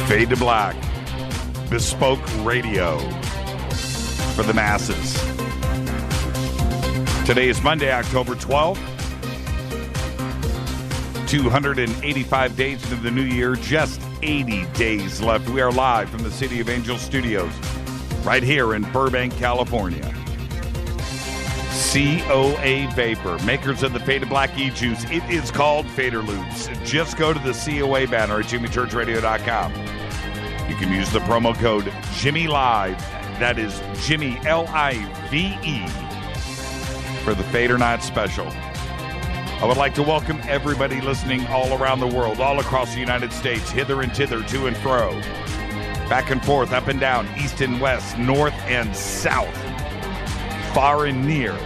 Fade to Black, bespoke radio for the masses. Today is Monday, October 12th. 285 days into the new year, just 80 days left. We are live from the City of Angels studios, right here in Burbank, California. COA Vapor, makers of the Faded Black E-Juice. It is called Fader Loops. Just go to the COA banner at jimmychurchradio.com. You can use the promo code JimmyLive. That is Jimmy, L-I-V-E, for the Fader Night special. I would like to welcome everybody listening all around the world, all across the United States, hither and thither, to and fro, back and forth, up and down, east and west, north and south, far and near.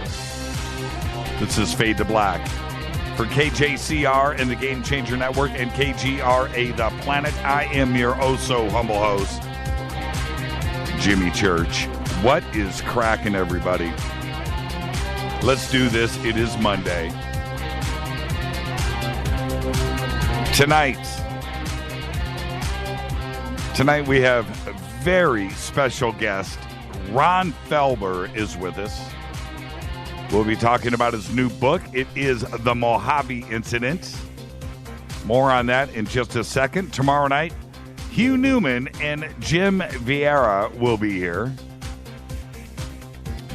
This is Fade to Black for KJCR and the Game Changer Network and KGRA The Planet. I am your oh-so-humble host, Jimmy Church. What is cracking, everybody? Let's do this. It is Monday. Tonight we have a very special guest. Ron Felber is with us. We'll be talking about his new book. It is The Mojave Incident. More on that in just a second. Tomorrow night, Hugh Newman and Jim Vieira will be here.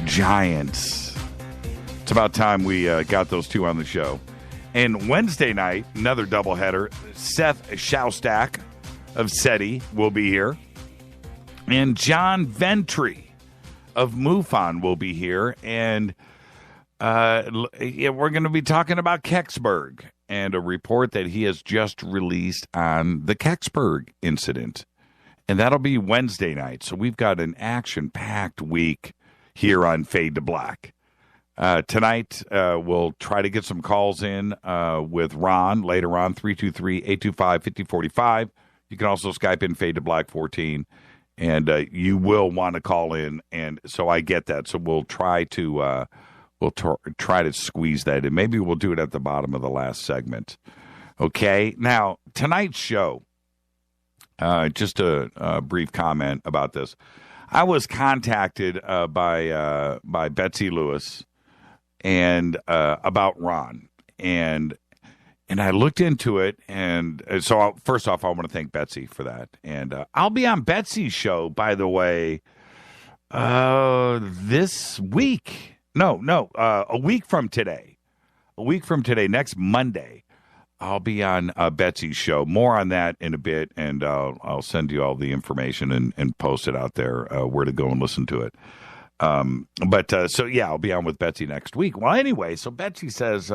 Giants. It's about time we got those two on the show. And Wednesday night, another doubleheader. Seth Shostak of SETI will be here. And John Ventry of MUFON will be here. And we're going to be talking about Kecksburg and a report that he has just released on the Kecksburg incident. And that'll be Wednesday night. So we've got an action-packed week here on Fade to Black. Tonight, we'll try to get some calls in with Ron later on, 323-825-5045. You can also Skype in Fade to Black 14, and you will want to call in, and so I get that. So we'll try to try to squeeze that in. Maybe we'll do it at the bottom of the last segment. Okay, now tonight's show. Just a brief comment about this. I was contacted by Betsy Lewis and about Ron, and I looked into it, and so first off, I want to thank Betsy for that, and I'll be on Betsy's show, by the way, this week. A week from today, next Monday, I'll be on Betsy's show. More on that in a bit, and I'll send you all the information and post it out there where to go and listen to it. So I'll be on with Betsy next week. Well, anyway, so Betsy says,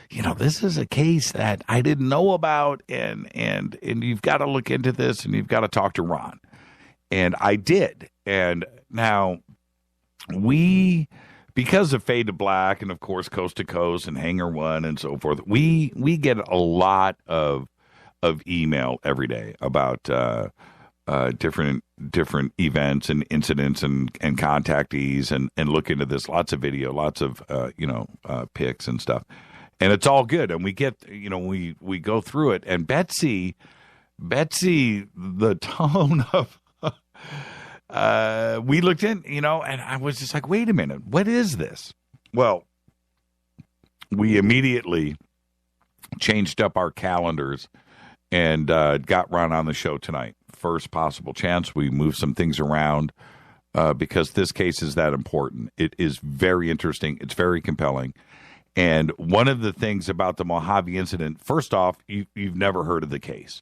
this is a case that I didn't know about, and you've got to look into this, and you've got to talk to Ron. And I did. And now because of Fade to Black and, of course, Coast to Coast and Hangar One and so forth, we get a lot of email every day about different events and incidents and contactees and look into this. Lots of video, lots of pics and stuff, and it's all good. And we get we go through it. And Betsy, the tone of we looked in, and I was just like, wait a minute, what is this? Well, we immediately changed up our calendars and got Ron on the show tonight. First possible chance. We moved some things around because this case is that important. It is very interesting. It's very compelling. And one of the things about the Mojave incident, first off, you've never heard of the case.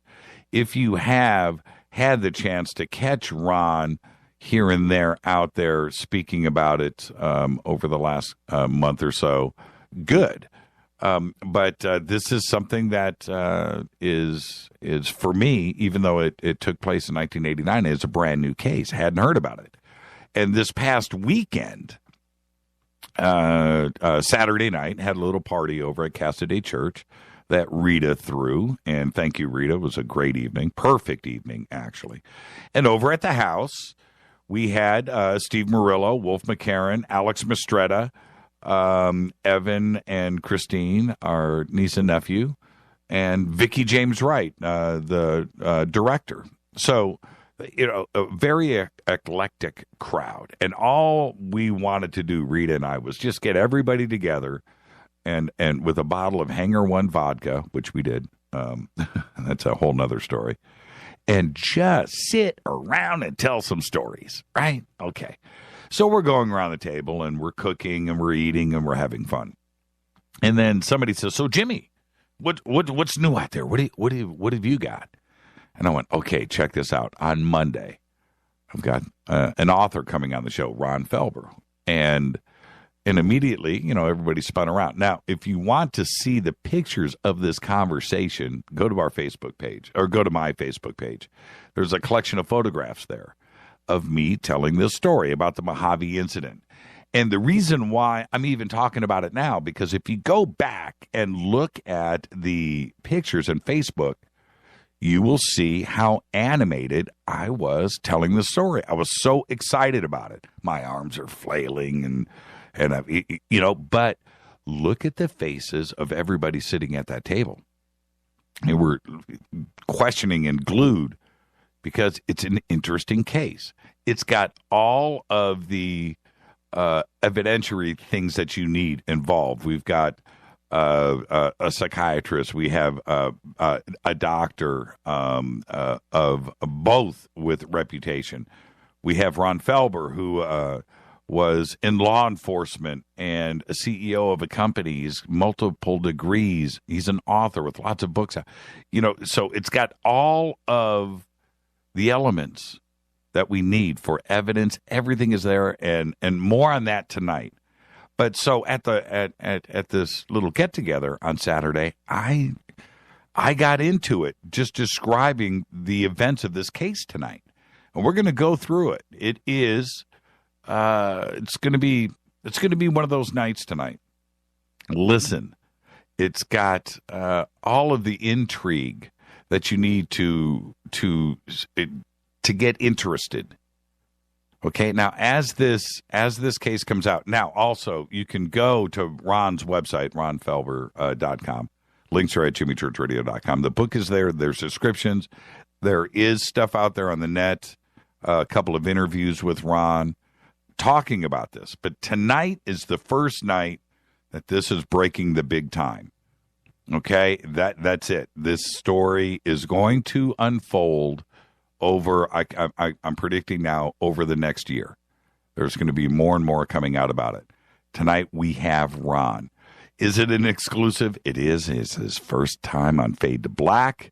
If you have had the chance to catch Ron here and there out there speaking about it over the last month or so, good. But this is something that is for me, even though it took place in 1989, is a brand new case. I hadn't heard about it. And this past weekend, Saturday night, had a little party over at Casa de Church that Rita threw. And thank you, Rita. It was a great evening. Perfect evening, actually. And over at the house, we had Steve Murillo, Wolf McCarran, Alex Mistretta, Evan and Christine, our niece and nephew, and Vicki James Wright, the director So, a very eclectic crowd. And all we wanted to do, Rita and I, was just get everybody together and with a bottle of Hangar One vodka, which we did. That's a whole nother story. And just sit around and tell some stories, right? Okay. So we're going around the table and we're cooking and we're eating and we're having fun. And then somebody says, "So Jimmy, what's new out there? What have you got?" And I went, "Okay, check this out. On Monday, I've got an author coming on the show, Ron Felber." And immediately, everybody spun around. Now, if you want to see the pictures of this conversation, go to our Facebook page or go to my Facebook page. There's a collection of photographs there of me telling this story about the Mojave incident. And the reason why I'm even talking about it now, because if you go back and look at the pictures on Facebook, you will see how animated I was telling the story. I was so excited about it. My arms are flailing but look at the faces of everybody sitting at that table. And we're questioning and glued because it's an interesting case. It's got all of the evidentiary things that you need involved. We've got a psychiatrist. We have a doctor of both with reputation. We have Ron Felber, who was in law enforcement and a CEO of a company. He's multiple degrees. He's an author with lots of books. So it's got all of the elements that we need for evidence. Everything is there, and more on that tonight. But so at this little get together on Saturday, I got into it just describing the events of this case tonight, and we're going to go through it. It is it's going to be one of those nights tonight. Listen, it's got all of the intrigue that you need to get interested. Okay, now as this case comes out, now also you can go to Ron's website, ronfelber.com. Links are at jimmychurchradio.com. The book is there. There's descriptions. There is stuff out there on the net, a couple of interviews with Ron talking about this. But tonight is the first night that this is breaking the big time. Okay, that's it. This story is going to unfold over, I'm predicting now, over the next year. There's going to be more and more coming out about it. Tonight we have Ron. Is it an exclusive? It is. It's his first time on Fade to Black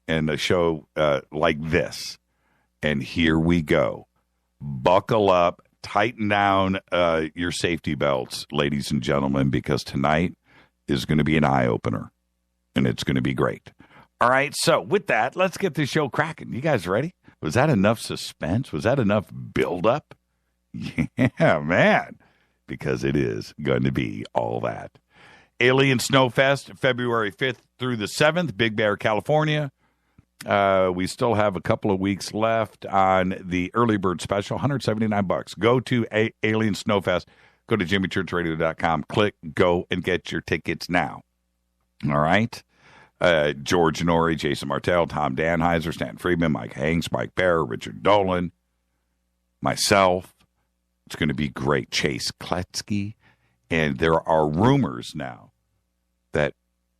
and a show like this. And here we go. Buckle up. Tighten down your safety belts, ladies and gentlemen, because tonight is going to be an eye-opener, and it's going to be great. All right, so with that, let's get the show cracking. You guys ready? Was that enough suspense? Was that enough build-up? Yeah, man, because it is going to be all that. Alien Snowfest, February 5th through the 7th, Big Bear, California. We still have a couple of weeks left on the early bird special, $179. Go to Alien Snowfest. Go to jimmychurchradio.com. Click, go, and get your tickets now. All right. George Norrie, Jason Martell, Tom Danheiser, Stan Friedman, Mike Hanks, Mike Bear, Richard Dolan, myself. It's going to be great. Chase Kletsky. And there are rumors now that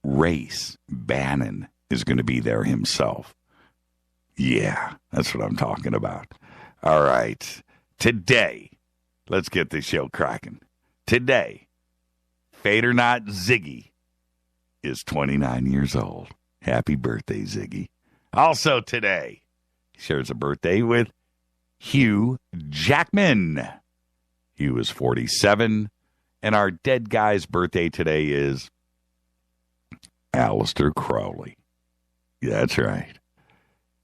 Race Bannon is going to be there himself. Yeah, that's what I'm talking about. All right. Today, let's get this show cracking. Today, fate or not, Ziggy is 29 years old. Happy birthday, Ziggy. Also today, he shares a birthday with Hugh Jackman. Hugh is 47. And our dead guy's birthday today is Aleister Crowley. That's right.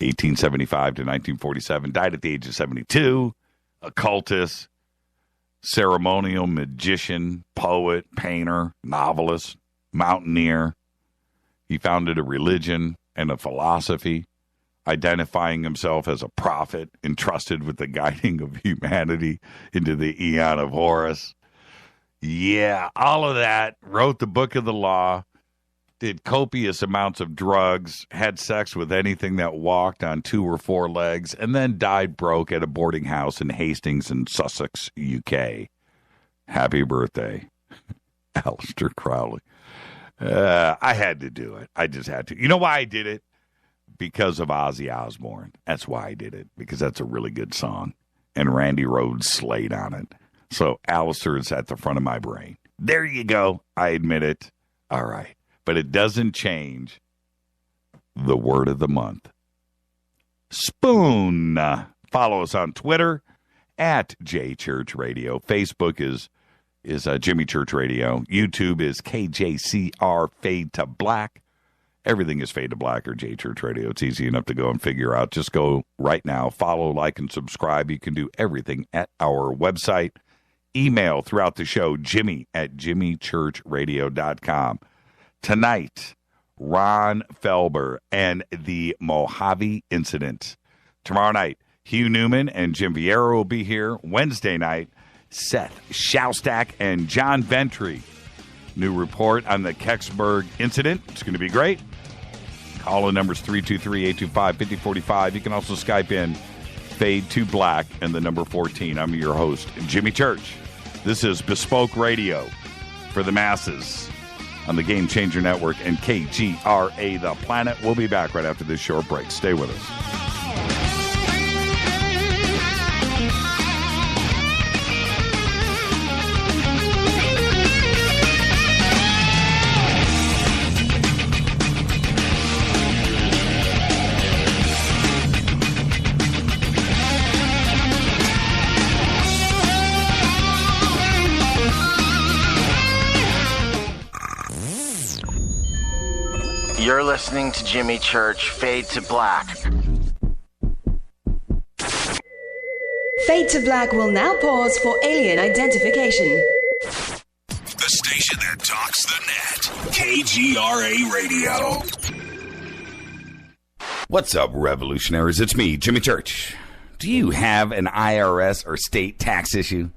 1875 to 1947. Died at the age of 72. Occultist, ceremonial magician, poet, painter, novelist, mountaineer. He founded a religion and a philosophy, identifying himself as a prophet entrusted with the guiding of humanity into the Eon of Horus. Yeah, all of that. Wrote the Book of the Law. did copious amounts of drugs, had sex with anything that walked on 2 or 4 legs, and then died broke at a boarding house in Hastings in Sussex, UK. Happy birthday, Aleister Crowley. I had to do it. I just had to. You know why I did it? Because of Ozzy Osbourne. That's why I did it, because that's a really good song. And Randy Rhoads slayed on it. So Aleister is at the front of my brain. There you go. I admit it. All right. But it doesn't change the word of the month. Spoon. Follow us on Twitter at JChurchRadio. Facebook is Jimmy Church Radio. YouTube is KJCR Fade to Black. Everything is Fade to Black or J Church Radio. It's easy enough to go and figure out. Just go right now. Follow, like, and subscribe. You can do everything at our website. Email throughout the show, Jimmy at jimmychurchradio.com. Tonight, Ron Felber and the Mojave incident. Tomorrow night, Hugh Newman and Jim Vieira will be here. Wednesday night, Seth Shostak and John Ventry. New report on the Kecksburg incident. It's going to be great. Call in numbers 323-825-5045. You can also Skype in Fade to Black and the number 14. I'm your host, Jimmy Church. This is Bespoke Radio for the masses on the Game Changer Network and KGRA The Planet. We'll be back right after this short break. Stay with us. You're listening to Jimmy Church, Fade to Black. Fade to Black will now pause for alien identification. The station that talks the net. KGRA Radio. What's up, revolutionaries? It's me, Jimmy Church. Do you have an IRS or state tax issue?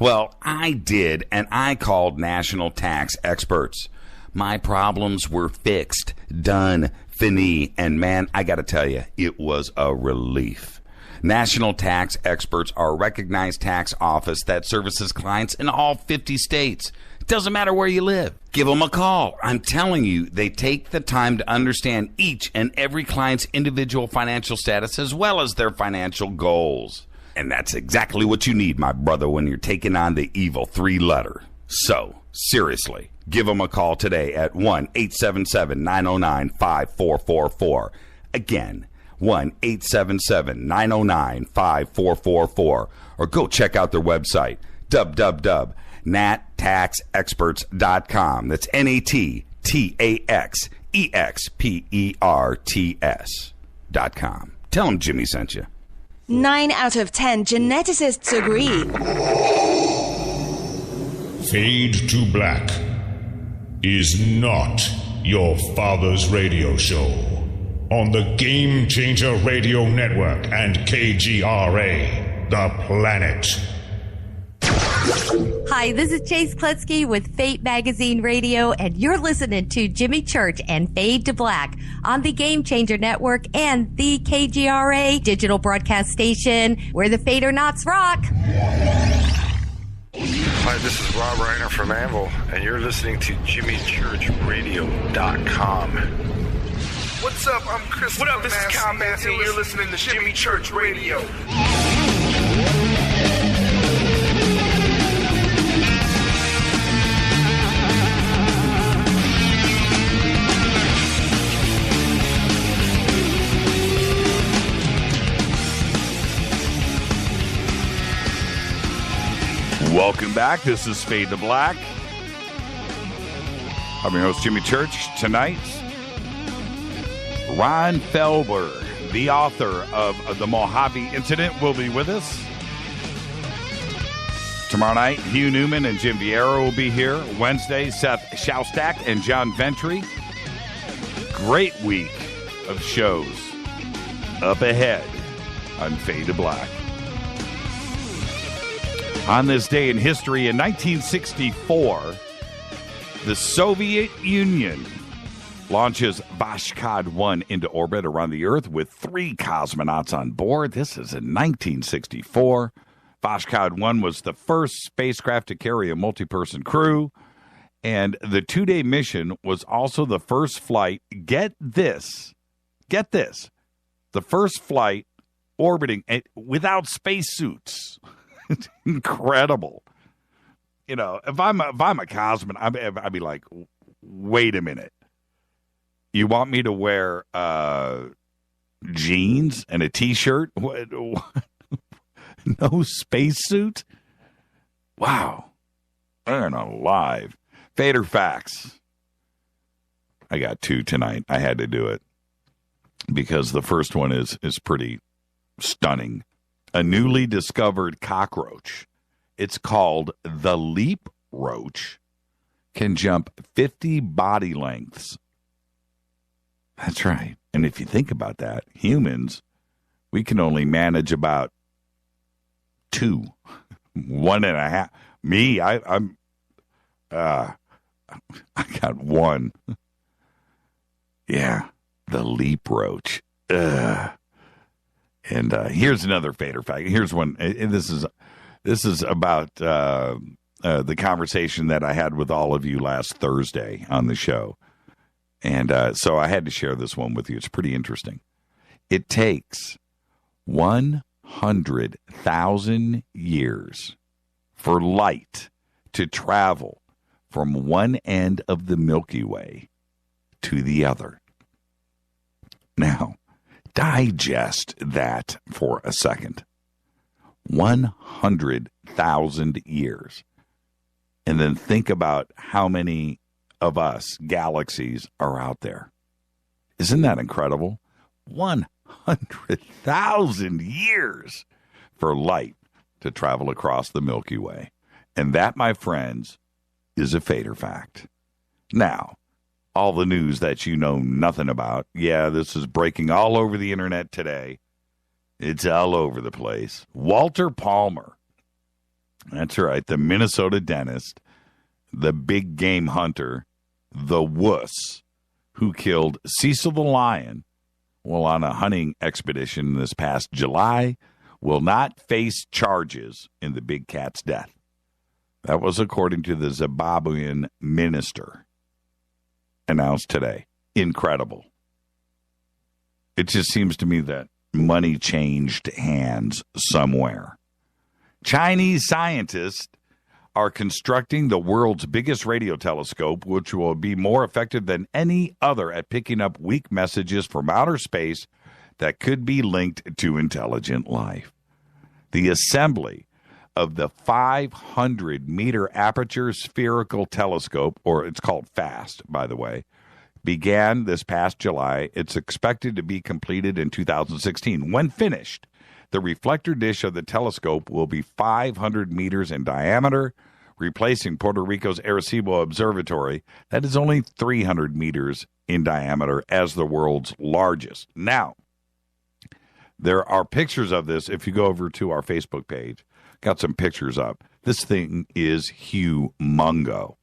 Well, I did, and I called national tax experts. My problems were fixed, done, fini, and man, I gotta tell you, it was a relief. National Tax Experts are a recognized tax office that services clients in all 50 states. It doesn't matter where you live. Give them a call. I'm telling you, they take the time to understand each and every client's individual financial status as well as their financial goals. And that's exactly what you need, my brother, when you're taking on the evil 3-letter. So, seriously, give them a call today at 1-877-909-5444. Again, 1-877-909-5444. Or go check out their website, www.nattaxexperts.com. That's NATTAXEXPERTS.com. Tell them Jimmy sent you. 9 out of 10 geneticists agree. Fade to Black is not your father's radio show on the Game Changer Radio Network and KGRA, The Planet. Hi, this is Chase Kletsky with Fate Magazine Radio, and you're listening to Jimmy Church and Fade to Black on the Game Changer Network and the KGRA digital broadcast station, where the Fade-or-Nots rock. Hi, this is Rob Reiner from Anvil, and you're listening to JimmyChurchRadio.com. What's up? I'm Chris. What up? This is Kyle Massey, and you're listening to Jimmy Church Radio. Welcome back. This is Fade to Black. I'm your host, Jimmy Church. Tonight, Ron Felber, the author of the Mojave incident, will be with us. Tomorrow night, Hugh Newman and Jim Vieira will be here. Wednesday, Seth Shostak and John Ventry. Great week of shows up ahead on Fade to Black. On this day in history, in 1964, the Soviet Union launches Vashkad 1 into orbit around the Earth with 3 cosmonauts on board. This is in 1964. Vashkad 1 was the first spacecraft to carry a multi-person crew, and the 2-day mission was also the first flight, get this, the first flight orbiting without spacesuits. It's incredible. You know, if I'm a cosmonaut, I'd be like, wait a minute. You want me to wear jeans and a T-shirt? What? No spacesuit? Wow. I'm alive. Fader facts. I got 2 tonight. I had to do it because the first one is pretty stunning. A newly discovered cockroach. It's called the leap roach. Can jump 50 body lengths. That's right. And if you think about that, humans, we can only manage about 2, 1.5. Me, I got 1. Yeah, the leap roach. And here's another fader fact. Here's one. This is about the conversation that I had with all of you last Thursday on the show. And so I had to share this one with you. It's pretty interesting. It takes 100,000 years for light to travel from one end of the Milky Way to the other. Now, digest that for a second. 100,000 years. And then think about how many of us galaxies are out there. Isn't that incredible? 100,000 years for light to travel across the Milky Way. And that, my friends, is a fader fact. Now, all the news that you know nothing about. Yeah, this is breaking all over the internet today. It's all over the place. Walter Palmer. That's right, the Minnesota dentist, the big game hunter, the wuss who killed Cecil the lion while on a hunting expedition this past July, will not face charges in the big cat's death. That was according to the Zimbabwean minister, announced today. Incredible. It just seems to me that money changed hands somewhere. Chinese scientists are constructing the world's biggest radio telescope, which will be more effective than any other at picking up weak messages from outer space that could be linked to intelligent life. The assembly of the 500-meter aperture spherical telescope, or it's called FAST, by the way, began this past July. It's expected to be completed in 2016. When finished, the reflector dish of the telescope will be 500 meters in diameter, replacing Puerto Rico's Arecibo Observatory that is only 300 meters in diameter as the world's largest. Now, there are pictures of this. If you go over to our Facebook page, got some pictures up. This thing is humongo.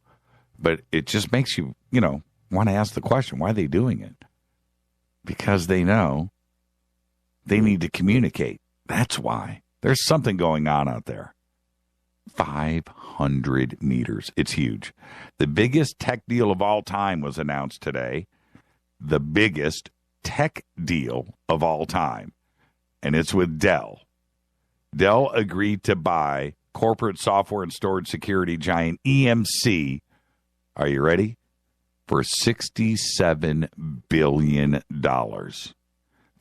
But it just makes you, want to ask the question, why are they doing it? Because they know they need to communicate. That's why. There's something going on out there. 500 meters. It's huge. The biggest tech deal of all time was announced today. The biggest tech deal of all time. And it's with Dell. Dell agreed to buy corporate software and storage security giant EMC. Are you ready? For $67 billion.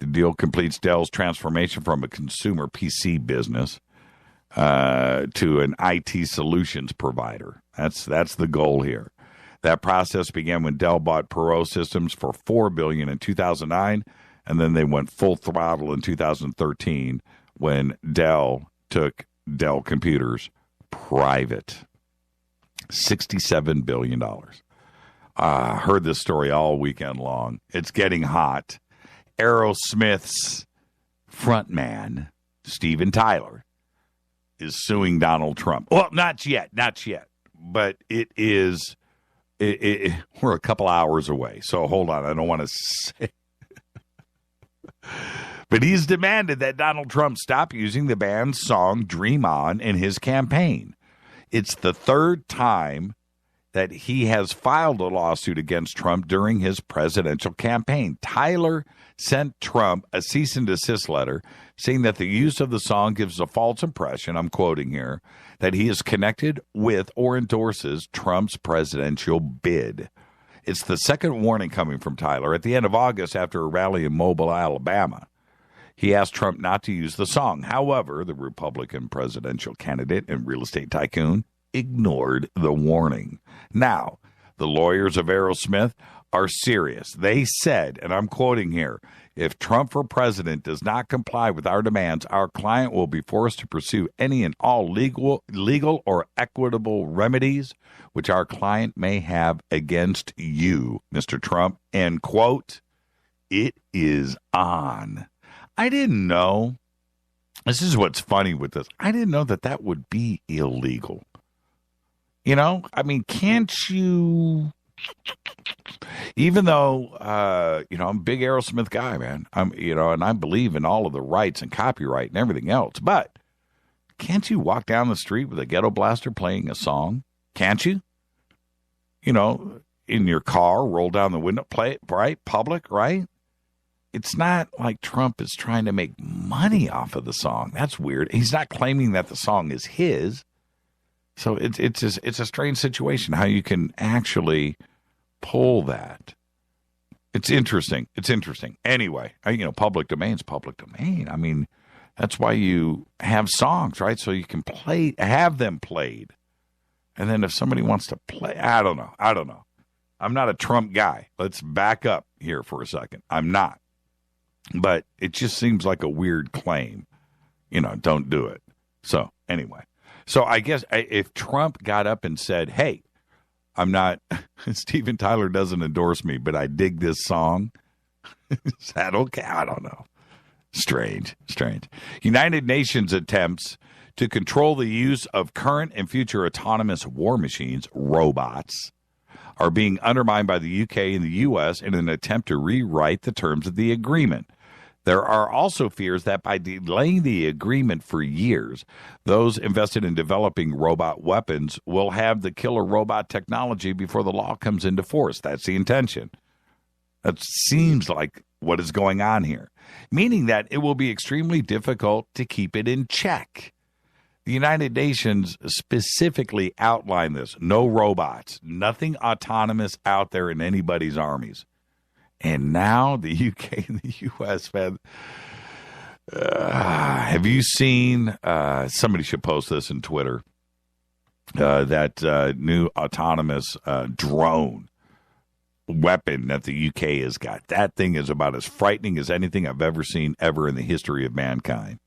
The deal completes Dell's transformation from a consumer PC business to an IT solutions provider. That's the goal here. That process began when Dell bought Perot Systems for $4 billion in 2009, and then they went full throttle in 2013 when Dell took Dell Computers private. $67 billion. Heard this story all weekend long. It's getting hot. Aerosmith's frontman, Steven Tyler, is suing Donald Trump. Well, not yet. But it is we're a couple hours away. So hold on. I don't want to say. But he's demanded that Donald Trump stop using the band's song Dream On in his campaign. It's the third time that he has filed a lawsuit against Trump during his presidential campaign. Tyler sent Trump a cease and desist letter saying that the use of the song gives a false impression, I'm quoting here, that he is connected with or endorses Trump's presidential bid. It's the second warning coming from Tyler at the end of August after a rally in Mobile, Alabama. He asked Trump not to use the song. However, the Republican presidential candidate and real estate tycoon ignored the warning. Now, the lawyers of Aerosmith are serious. They said, and I'm quoting here, if Trump for president does not comply with our demands, our client will be forced to pursue any and all legal or equitable remedies which our client may have against you, Mr. Trump. End quote. It is on. I didn't know. This is what's funny with this. I didn't know that would be illegal. You know, I mean, can't you, even though, I'm a big Aerosmith guy, man, and I believe in all of the rights and copyright and everything else, but can't you walk down the street with a ghetto blaster playing a song? Can't you? You know, in your car, roll down the window, play it, right? Public, right? It's not like Trump is trying to make money off of the song. That's weird. He's not claiming that the song is his. So it's a strange situation how you can actually pull that. It's interesting. It's interesting. Anyway, public domain's public domain. I mean, that's why you have songs, right? So you can have them played. And then if somebody wants to play, I don't know. I'm not a Trump guy. Let's back up here for a second. I'm not. But it just seems like a weird claim. Don't do it. So anyway. So I guess if Trump got up and said, hey, I'm not, Steven Tyler doesn't endorse me, but I dig this song. Is that okay? I don't know. Strange. United Nations attempts to control the use of current and future autonomous war machines, robots, are being undermined by the UK and the US in an attempt to rewrite the terms of the agreement. There are also fears that by delaying the agreement for years, those invested in developing robot weapons will have the killer robot technology before the law comes into force. That's the intention. That seems like what is going on here, meaning that it will be extremely difficult to keep it in check. The United Nations specifically outlined this. No robots, nothing autonomous out there in anybody's armies. And now the UK and the U.S., man, have you seen, somebody should post this in Twitter, that new autonomous drone weapon that the UK has got. That thing is about as frightening as anything I've ever seen ever in the history of mankind.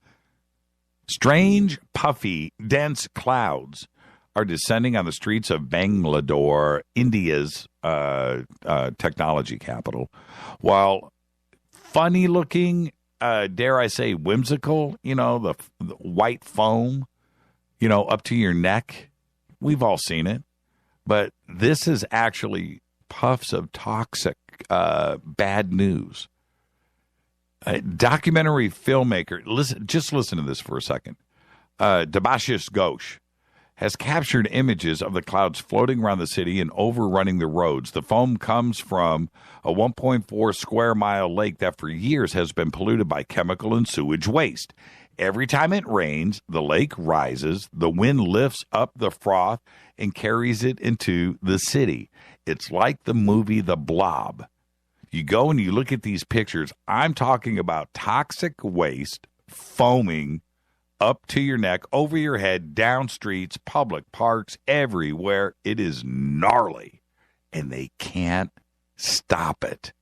Strange, puffy, dense clouds are descending on the streets of Bangalore, India's technology capital, while funny-looking, dare I say, whimsical, the white foam, up to your neck. We've all seen it. But this is actually puffs of toxic, bad news. A documentary filmmaker, just listen to this for a second. Debashis Ghosh has captured images of the clouds floating around the city and overrunning the roads. The foam comes from a 1.4 square mile lake that for years has been polluted by chemical and sewage waste. Every time it rains, the lake rises, the wind lifts up the froth and carries it into the city. It's like the movie The Blob. You go and you look at these pictures. I'm talking about toxic waste foaming up to your neck, over your head, down streets, public parks, everywhere. It is gnarly, and they can't stop it.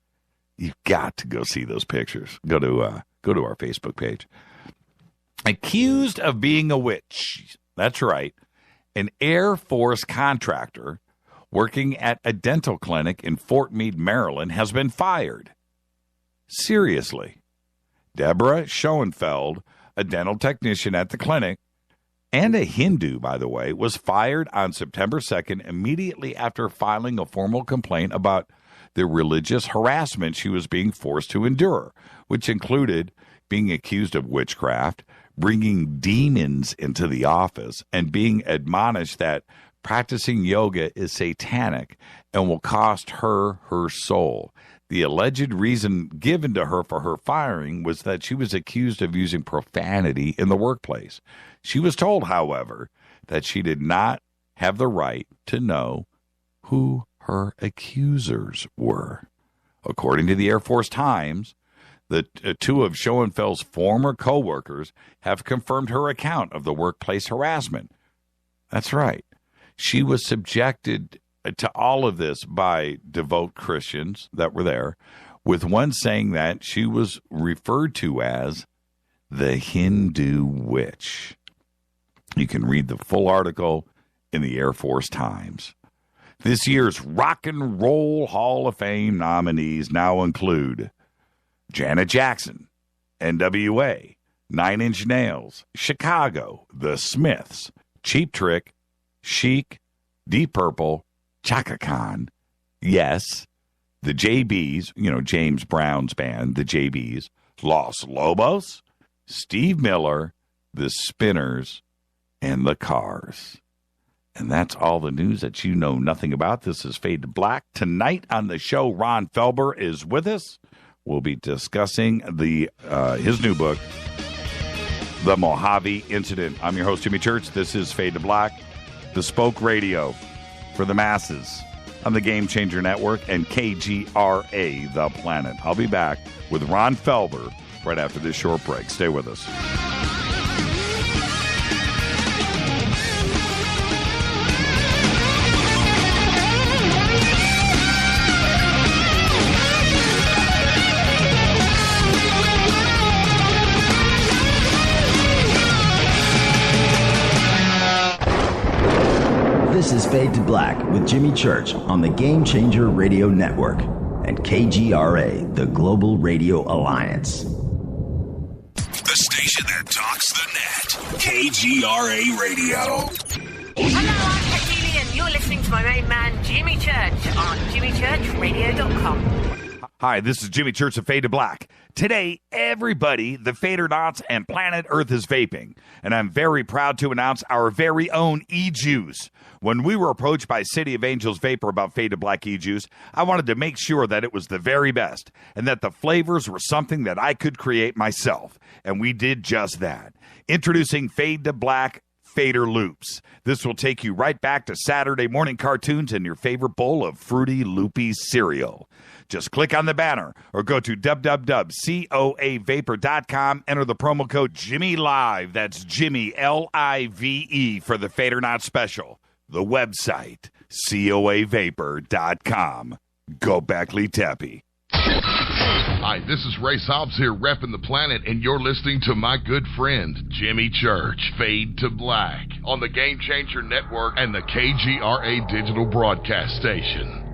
You've got to go see those pictures. Go to our Facebook page. Accused of being a witch. That's right. An Air Force contractor working at a dental clinic in Fort Meade, Maryland, has been fired. Seriously. Deborah Schoenfeld, a dental technician at the clinic, and a Hindu, by the way, was fired on September 2nd immediately after filing a formal complaint about the religious harassment she was being forced to endure, which included being accused of witchcraft, bringing demons into the office, and being admonished that practicing yoga is satanic and will cost her her soul. The alleged reason given to her for her firing was that she was accused of using profanity in the workplace. She was told, however, that she did not have the right to know who her accusers were. According to the Air Force Times, the two of Schoenfeld's former co-workers have confirmed her account of the workplace harassment. That's right. She was subjected to all of this by devout Christians that were there, with one saying that she was referred to as the Hindu witch. You can read the full article in the Air Force Times. This year's Rock and Roll Hall of Fame nominees now include Janet Jackson, NWA, Nine Inch Nails, Chicago, The Smiths, Cheap Trick, Chic, Deep Purple, Chaka Khan, Yes, the JBs, James Brown's band, the JBs, Los Lobos, Steve Miller, the Spinners, and the Cars. And that's all the news that you know nothing about. This is Fade to Black. Tonight on the show, Ron Felber is with us. We'll be discussing his new book, The Mojave Incident. I'm your host, Jimmy Church. This is Fade to Black, bespoke radio for the masses on the Game Changer Network and KGRA, The Planet. I'll be back with Ron Felber right after this short break. Stay with us. This is Fade to Black with Jimmy Church on the Game Changer Radio Network and KGRA, the Global Radio Alliance. The station that talks the net. KGRA Radio. Hello, I'm Katie, and you're listening to my main man, Jimmy Church, on jimmychurchradio.com. Hi, this is Jimmy Church of Fade to Black. Today, everybody, the Fadernauts and planet Earth is vaping, and I'm very proud to announce our very own e-juice. When we were approached by City of Angels Vapor about Fade to Black e-juice, I wanted to make sure that it was the very best, and that the flavors were something that I could create myself, and we did just that. Introducing Fade to Black Fader Loops. This will take you right back to Saturday morning cartoons and your favorite bowl of fruity, loopy cereal. Just click on the banner or go to www.coavapor.com. Enter the promo code JimmyLive. That's Jimmy, L-I-V-E, for the Fadernaut special. The website, coavapor.com. Go Beckley Teppy. Hi, this is Ray Hobbs here, repping the planet, and you're listening to my good friend, Jimmy Church, Fade to Black, on the Game Changer Network and the KGRA digital broadcast station.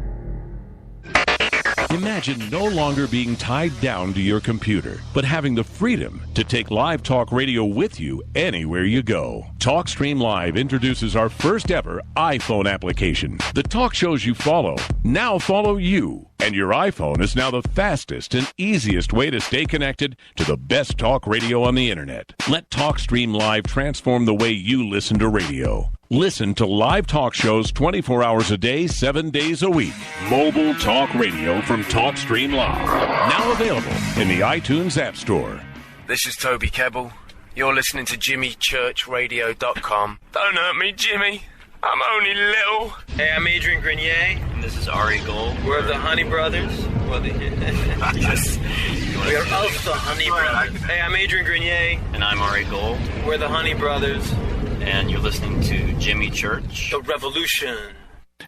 Imagine no longer being tied down to your computer, but having the freedom to take live talk radio with you anywhere you go. TalkStream Live introduces our first ever iPhone application. The talk shows you follow now follow you, and your iPhone is now the fastest and easiest way to stay connected to the best talk radio on the internet. Let TalkStream Live transform the way you listen to radio. Listen to live talk shows 24 hours a day, 7 days a week. Mobile talk radio from TalkStream Live. Now available in the iTunes App Store. This is Toby Kebbell. You're listening to JimmyChurchRadio.com. Don't hurt me, Jimmy. I'm only little. Hey, I'm Adrian Grenier. And this is Ari Gold. We're the Honey Brothers. We're of the Honey Brothers. Hey, I'm Adrian Grenier. And I'm Ari Gold. We're the Honey Brothers. And you're listening to Jimmy Church. The Revolution.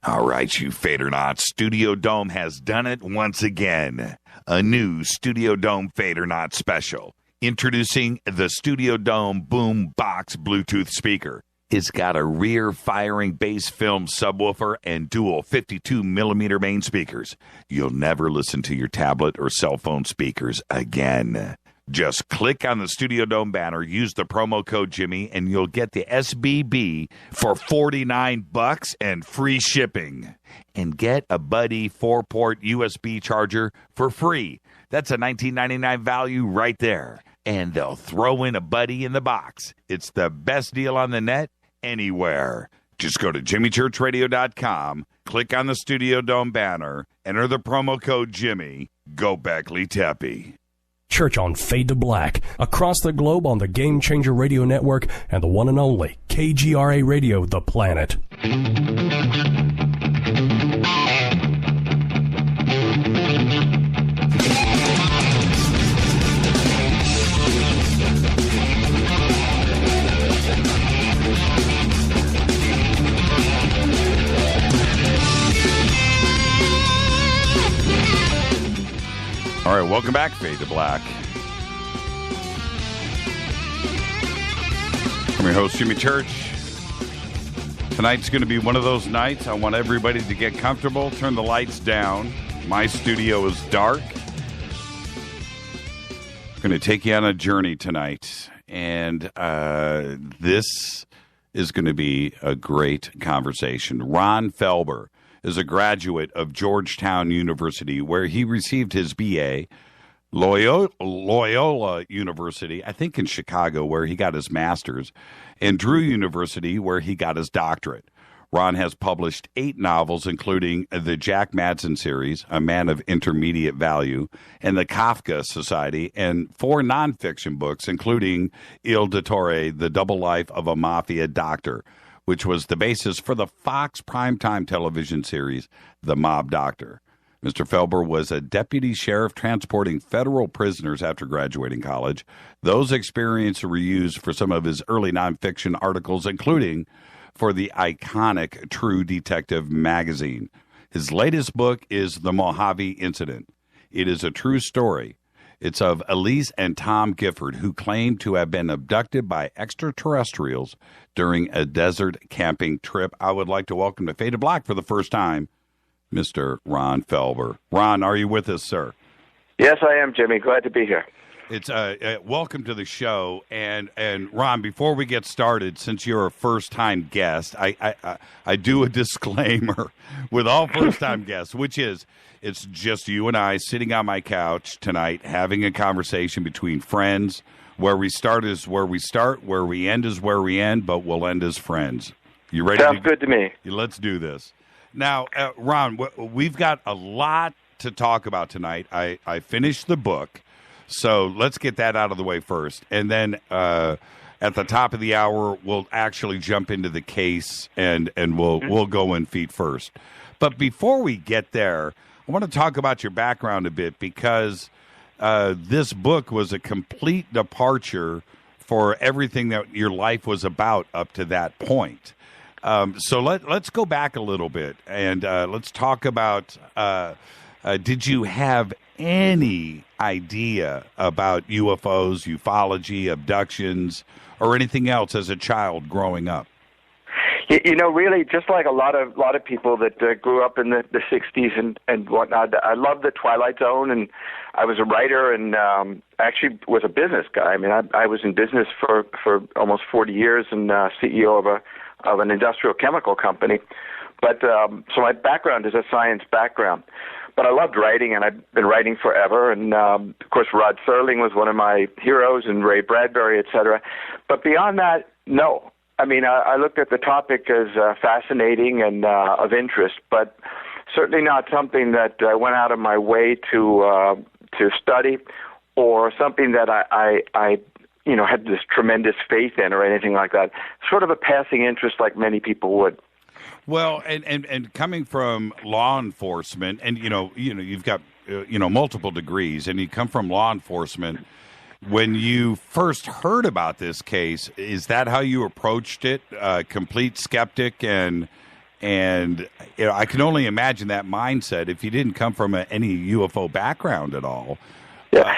All right, you Fadernauts. Studio Dome has done it once again. A new Studio Dome Fadernaut special. Introducing the Studio Dome Boom Box Bluetooth speaker. It's got a rear-firing bass film subwoofer and dual 52mm main speakers. You'll never listen to your tablet or cell phone speakers again. Just click on the Studio Dome banner, use the promo code Jimmy, and you'll get the SBB for $49 and free shipping. And get a Buddy 4-port USB charger for free. That's a $19.99 value right there. And they'll throw in a Buddy in the box. It's the best deal on the net anywhere. Just go to jimmychurchradio.com, click on the Studio Dome banner, enter the promo code Jimmy. Go Beckley Teppy. Church on Fade to Black, across the globe on the Game Changer Radio Network and the one and only KGRA Radio, The Planet. All right, welcome back, Fade to Black. I'm your host, Jimmy Church. Tonight's going to be one of those nights. I want everybody to get comfortable, turn the lights down. My studio is dark. I'm going to take you on a journey tonight, and this is going to be a great conversation. Ron Felber is a graduate of Georgetown University, where he received his BA. Loyola University, I think in Chicago, where he got his master's, and Drew University, where he got his doctorate. Ron has published 8 novels, including the Jack Madsen series, A Man of Intermediate Value, and the Kafka Society, and 4 nonfiction books, including Il Dottore, The Double Life of a Mafia Doctor, which was the basis for the Fox primetime television series, The Mob Doctor. Mr. Felber was a deputy sheriff transporting federal prisoners after graduating college. Those experiences were used for some of his early nonfiction articles, including for the iconic True Detective magazine. His latest book is The Mojave Incident. It is a true story. It's of Elise and Tom Gifford, who claim to have been abducted by extraterrestrials during a desert camping trip. I would like to welcome to Fade to Black for the first time, Mr. Ron Felber. Ron, are you with us, sir? Yes, I am, Jimmy. Glad to be here. It's welcome to the show. And Ron, before we get started, since you're a first-time guest, I do a disclaimer with all first-time guests, which is it's just you and I sitting on my couch tonight having a conversation between friends. Where we start is where we start, where we end is where we end, but we'll end as friends. You ready? Sounds good to me. Let's do this. Now, Ron, we've got a lot to talk about tonight. I finished the book, so let's get that out of the way first. And then at the top of the hour, we'll actually jump into the case, and we'll go in feet first. But before we get there, I want to talk about your background a bit, because this book was a complete departure for everything that your life was about up to that point. So let's go back a little bit, and let's talk about, did you have any idea about UFOs, ufology, abductions, or anything else as a child growing up? You know, really, just like a lot of people that grew up in the 60s and whatnot, I loved the Twilight Zone, and I was a writer and actually was a business guy. I mean, I was in business for almost 40 years and CEO of an industrial chemical company. But so my background is a science background. But I loved writing, and I've been writing forever. And, of course, Rod Serling was one of my heroes, and Ray Bradbury, et cetera. But beyond that, no. I mean, I looked at the topic as fascinating and of interest, but certainly not something that I went out of my way to study, or something that I had this tremendous faith in or anything like that. Sort of a passing interest, like many people would. Well, and coming from law enforcement, and you've got multiple degrees, and you come from law enforcement. When you first heard about this case, is that how you approached it? Complete skeptic, and I can only imagine that mindset if you didn't come from any UFO background at all. Yeah,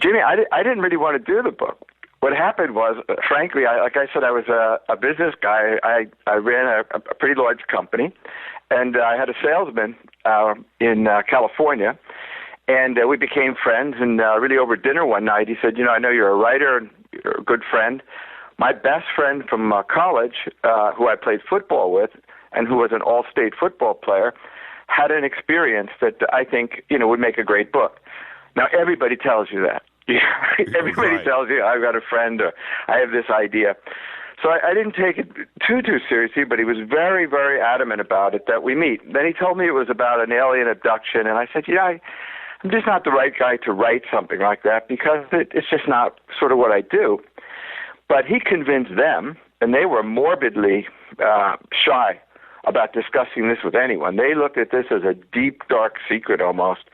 Jimmy, I didn't really want to do the book. What happened was, frankly, like I said, I was a business guy. I ran a pretty large company, and I had a salesman in California. And we became friends, and really over dinner one night, he said, I know you're a writer and you're a good friend. My best friend from college, who I played football with and who was an all-state football player, had an experience that I think, would make a great book. Now, everybody tells you that. Everybody tells you, I've got a friend, or I have this idea. So I didn't take it too seriously, but he was very, very adamant about it, that we meet. Then he told me it was about an alien abduction, and I said, I'm just not the right guy to write something like that because it's just not sort of what I do. But he convinced them, and they were morbidly shy about discussing this with anyone. They looked at this as a deep, dark secret almost.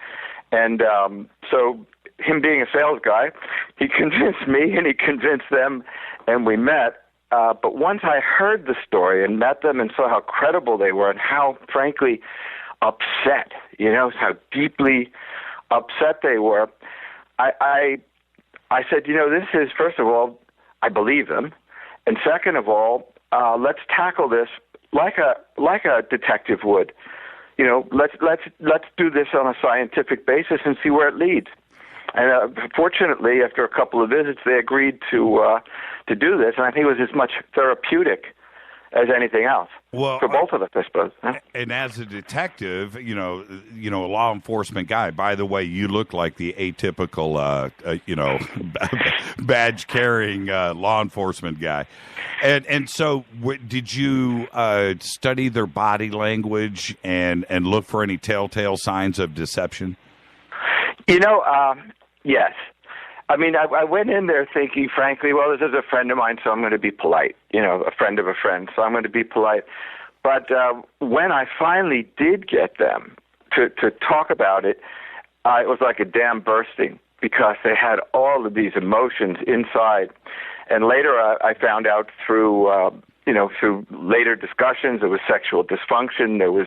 And so him being a sales guy, he convinced me and he convinced them, and we met. But once I heard the story and met them and saw how credible they were and how, frankly, upset, how deeply upset they were, I said, this is, first of all, I believe them, and second of all, let's tackle this like a detective would. Let's do this on a scientific basis and see where it leads. And fortunately, after a couple of visits, they agreed to do this, and I think it was as much therapeutic as anything else for both of us, I suppose. Huh? And as a detective, a law enforcement guy. By the way, you look like the atypical, badge-carrying law enforcement guy. And so, did you study their body language and look for any telltale signs of deception? Yes. I mean, I went in there thinking, frankly, well, this is a friend of mine, so I'm going to be polite. A friend of a friend, so I'm going to be polite. But when I finally did get them to talk about it, it was like a dam bursting because they had all of these emotions inside. And later I found out through later discussions, there was sexual dysfunction, there was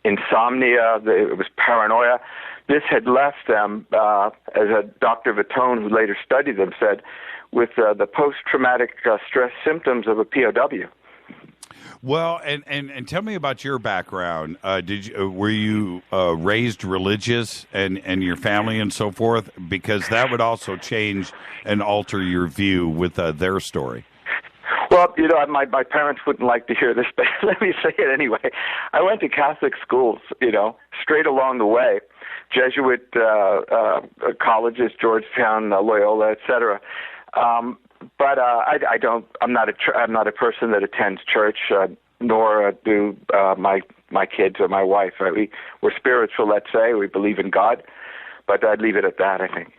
insomnia, it was paranoia. This had left them, as a Dr. Vitone, who later studied them, said, with the post-traumatic stress symptoms of a POW. Well, and tell me about your background. Were you raised religious and your family and so forth? Because that would also change and alter your view with their story. Well, my parents wouldn't like to hear this, but let me say it anyway. I went to Catholic schools, straight along the way. Jesuit colleges, Georgetown, Loyola, etc. But I'm not a person that attends church, nor do my kids or my wife. We're spiritual, let's say. We believe in God, but I'd leave it at that, I think.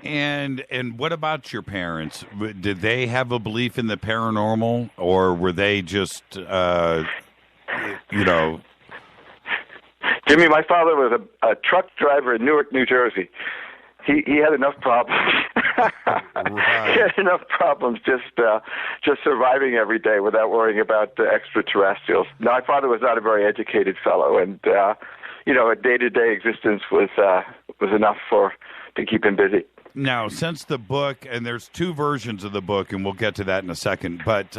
And what about your parents? Did they have a belief in the paranormal, or were they just, Jimmy, my father was a truck driver in Newark, New Jersey. He had enough problems. Right. He had enough problems just surviving every day without worrying about extraterrestrials. No, my father was not a very educated fellow, and a day-to-day existence was enough to keep him busy. Now, since the book, and there's two versions of the book, and we'll get to that in a second, but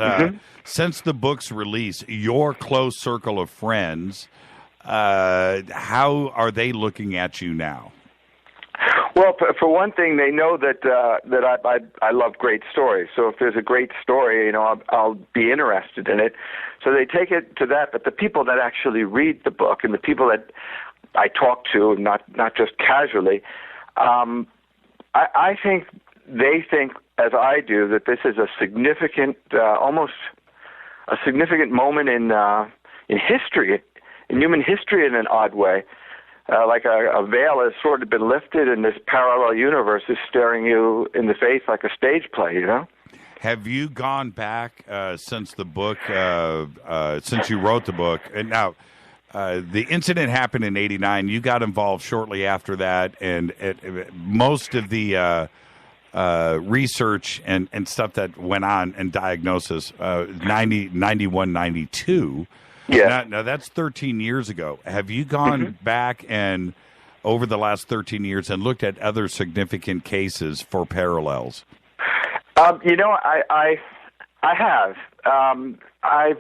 since the book's release, your close circle of friends, how are they looking at you now? Well, for one thing, they know that I love great stories. So if there's a great story, I'll be interested in it. So they take it to that. But the people that actually read the book and the people that I talk to, not just casually, I think they think, as I do, that this is a significant, almost a significant moment in history, in human history, in an odd way. Like a veil has sort of been lifted, and this parallel universe is staring you in the face like a stage play, Have you gone back since the book, since you wrote the book? And now, the incident happened in '89. You got involved shortly after that, and most of the research and stuff that went on and diagnosis, 91, 92. Yeah. Now that's 13 years ago. Have you gone back and over the last 13 years and looked at other significant cases for parallels? I have. I've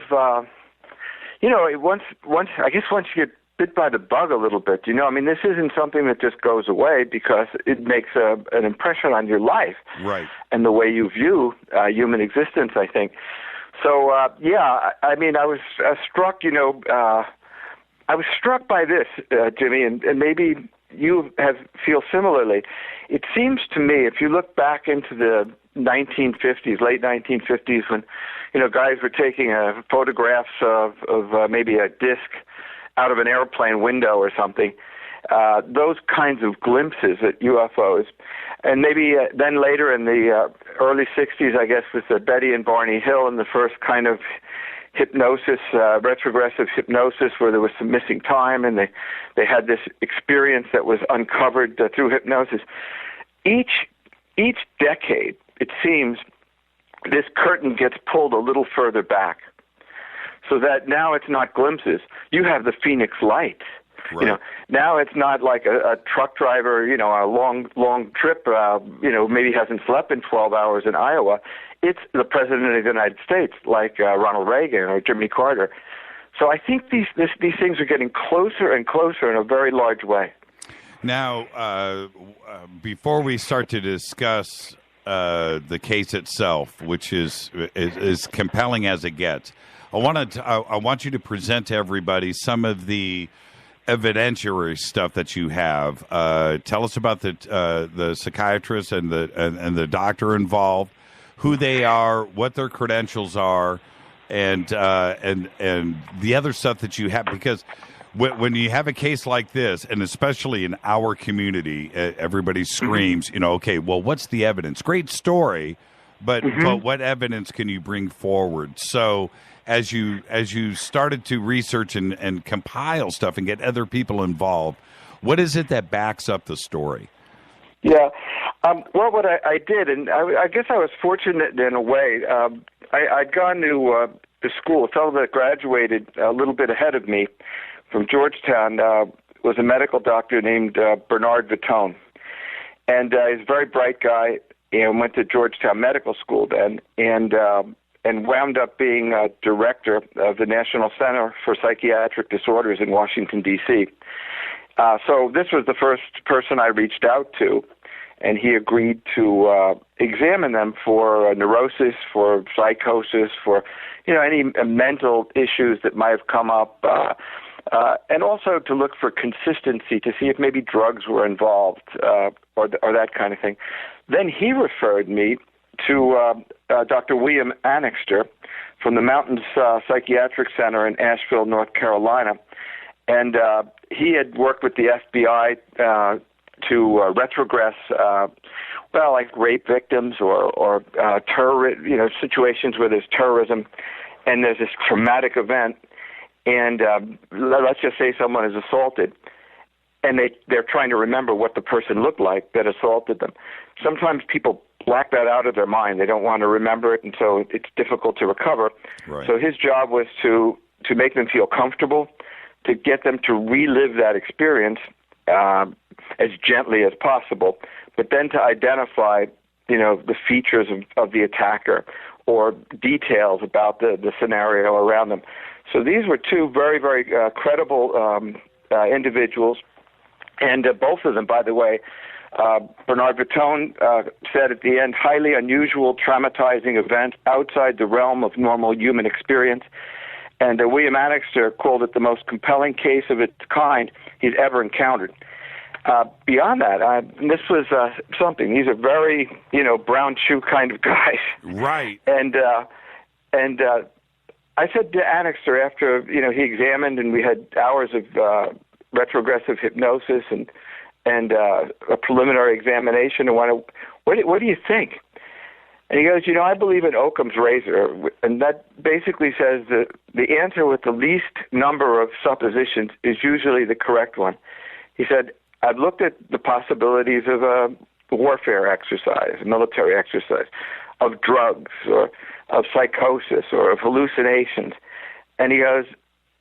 once you get bit by the bug a little bit. I mean, this isn't something that just goes away because it makes an impression on your life, right, and the way you view human existence, I think. So, I mean, I was struck, I was struck by this, Jimmy, and maybe you feel similarly. It seems to me, if you look back into the 1950s, late 1950s, when, guys were taking photographs of maybe a disc out of an airplane window or something, those kinds of glimpses at UFOs. And maybe then later in the early 60s, I guess, with Betty and Barney Hill and the first kind of hypnosis, retrogressive hypnosis, where there was some missing time and they had this experience that was uncovered through hypnosis. Each decade, it seems, this curtain gets pulled a little further back, so that now it's not glimpses. You have the Phoenix Lights. Right. Now it's not like a truck driver, a long trip, maybe hasn't slept in 12 hours in Iowa. It's the President of the United States, like Ronald Reagan or Jimmy Carter. So I think these things are getting closer and closer in a very large way. Now, before we start to discuss the case itself, which is compelling as it gets, I want you to present to everybody some of the evidentiary stuff that you have. Tell us about the psychiatrist and the doctor involved, who they are, what their credentials are, and the other stuff that you have. Because when you have a case like this, and especially in our community, everybody screams, okay, well, what's the evidence? Great story, but what evidence can you bring forward? So as you started to research and compile stuff and get other people involved, what is it that backs up the story? Yeah. Well, what I did, and I guess I was fortunate in a way. I'd gone to school. A fellow that graduated a little bit ahead of me from Georgetown was a medical doctor named Bernard Vitone. And he's a very bright guy and went to Georgetown Medical School then, and wound up being director of the National Center for Psychiatric Disorders in Washington, D.C. So this was the first person I reached out to, and he agreed to examine them for neurosis, for psychosis, for any mental issues that might have come up, and also to look for consistency, to see if maybe drugs were involved or that kind of thing. Then he referred me to Dr. William Annixter from the Mountains Psychiatric Center in Asheville, North Carolina. And he had worked with the FBI to retrogress, like rape victims or terror, situations where there's terrorism and there's this traumatic event. And let's just say someone is assaulted, and they're trying to remember what the person looked like that assaulted them. Sometimes people black that out of their mind. They don't want to remember it, and so it's difficult to recover. Right. So his job was to make them feel comfortable, to get them to relive that experience as gently as possible, but then to identify, the features of the attacker or details about the scenario around them. So these were two very, very credible individuals, and both of them, by the way, Bernard Vitone said at the end, highly unusual, traumatizing event outside the realm of normal human experience. And William Annixter called it the most compelling case of its kind he's ever encountered. Beyond that, this was something. These are very, brown shoe kind of guys. Right. And I said to Annixter after, he examined and we had hours of retrogressive hypnosis and a preliminary examination, and what do you think? And he goes, I believe in Occam's razor, and that basically says that the answer with the least number of suppositions is usually the correct one. He said, I've looked at the possibilities of a warfare exercise, a military exercise, of drugs, or of psychosis, or of hallucinations. And he goes,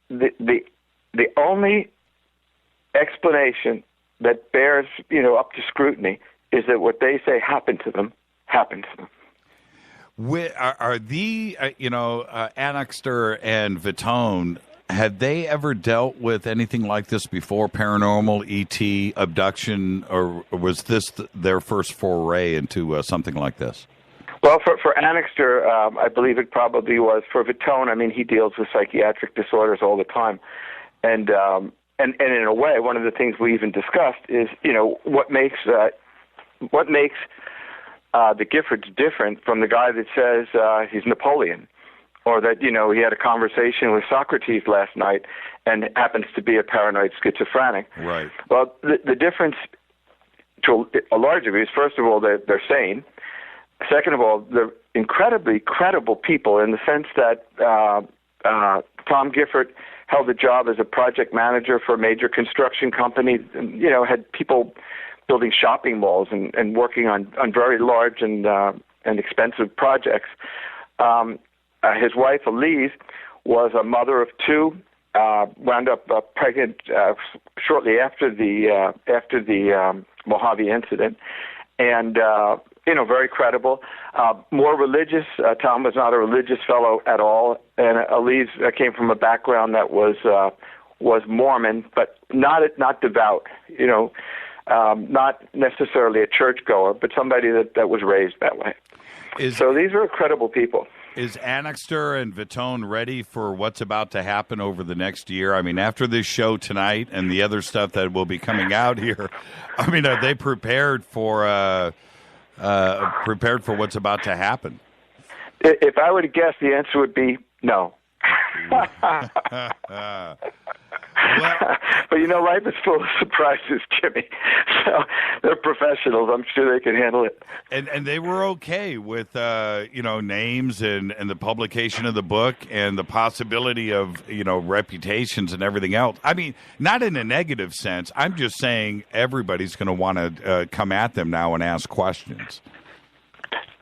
the only explanation that bears, up to scrutiny is that what they say happened to them. Are the, Annixter and Vitone, Had they ever dealt with anything like this before, paranormal, ET, abduction, or was this their first foray into something like this? Well, for Annixter, I believe it probably was. For Vitone, I mean, he deals with psychiatric disorders all the time. And in a way, one of the things we even discussed is, what makes the Giffords different from the guy that says he's Napoleon, or that, he had a conversation with Socrates last night and happens to be a paranoid schizophrenic. Right. Well, the difference to a large degree is, first of all, they're sane. Second of all, they're incredibly credible people in the sense that Tom Gifford held a job as a project manager for a major construction company, and, had people building shopping malls and working on very large and expensive projects. His wife, Elise, was a mother of two, wound up pregnant shortly after the Mojave incident, and very credible. More religious. Tom was not a religious fellow at all, and Elise came from a background that was Mormon, but not devout. Not necessarily a churchgoer, but somebody that was raised that way. So these are credible people. Is Annixter and Vitone ready for what's about to happen over the next year? I mean, after this show tonight and the other stuff that will be coming out here, I mean, are they prepared for what's about to happen? If I were to guess, the answer would be no. But life is full of surprises, Jimmy. So they're professionals. I'm sure they can handle it. And they were okay with names and the publication of the book and the possibility of reputations and everything else. I mean, not in a negative sense. I'm just saying everybody's going to want to come at them now and ask questions.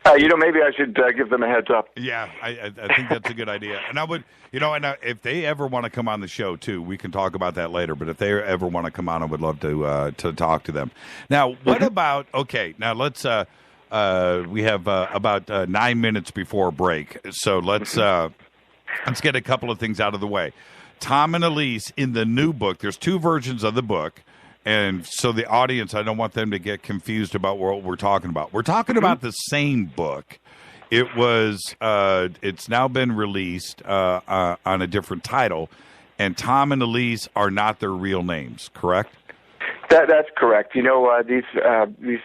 Maybe I should give them a heads up. Yeah, I think that's a good idea. And I would, if they ever want to come on the show too, we can talk about that later. But if they ever want to come on, I would love to talk to them. Now, what about? Okay, now let's. We have about 9 minutes before break, so let's get a couple of things out of the way. Tom and Elise in the new book. There's two versions of the book. And so the audience, I don't want them to get confused about what we're talking about. We're talking about the same book. It was, it's now been released on a different title, and Tom and Elise are not their real names, correct? That's correct. These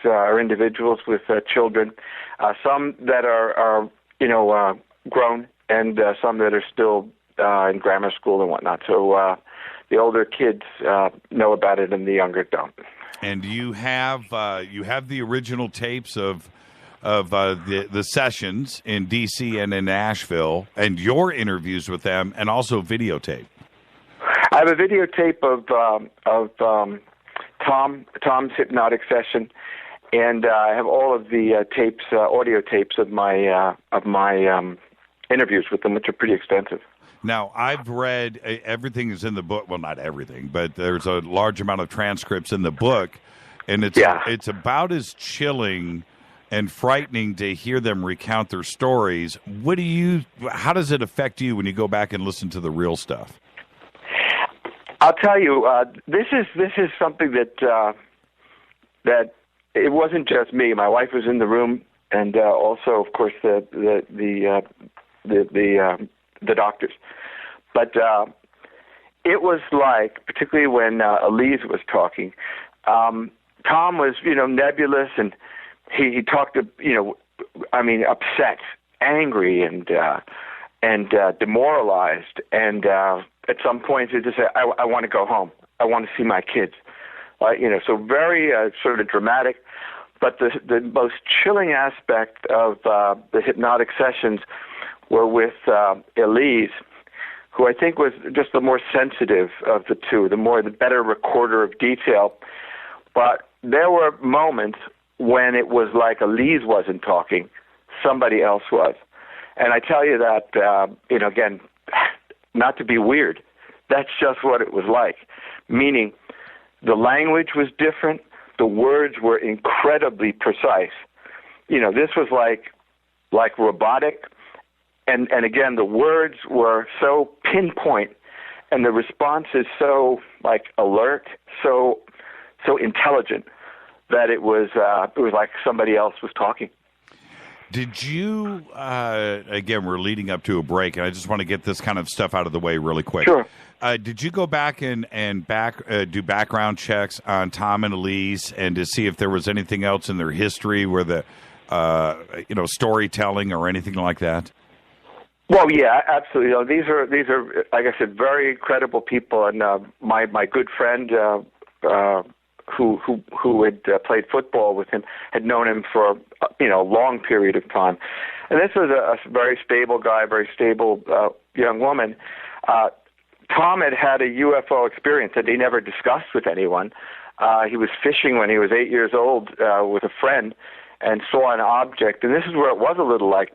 are individuals with children, some that are grown, and some that are still in grammar school and whatnot. So the older kids know about it, and the younger don't. And you have the original tapes of the sessions in D.C. and in Nashville, and your interviews with them, and also videotape. I have a videotape of Tom's hypnotic session, and I have all of the tapes, audio tapes of my interviews with them, which are pretty extensive. Now, I've read everything is in the book. Well, not everything, but there's a large amount of transcripts in the book, and it's about as chilling and frightening to hear them recount their stories. How does it affect you when you go back and listen to the real stuff? I'll tell you, this is something that it wasn't just me. My wife was in the room, and also, of course, the doctors. But it was like, particularly when Elise was talking, Tom was, nebulous, and he talked, upset, angry, and demoralized. And at some point, he just said, I want to go home. I want to see my kids. So very sort of dramatic. But the most chilling aspect of the hypnotic sessions were with Elise, who I think was just the more sensitive of the two, the better recorder of detail. But there were moments when it was like Elise wasn't talking, somebody else was. And I tell you that, again, not to be weird, that's just what it was like. Meaning the language was different, the words were incredibly precise. This was like robotic. And again, the words were so pinpoint and the response is so like alert, so intelligent that it was like somebody else was talking. Did you, again, we're leading up to a break, and I just want to get this kind of stuff out of the way really quick. Sure. Did you go back and do background checks on Tom and Elise and to see if there was anything else in their history where the, storytelling or anything like that? Well, yeah, absolutely. These are, like I said, very credible people, and my good friend who had played football with him had known him for a long period of time, and this was a very stable guy, very stable young woman. Tom had a UFO experience that he never discussed with anyone. He was fishing when he was 8 years old with a friend and saw an object, and this is where it was a little like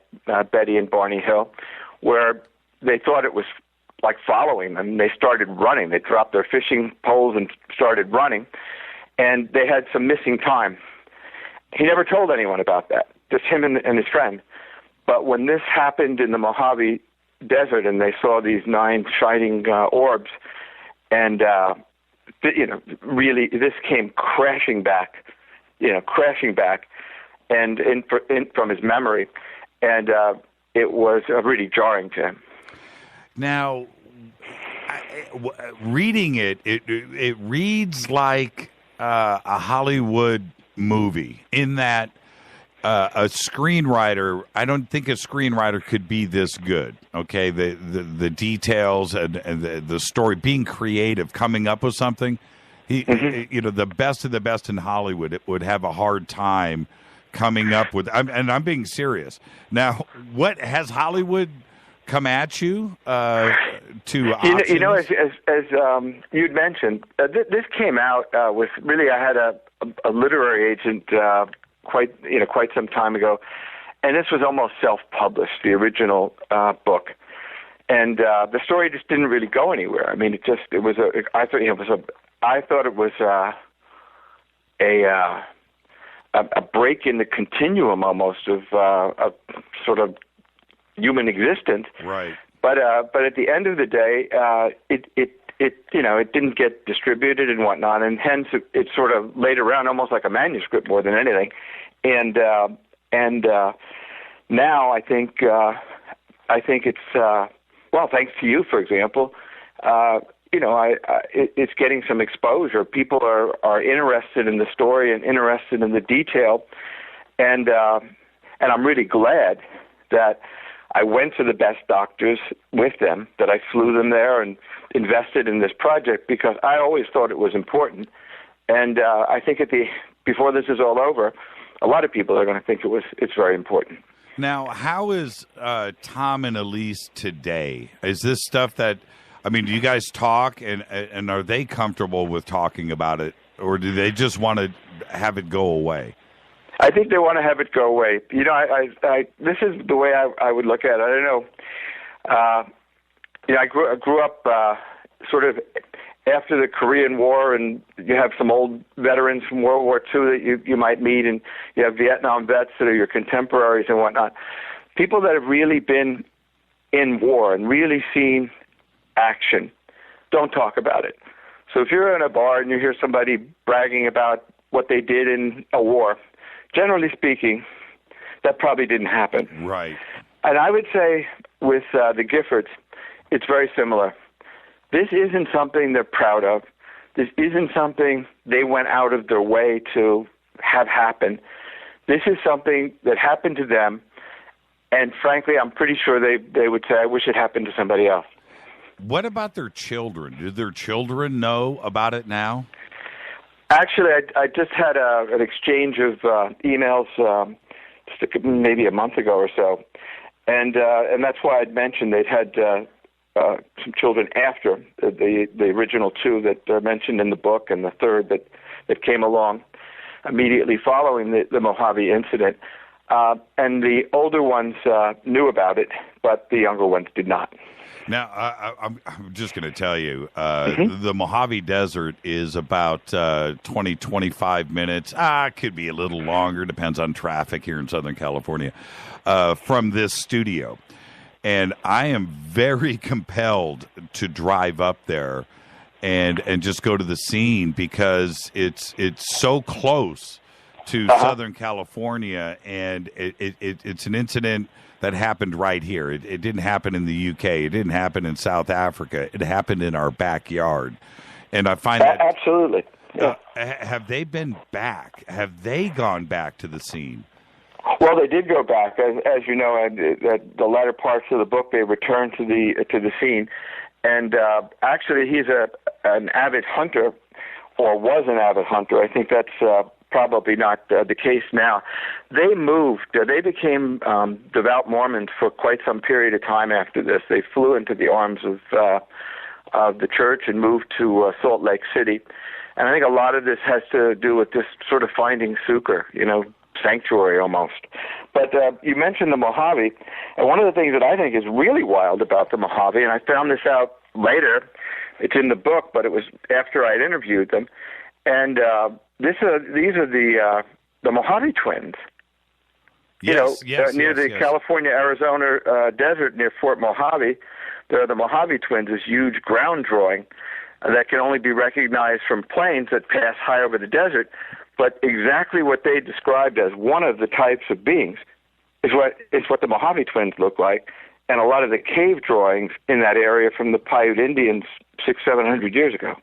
Betty and Barney Hill, where they thought it was like following them. They started running. They dropped their fishing poles and started running, and they had some missing time. He never told anyone about that, just him and his friend. But when this happened in the Mojave Desert and they saw these 9 shining orbs, and really this came crashing back, and from his memory, and it was really jarring to him. Now, reading it reads like a Hollywood movie in that a screenwriter, I don't think a screenwriter could be this good. Okay, the details and the story, being creative, coming up with something. The best of the best in Hollywood would have a hard time coming up with. And I'm being serious. Now, what has Hollywood come at you to options? As you'd mentioned, this came out with really. I had a literary agent quite some time ago, and this was almost self-published, the original book, and the story just didn't really go anywhere. I mean, I thought it was a break in the continuum almost of sort of human existence. Right. But at the end of the day, it didn't get distributed and whatnot, and hence it sort of laid around almost like a manuscript more than anything. And now I think it's thanks to you, for example. It's getting some exposure. People are interested in the story and interested in the detail, and I'm really glad that I went to the best doctors with them, that I flew them there and invested in this project because I always thought it was important. And I think before this is all over, a lot of people are going to think it's very important. Now, how is Tom and Elise today? Is this stuff that, do you guys talk and are they comfortable with talking about it, or do they just want to have it go away? I think they want to have it go away. This is the way I would look at it. I don't know. I grew up sort of after the Korean War, and you have some old veterans from World War II that you might meet, and you have Vietnam vets that are your contemporaries and whatnot. People that have really been in war and really seen action don't talk about it. So if you're in a bar and you hear somebody bragging about what they did in a war, generally speaking, that probably didn't happen. Right. And I would say with the Giffords, it's very similar. This isn't something they're proud of. This isn't something they went out of their way to have happen. This is something that happened to them, and frankly, I'm pretty sure they would say, I wish it happened to somebody else. What about their children? Do their children know about it now? Actually, I just had an exchange of emails maybe a month ago or so, and that's why I'd mentioned they'd had some children after the original 2 that are mentioned in the book, and the 3rd that came along immediately following the Mojave incident. And the older ones knew about it, but the younger ones did not. Now, I'm just going to tell you, the Mojave Desert is about 20, 25 minutes. It could be a little longer, depends on traffic here in Southern California, from this studio. And I am very compelled to drive up there and just go to the scene because it's so close to Southern California, and it's an incident that happened right here. It didn't happen in the UK. It didn't happen in South Africa. It happened in our backyard. And I find that... Absolutely. Yeah. Have they been back? Have they gone back to the scene? Well, they did go back. As you know, at the latter parts of the book, they returned to the scene. And actually, he's an avid hunter, or was an avid hunter. I think that's probably not the case now. They moved. They became devout Mormons for quite some period of time after this. They flew into the arms of the church and moved to Salt Lake City. And I think a lot of this has to do with this sort of finding succor, sanctuary almost. But you mentioned the Mojave, and one of the things that I think is really wild about the Mojave, and I found this out later, it's in the book, but it was after I'd interviewed them, and these are the Mojave twins. Yes, near the California-Arizona desert near Fort Mojave, there are the Mojave twins, this huge ground drawing that can only be recognized from planes that pass high over the desert. But exactly what they described as one of the types of beings is what the Mojave twins look like, and a lot of the cave drawings in that area from the Paiute Indians 600-700 years ago.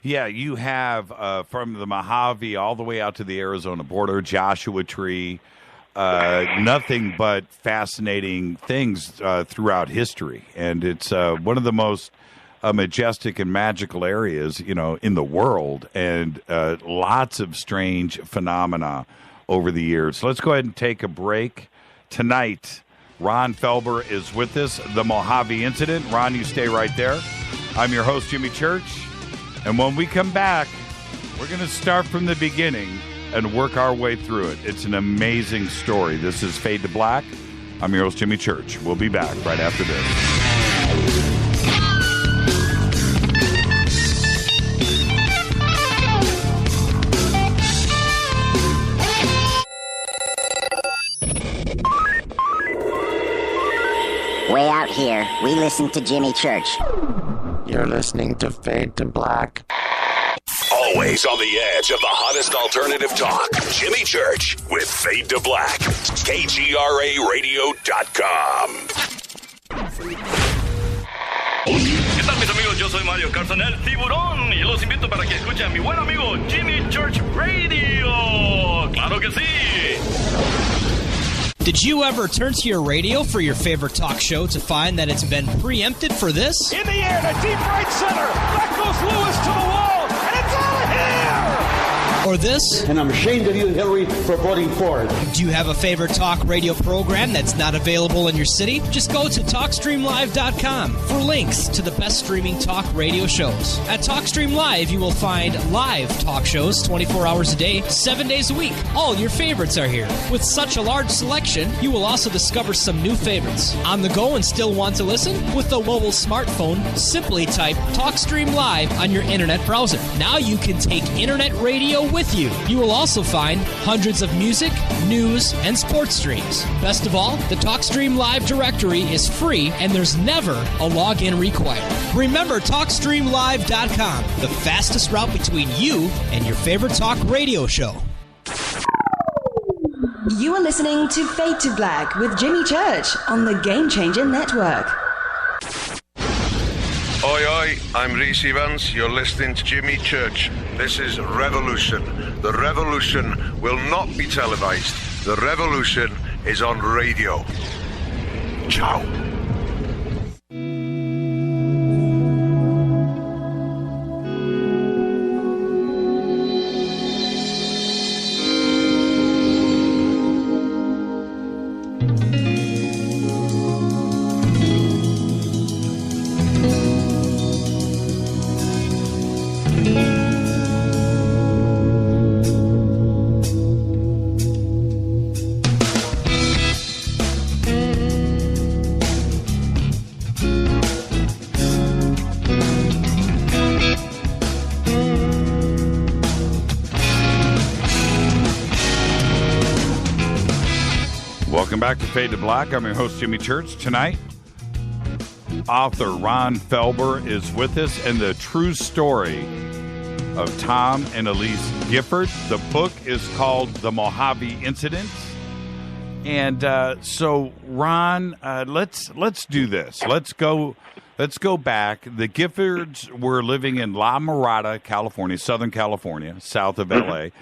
Yeah, you have from the Mojave all the way out to the Arizona border, Joshua Tree, nothing but fascinating things throughout history. And it's one of the most majestic and magical areas, in the world, and lots of strange phenomena over the years. Let's go ahead and take a break. Tonight, Ron Felber is with us, the Mojave Incident. Ron, you stay right there. I'm your host, Jimmy Church, and when we come back, we're going to start from the beginning and work our way through it. It's an amazing story. This is Fade to Black. I'm your host, Jimmy Church. We'll be back right after this. Way out here, we listen to Jimmy Church. You're listening to Fade to Black. Always on the edge of the hottest alternative talk. Jimmy Church with Fade to Black. KGRARadio.com. ¿Qué tal, mis amigos? Yo soy Mario Carson, el tiburón, y los invito para que escuchen a mi buen amigo Jimmy Church Radio. ¡Claro que sí! Did you ever turn to your radio for your favorite talk show to find that it's been preempted for this? In the air to deep right center. Back goes Lewis to the wall, and it's out of here! Or this? And I'm ashamed of you, Hillary, for voting for it. Do you have a favorite talk radio program that's not available in your city? Just go to TalkStreamLive.com for links to the best streaming talk radio shows. At TalkStream Live, you will find live talk shows 24 hours a day, 7 days a week. All your favorites are here. With such a large selection, you will also discover some new favorites. On the go and still want to listen? With a mobile smartphone, simply type TalkStream Live on your internet browser. Now you can take internet radio with you. You will also find hundreds of music, news, and sports streams. Best of all, the TalkStream Live directory is free and there's never a login required. Remember TalkStreamLive.com, the fastest route between you and your favorite talk radio show. You are listening to Fade to Black with Jimmy Church on the Game Changer Network. Oi, oi, I'm Reese Evans. You're listening to Jimmy Church. This is Revolution. The revolution will not be televised. The revolution is on radio. Ciao. Welcome back to Fade to Black. I'm your host, Jimmy Church. Tonight, author Ron Felber is with us, and the true story of Tom and Elise Gifford. The book is called The Mojave Incident. And so, Ron, let's do this. Let's go back. The Giffords were living in La Mirada, California, Southern California, south of L.A.,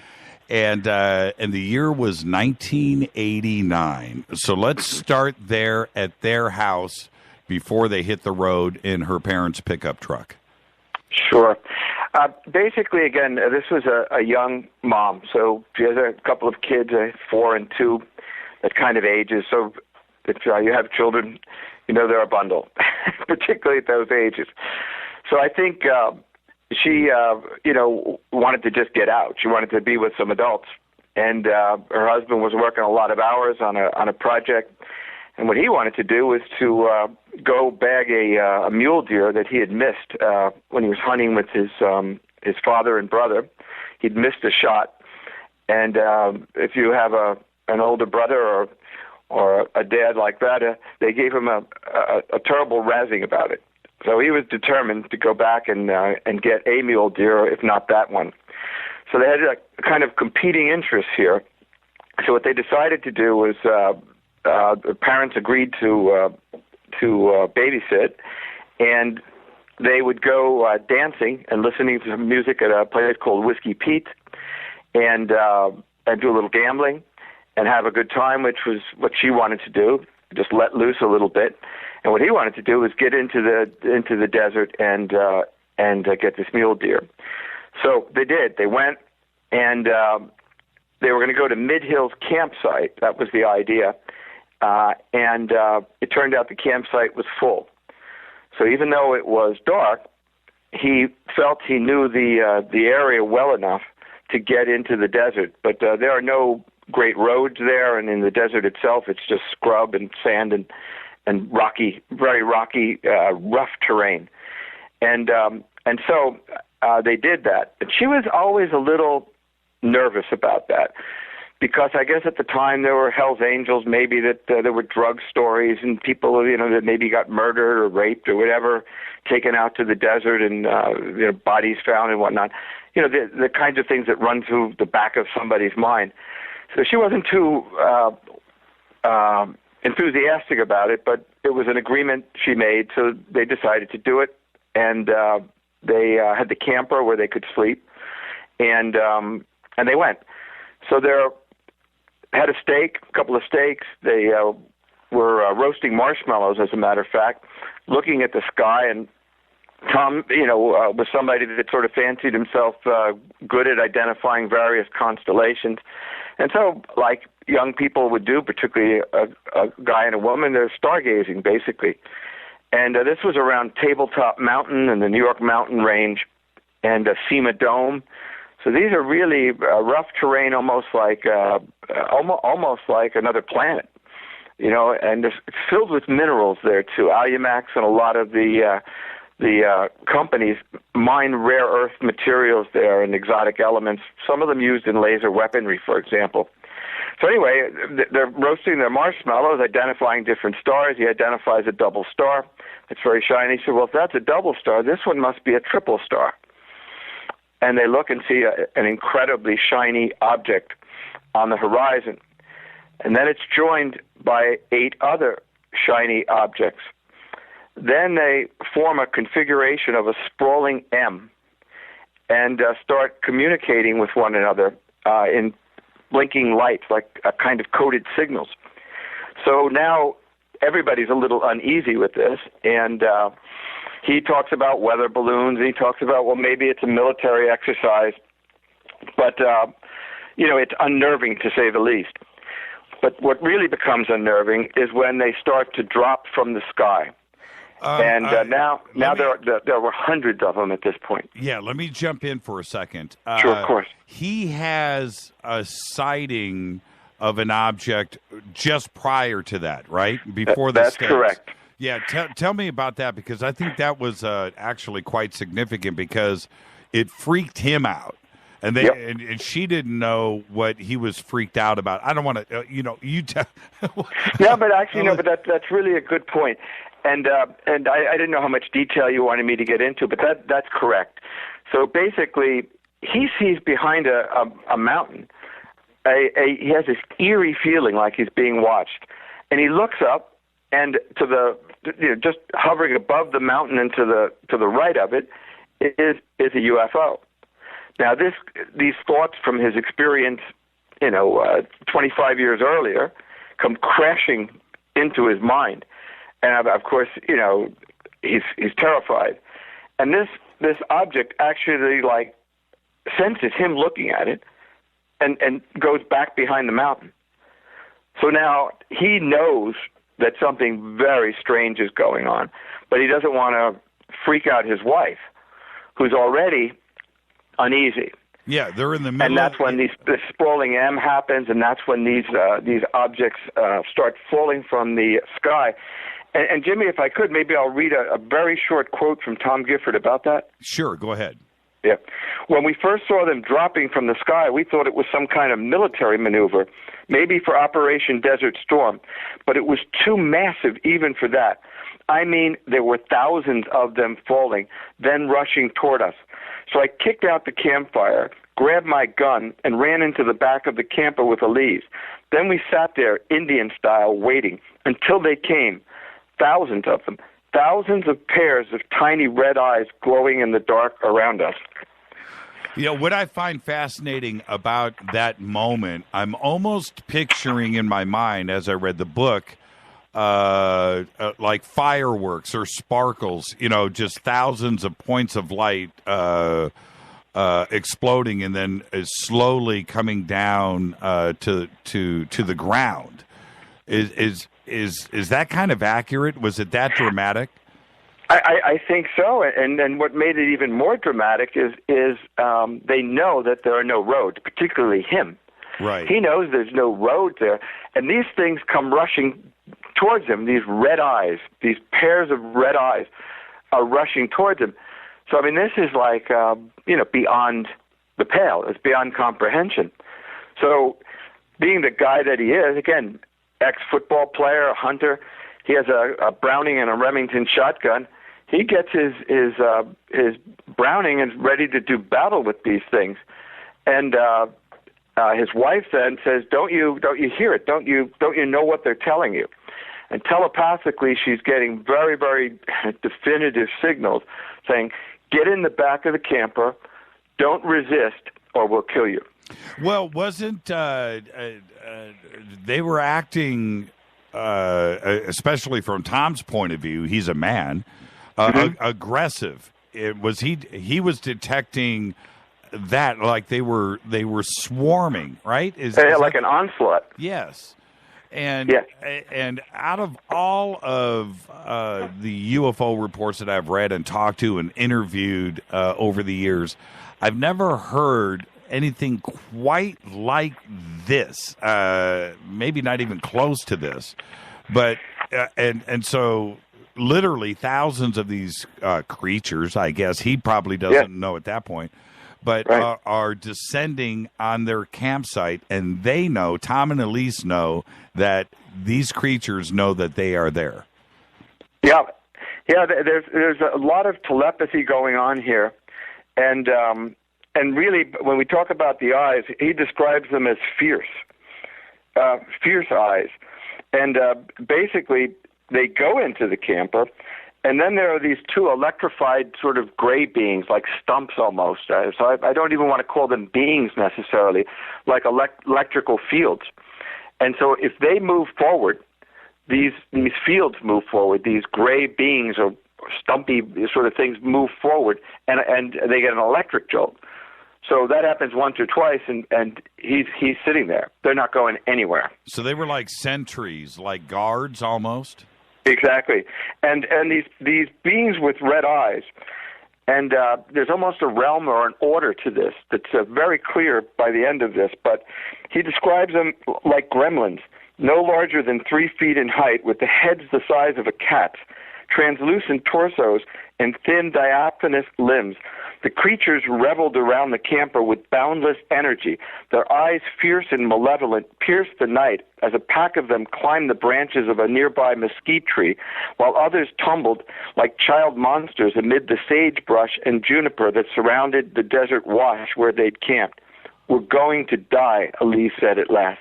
and the year was 1989. So let's start there at their house before they hit the road in her parents' pickup truck. Sure. Basically, again, this was a young mom. So she has a couple of kids, 4 and 2, that kind of ages. So if you have children, you know they're a bundle, particularly at those ages. So I think she, wanted to just get out. She wanted to be with some adults. And her husband was working a lot of hours on a project. And what he wanted to do was to go bag a mule deer that he had missed when he was hunting with his father and brother. He'd missed a shot. And if you have an older brother or a dad like that, they gave him a terrible razzing about it. So he was determined to go back and get a mule deer, if not that one. So they had a kind of competing interests here. So what they decided to do was the parents agreed to babysit, and they would go dancing and listening to music at a place called Whiskey Pete, and do a little gambling and have a good time, which was what she wanted to do, just let loose a little bit. And what he wanted to do was get into the desert and get this mule deer. So they did. They went, and they were going to go to Mid Hills campsite. That was the idea. And it turned out the campsite was full. So even though it was dark, he felt he knew the area well enough to get into the desert. But there are no great roads there, and in the desert itself, it's just scrub and sand and rocky, very rocky, rough terrain. And so they did that. But she was always a little nervous about that, because I guess at the time there were Hell's Angels, maybe that there were drug stories and people, that maybe got murdered or raped or whatever, taken out to the desert and bodies found and whatnot. The kinds of things that run through the back of somebody's mind. So she wasn't too enthusiastic about it, but it was an agreement she made, so they decided to do it, and they had the camper where they could sleep, and they went. So they had a couple of steaks. They were roasting marshmallows, as a matter of fact, looking at the sky, and Tom, was somebody that sort of fancied himself good at identifying various constellations. And so, like young people would do, particularly a guy and a woman, they're stargazing, basically. And this was around Tabletop Mountain and the New York Mountain Range and Sema Dome. So these are really rough terrain, almost like another planet, and it's filled with minerals there too. Alumax and a lot of the companies mine rare earth materials there and exotic elements, some of them used in laser weaponry, for example. So anyway, they're roasting their marshmallows, identifying different stars. He identifies a double star. It's very shiny. He said, well, if that's a double star, this one must be a triple star. And they look and see an incredibly shiny object on the horizon. And then it's joined by 8 other shiny objects. Then they form a configuration of a sprawling M and start communicating with one another in blinking lights, like a kind of coded signals. So now everybody's a little uneasy with this, and he talks about weather balloons, and he talks about, well, maybe it's a military exercise, but, it's unnerving to say the least. But what really becomes unnerving is when they start to drop from the sky. Now there were hundreds of them at this point. Yeah, let me jump in for a second. Sure, of course. He has a sighting of an object just prior to that, right? Before the That's stakes. Correct. Yeah, tell me about that, because I think that was actually quite significant, because it freaked him out. And and she didn't know what he was freaked out about. I don't want to, you tell. Yeah, but actually, no, but that's really a good point. And I didn't know how much detail you wanted me to get into, but that's correct. So basically, he sees behind a mountain, he has this eerie feeling like he's being watched, and he looks up, and just hovering above the mountain and to the right of it is a UFO. Now, these thoughts from his experience, 25 years earlier, come crashing into his mind, and of course, he's terrified. And this object actually senses him looking at it, and goes back behind the mountain. So now he knows that something very strange is going on, but he doesn't want to freak out his wife, who's already uneasy. Yeah, they're in the middle. And that's when this sprawling M happens, and that's when these objects start falling from the sky. And Jimmy, if I could, maybe I'll read a very short quote from Tom Gifford about that. Sure, go ahead. Yeah. When we first saw them dropping from the sky, we thought it was some kind of military maneuver, maybe for Operation Desert Storm, but it was too massive even for that. I mean, there were thousands of them falling, then rushing toward us. So I kicked out the campfire, grabbed my gun, and ran into the back of the camper with Elise. Then we sat there, Indian style, waiting until they came, thousands of them. Thousands of pairs of tiny red eyes glowing in the dark around us. What I find fascinating about that moment, I'm almost picturing in my mind as I read the book, like fireworks or sparkles, just thousands of points of light exploding and then slowly coming down to the ground. Is that kind of accurate? Was it that dramatic? I think so, and what made it even more dramatic is they know that there are no roads, particularly him. Right. He knows there's no road there, and these things come rushing towards him. These red eyes, these pairs of red eyes, are rushing towards him. So I mean, this is like beyond the pale. It's beyond comprehension. So, being the guy that he is, again, ex-football player, a hunter. He has a Browning and a Remington shotgun. He gets his Browning and is ready to do battle with these things. And his wife then says, "Don't you hear it? Don't you know what they're telling you?" And telepathically, she's getting very, very definitive signals saying, "Get in the back of the camper, don't resist, or we'll kill you." Well, wasn't they were acting, especially from Tom's point of view, he's a man, aggressive. He was detecting that like they were swarming, right? Like an onslaught. Yes. And out of all of the UFO reports that I've read and talked to and interviewed over the years, I've never heard anything quite like this. Maybe not even close to this. But and so literally thousands of these creatures, I guess he probably doesn't know at that point, but are descending on their campsite, and they know, Tom and Elise know, that these creatures know that they are there. Yeah. There's a lot of telepathy going on here, and really, when we talk about the eyes, he describes them as fierce eyes, and basically they go into the camper. And then there are these two electrified sort of gray beings, like stumps almost. So I don't even want to call them beings necessarily, like electrical fields. And so if they move forward, these fields move forward. These gray beings or stumpy sort of things move forward, and they get an electric jolt. So that happens once or twice, and he's sitting there. They're not going anywhere. So they were like sentries, like guards almost? Exactly, and these beings with red eyes, and there's almost a realm or an order to this that's very clear by the end of this. But he describes them like gremlins, no larger than 3 feet in height, with the heads the size of a cat's, translucent torsos, and thin, diaphanous limbs. The creatures reveled around the camper with boundless energy. Their eyes, fierce and malevolent, pierced the night as a pack of them climbed the branches of a nearby mesquite tree, while others tumbled like child monsters amid the sagebrush and juniper that surrounded the desert wash where they'd camped. "We're going to die," Elise said at last.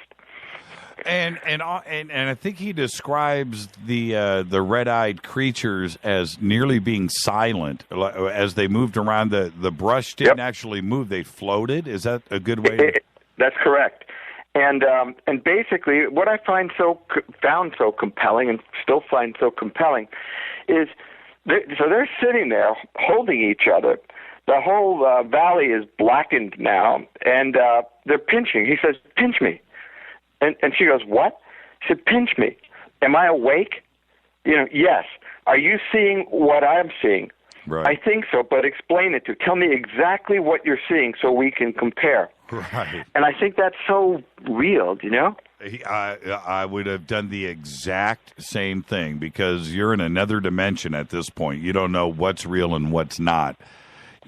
And I think he describes the red-eyed creatures as nearly being silent as they moved around. The brush didn't actually move; they floated. Is that a good way? That's correct. And basically, what I found so compelling, and still find so compelling, is they're sitting there holding each other. The whole valley is blackened now, and they're pinching. He says, "Pinch me." And she goes, "What?" She said, "Pinch me. Am I awake?" Yes. "Are you seeing what I'm seeing?" Right. "I think so, but explain it to. Tell me exactly what you're seeing so we can compare." Right. And I think that's so real, I would have done the exact same thing because you're in another dimension at this point. You don't know what's real and what's not.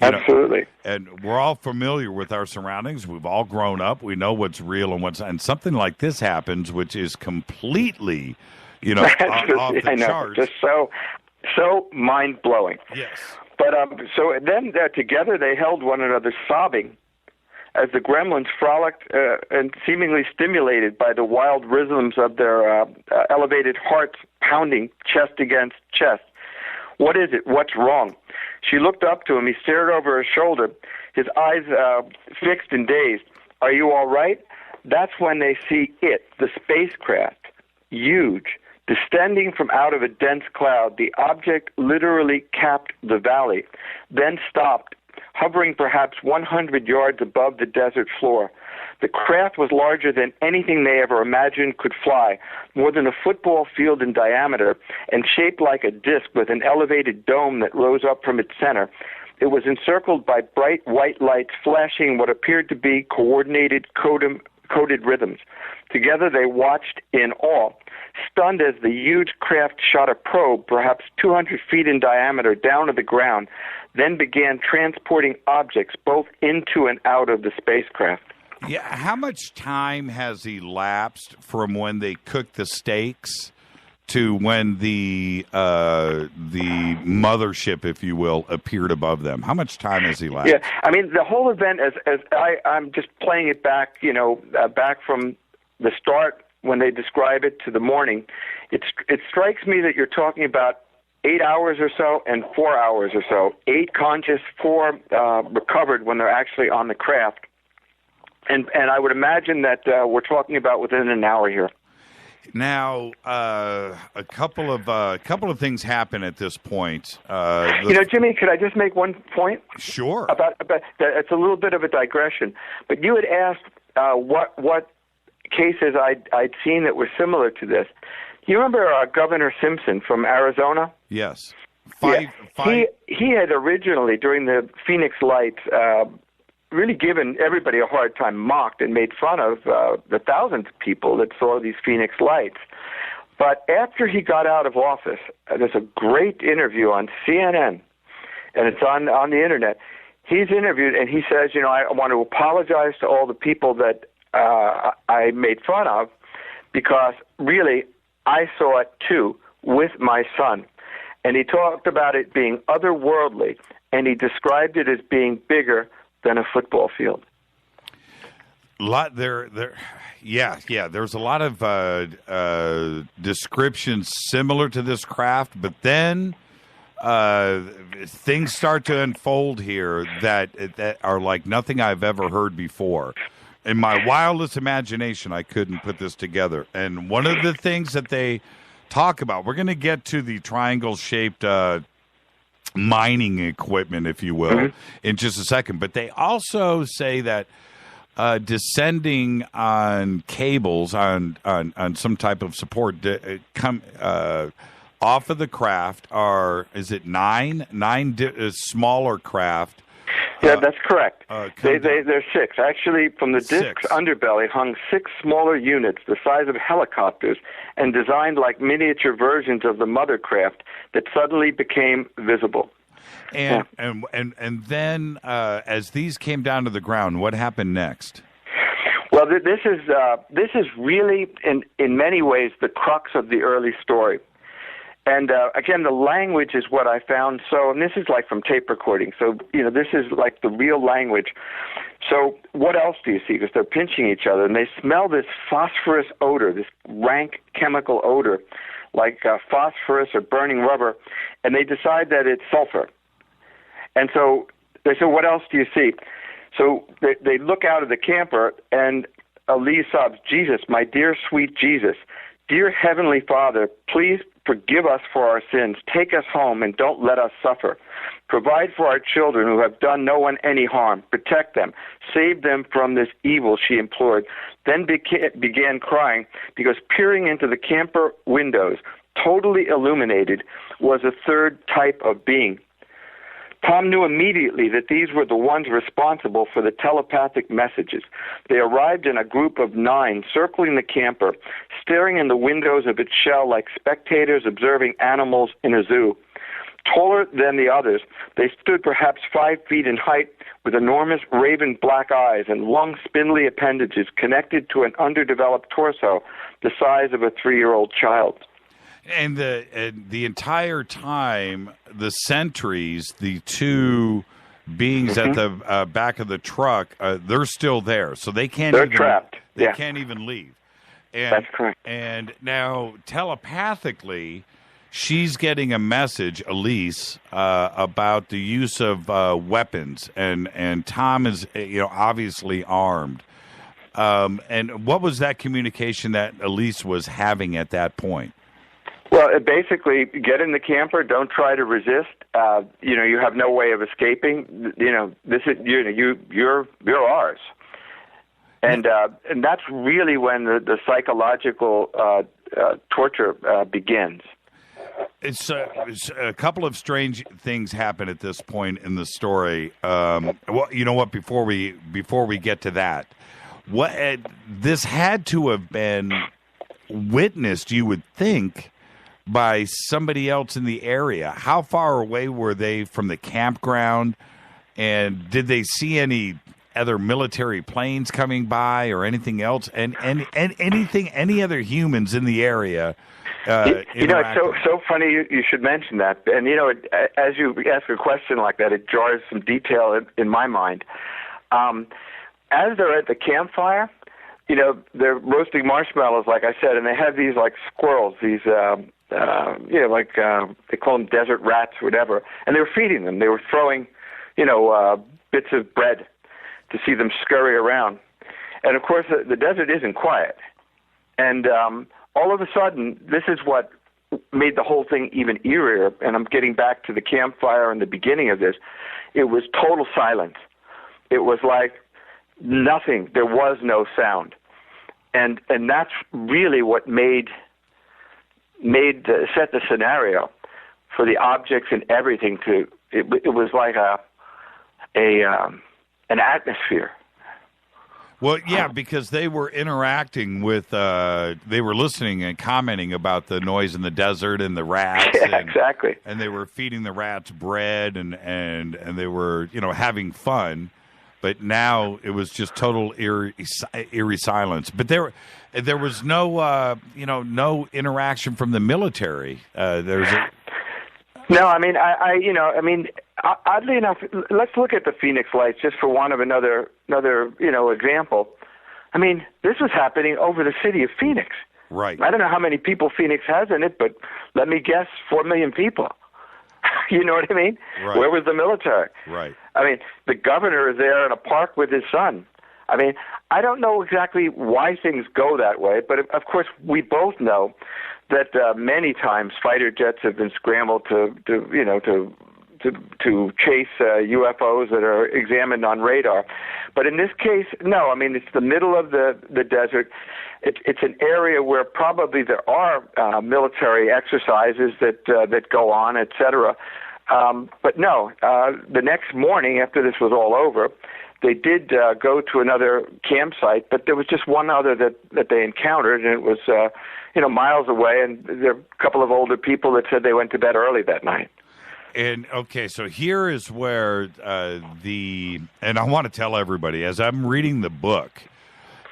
Absolutely. And we're all familiar with our surroundings. We've all grown up. We know what's real and something like this happens, which is completely, off the charts. Just so mind-blowing. Yes. But so then together they held one another sobbing as the gremlins frolicked and seemingly stimulated by the wild rhythms of their elevated hearts pounding chest against chest. "What is it? What's wrong?" She looked up to him. He stared over her shoulder, his eyes fixed and dazed. "Are you all right?" That's when they see it, the spacecraft, huge, descending from out of a dense cloud. The object literally capped the valley, then stopped, hovering perhaps 100 yards above the desert floor. The craft was larger than anything they ever imagined could fly, more than a football field in diameter, and shaped like a disc with an elevated dome that rose up from its center. It was encircled by bright white lights flashing what appeared to be coordinated coded rhythms. Together they watched in awe, stunned as the huge craft shot a probe, perhaps 200 feet in diameter, down to the ground, then began transporting objects both into and out of the spacecraft. Yeah, how much time has elapsed from when they cooked the steaks to when the mothership, if you will, appeared above them? How much time has elapsed? Yeah, I mean, the whole event, as I'm just playing it back, back from the start when they describe it to the morning, it strikes me that you're talking about 8 hours or so and 4 hours or so. 8 conscious, 4 recovered when they're actually on the craft. And I would imagine that we're talking about within an hour here. Now, a couple of things happen at this point. Jimmy, could I just make one point? Sure. About it's a little bit of a digression, but you had asked what cases I'd seen that were similar to this. You remember Governor Simpson from Arizona? Yes. He had originally, during the Phoenix Lights, really given everybody a hard time, mocked and made fun of the thousands of people that saw these Phoenix Lights. But after he got out of office, there's a great interview on CNN, and it's on the Internet. He's interviewed, and he says, I want to apologize to all the people that I made fun of, because really I saw it too with my son. And he talked about it being otherworldly, and he described it as being bigger than a football field. There's a lot of descriptions similar to this craft, but then things start to unfold here that are like nothing I've ever heard before. In my wildest imagination, I couldn't put this together. And one of the things that they talk about, we're going to get to the triangle-shaped mining equipment, if you will, in just a second. But they also say that descending on cables on some type of support come off of the craft is it nine smaller craft? Yeah, that's correct. They're 6. Actually, from the disk's underbelly hung 6 smaller units the size of helicopters and designed like miniature versions of the mother craft that suddenly became visible. And then as these came down to the ground, what happened next? Well, this is really in many ways the crux of the early story. And again, the language is what I found. So, and this is like from tape recording. So, this is like the real language. So, what else do you see? Because they're pinching each other, and they smell this phosphorus odor, this rank chemical odor, like phosphorus or burning rubber, and they decide that it's sulfur. And so they say, "What else do you see?" So they look out of the camper, and Elise sobs, "Jesus, my dear, sweet Jesus, dear Heavenly Father, please forgive us for our sins. Take us home and don't let us suffer. Provide for our children who have done no one any harm. Protect them. Save them from this evil," she implored. Then began crying because peering into the camper windows, totally illuminated, was a third type of being. Tom knew immediately that these were the ones responsible for the telepathic messages. They arrived in a group of 9, circling the camper, staring in the windows of its shell like spectators observing animals in a zoo. Taller than the others, they stood perhaps 5 feet in height, with enormous raven black eyes and long spindly appendages connected to an underdeveloped torso the size of a 3-year-old child. And the entire time, the sentries, the 2 beings at the back of the truck, they're still there, so they can't. They're trapped. They can't even leave. And, that's correct. And now, telepathically, she's getting a message, Elise, about the use of weapons, and Tom is, obviously armed. And what was that communication that Elise was having at that point? Well, basically, get in the camper. Don't try to resist. You have no way of escaping. This is you're ours. And that's really when the psychological torture begins. It's a couple of strange things happen at this point in the story. Well, you know what? Before we get to that, this had to have been witnessed, you would think, by somebody else in the area. How far away were they from the campground? And did they see any other military planes coming by or anything else? And any other humans in the area? It's so funny you should mention that. And, as you ask a question like that, it jars some detail in my mind. As they're at the campfire, they're roasting marshmallows, like I said, and they have these, like, squirrels, these, they call them desert rats, whatever, and they were feeding them. They were throwing, bits of bread to see them scurry around. And, of course, the desert isn't quiet. And all of a sudden, this is what made the whole thing even eerier, and I'm getting back to the campfire and the beginning of this. It was total silence. It was like nothing. There was no sound. And that's really what set the scenario for the objects and everything to. It was like an atmosphere. Well, yeah, because they were interacting with, they were listening and commenting about the noise in the desert and the rats. Yeah, exactly. And they were feeding the rats bread and they were, having fun. But now it was just total eerie silence. But there was no, no interaction from the military. No, oddly enough, let's look at the Phoenix Lights just for one of another example. I mean, this was happening over the city of Phoenix. Right. I don't know how many people Phoenix has in it, but let me guess, 4 million people. You know what I mean? Right. Where was the military? Right. I mean, the governor is there in a park with his son. I mean, I don't know exactly why things go that way, but of course we both know that many times fighter jets have been scrambled to chase UFOs that are examined on radar. But in this case, no. I mean, it's the middle of the desert. It's an area where probably there are military exercises that go on, et cetera. But no, the next morning after this was all over, they did go to another campsite, but there was just one other that they encountered, and it was miles away. And there are a couple of older people that said they went to bed early that night. And okay, so here is where and I want to tell everybody, as I'm reading the book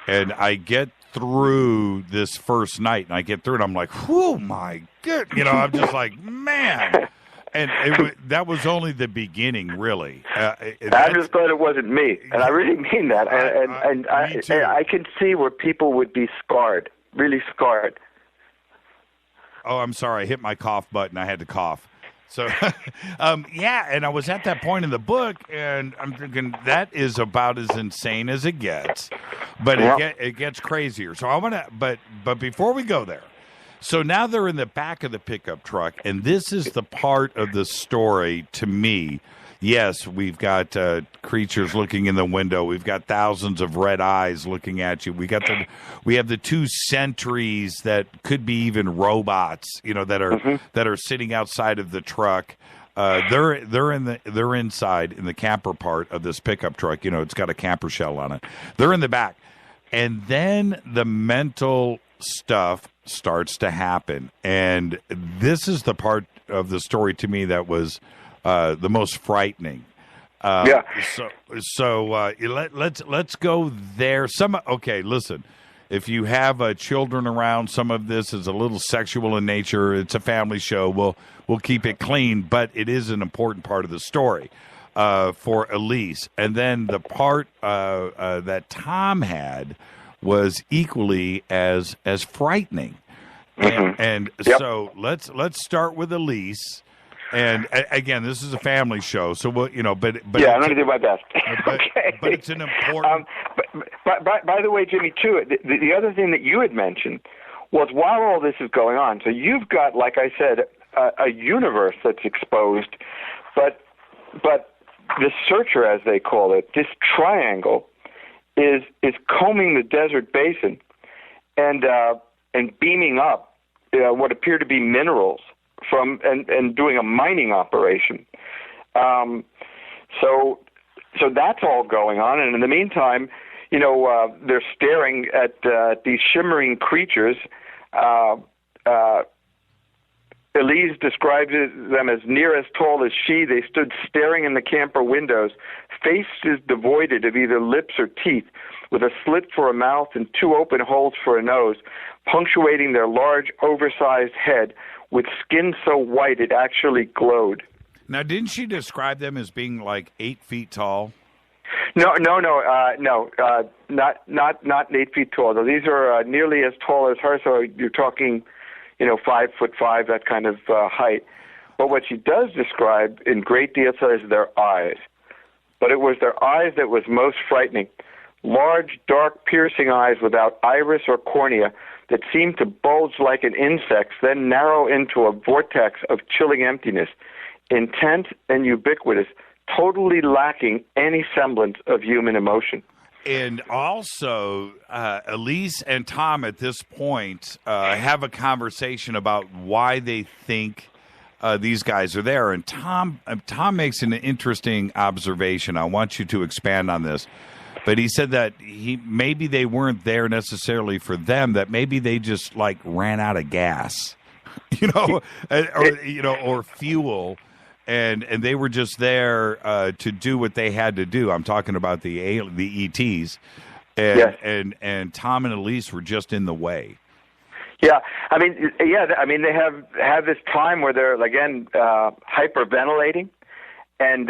and I get through this first night and I get through it, I'm like, whoa, my good, I'm just like, man. And that was only the beginning, really. I'm just glad it wasn't me, and I really mean that. And I can see where people would be scarred, really scarred. Oh, I'm sorry. I hit my cough button. I had to cough. So, yeah, and I was at that point in the book, and I'm thinking that is about as insane as it gets, but it gets crazier. So I want to, but before we go there, so now they're in the back of the pickup truck, and this is the part of the story to me. Yes, we've got creatures looking in the window. We've got thousands of red eyes looking at you. We have the two sentries that could be even robots, that are sitting outside of the truck. They're inside in the camper part of this pickup truck. It's got a camper shell on it. They're in the back, and then the mental stuff starts to happen, and this is the part of the story to me that was the most frightening. So let's go there. Listen. If you have children around, some of this is a little sexual in nature. It's a family show. We'll keep it clean, but it is an important part of the story for Elise. And then the part that Tom had was equally as frightening. And so let's start with Elise. And again, this is a family show, so but I'm going to do my best. Okay. But it's an important. By the way, Jimmy, too, the other thing that you had mentioned was while all this is going on, so you've got, like I said, a universe that's exposed, but the searcher, as they call it, this triangle, is combing the desert basin and beaming up what appear to be minerals from and doing a mining operation. So that's all going on, and in the meantime, they're staring at these shimmering creatures. Elise describes them as near as tall as she. They stood staring in the camper windows, faces devoided of either lips or teeth, with a slit for a mouth and two open holes for a nose, punctuating their large, oversized head with skin so white it actually glowed. Now, didn't she describe them as being like 8 feet tall? No, not 8 feet tall. So these are nearly as tall as her. So you're talking, 5'5", that kind of height. But what she does describe in great detail is their eyes. But it was their eyes that was most frightening. Large, dark, piercing eyes without iris or cornea that seemed to bulge like an insect's, then narrow into a vortex of chilling emptiness, intent and ubiquitous, totally lacking any semblance of human emotion. And also, Elise and Tom at this point have a conversation about why they think these guys are there. And Tom makes an interesting observation. I want you to expand on this. But he said that maybe they weren't there necessarily for them, that maybe they just ran out of gas, or fuel. And they were just there to do what they had to do. I'm talking about the ETs, and Tom and Elise were just in the way. Yeah, I mean, they have this time where they're again hyperventilating, and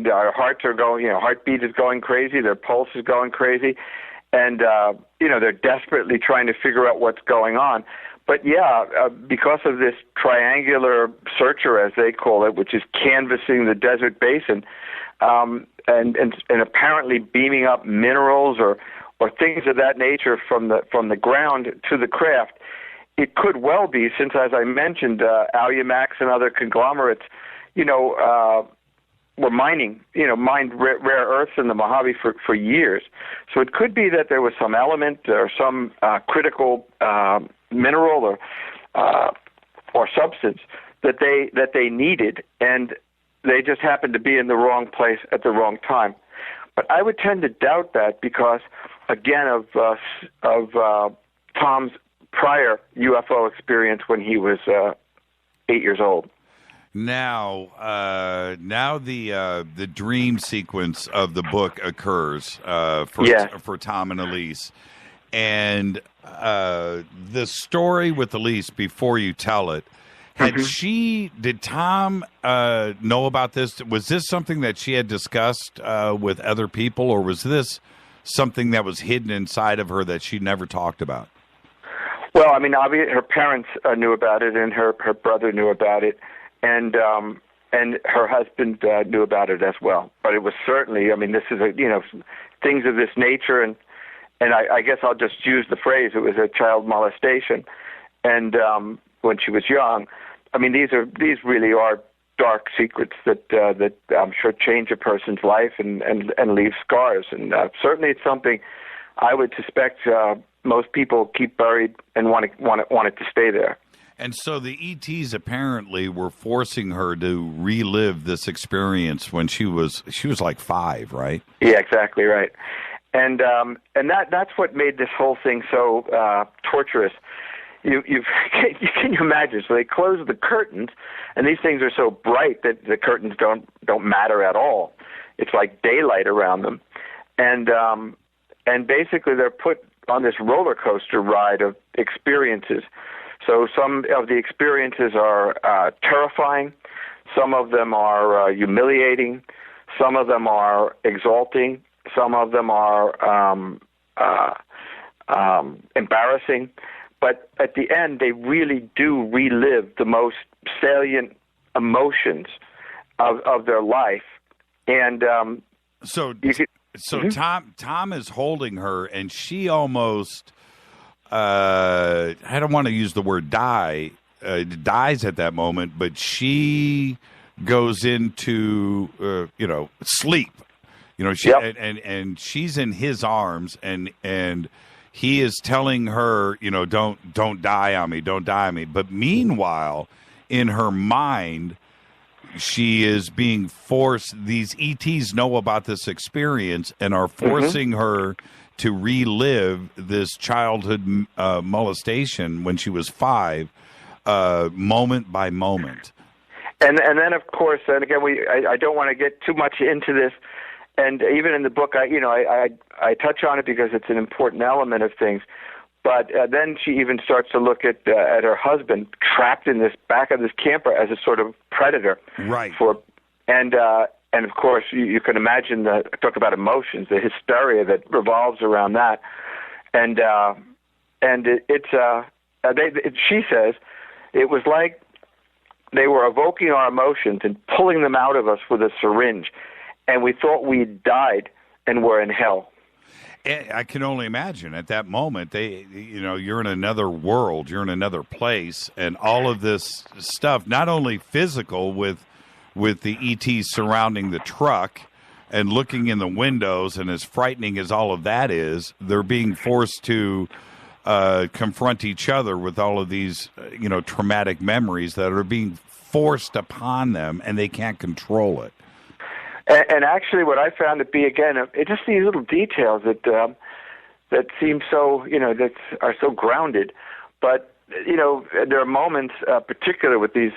our hearts are going, heartbeat is going crazy, their pulse is going crazy, and they're desperately trying to figure out what's going on. But because of this triangular searcher, as they call it, which is canvassing the desert basin, and apparently beaming up minerals or things of that nature from the ground to the craft, it could well be, since, as I mentioned, Alumax and other conglomerates, were mined rare earths in the Mojave for years. So it could be that there was some element or some critical mineral or substance that they needed, and they just happened to be in the wrong place at the wrong time. But I would tend to doubt that because, again, of Tom's prior UFO experience when he was 8 years old. Now the dream sequence of the book occurs for Tom and Elise, and the story with Elise. Before you tell it, did Tom know about this? Was this something that she had discussed with other people, or was this something that was hidden inside of her that she never talked about? Well, I mean, obviously, her parents knew about it, and her brother knew about it, and her husband knew about it as well. But it was certainly, I mean, this is things of this nature, and I guess I'll just use the phrase. It was a child molestation, and when she was young, I mean, these really are dark secrets that I'm sure change a person's life and leave scars, and certainly it's something I would suspect most people keep buried and want it to stay there. And so the ETs apparently were forcing her to relive this experience when she was like 5, right? Yeah, exactly right. And that's what made this whole thing so torturous. You can you imagine? So they close the curtains, and these things are so bright that the curtains don't matter at all. It's like daylight around them, and basically they're put on this roller coaster ride of experiences. So some of the experiences are terrifying, some of them are humiliating, some of them are exalting, some of them are embarrassing. But at the end, they really do relive the most salient emotions of their life. And Tom is holding her, and she almost, I don't want to use the word dies at that moment, but she goes into, sleep. And she's in his arms, and he is telling her, don't die on me, don't die on me. But meanwhile, in her mind, she is being forced. These ETs know about this experience and are forcing her to relive this childhood molestation when she was 5, moment by moment. And then, of course, and again, I don't want to get too much into this. And even in the book, I touch on it because it's an important element of things. But then she even starts to look at her husband trapped in this back of this camper as a sort of predator. Right. And of course, you can imagine talk about emotions, the hysteria that revolves around that. And she says it was like they were evoking our emotions and pulling them out of us with a syringe. And we thought we'd died and were in hell. I can only imagine at that moment, you're in another world, you're in another place, and all of this stuff, not only physical with the ETs surrounding the truck and looking in the windows, and as frightening as all of that is, they're being forced to confront each other with all of these, traumatic memories that are being forced upon them, and they can't control it. And actually, what I found to be, again, it's just these little details that seem so, that are so grounded. But, there are moments, particularly with these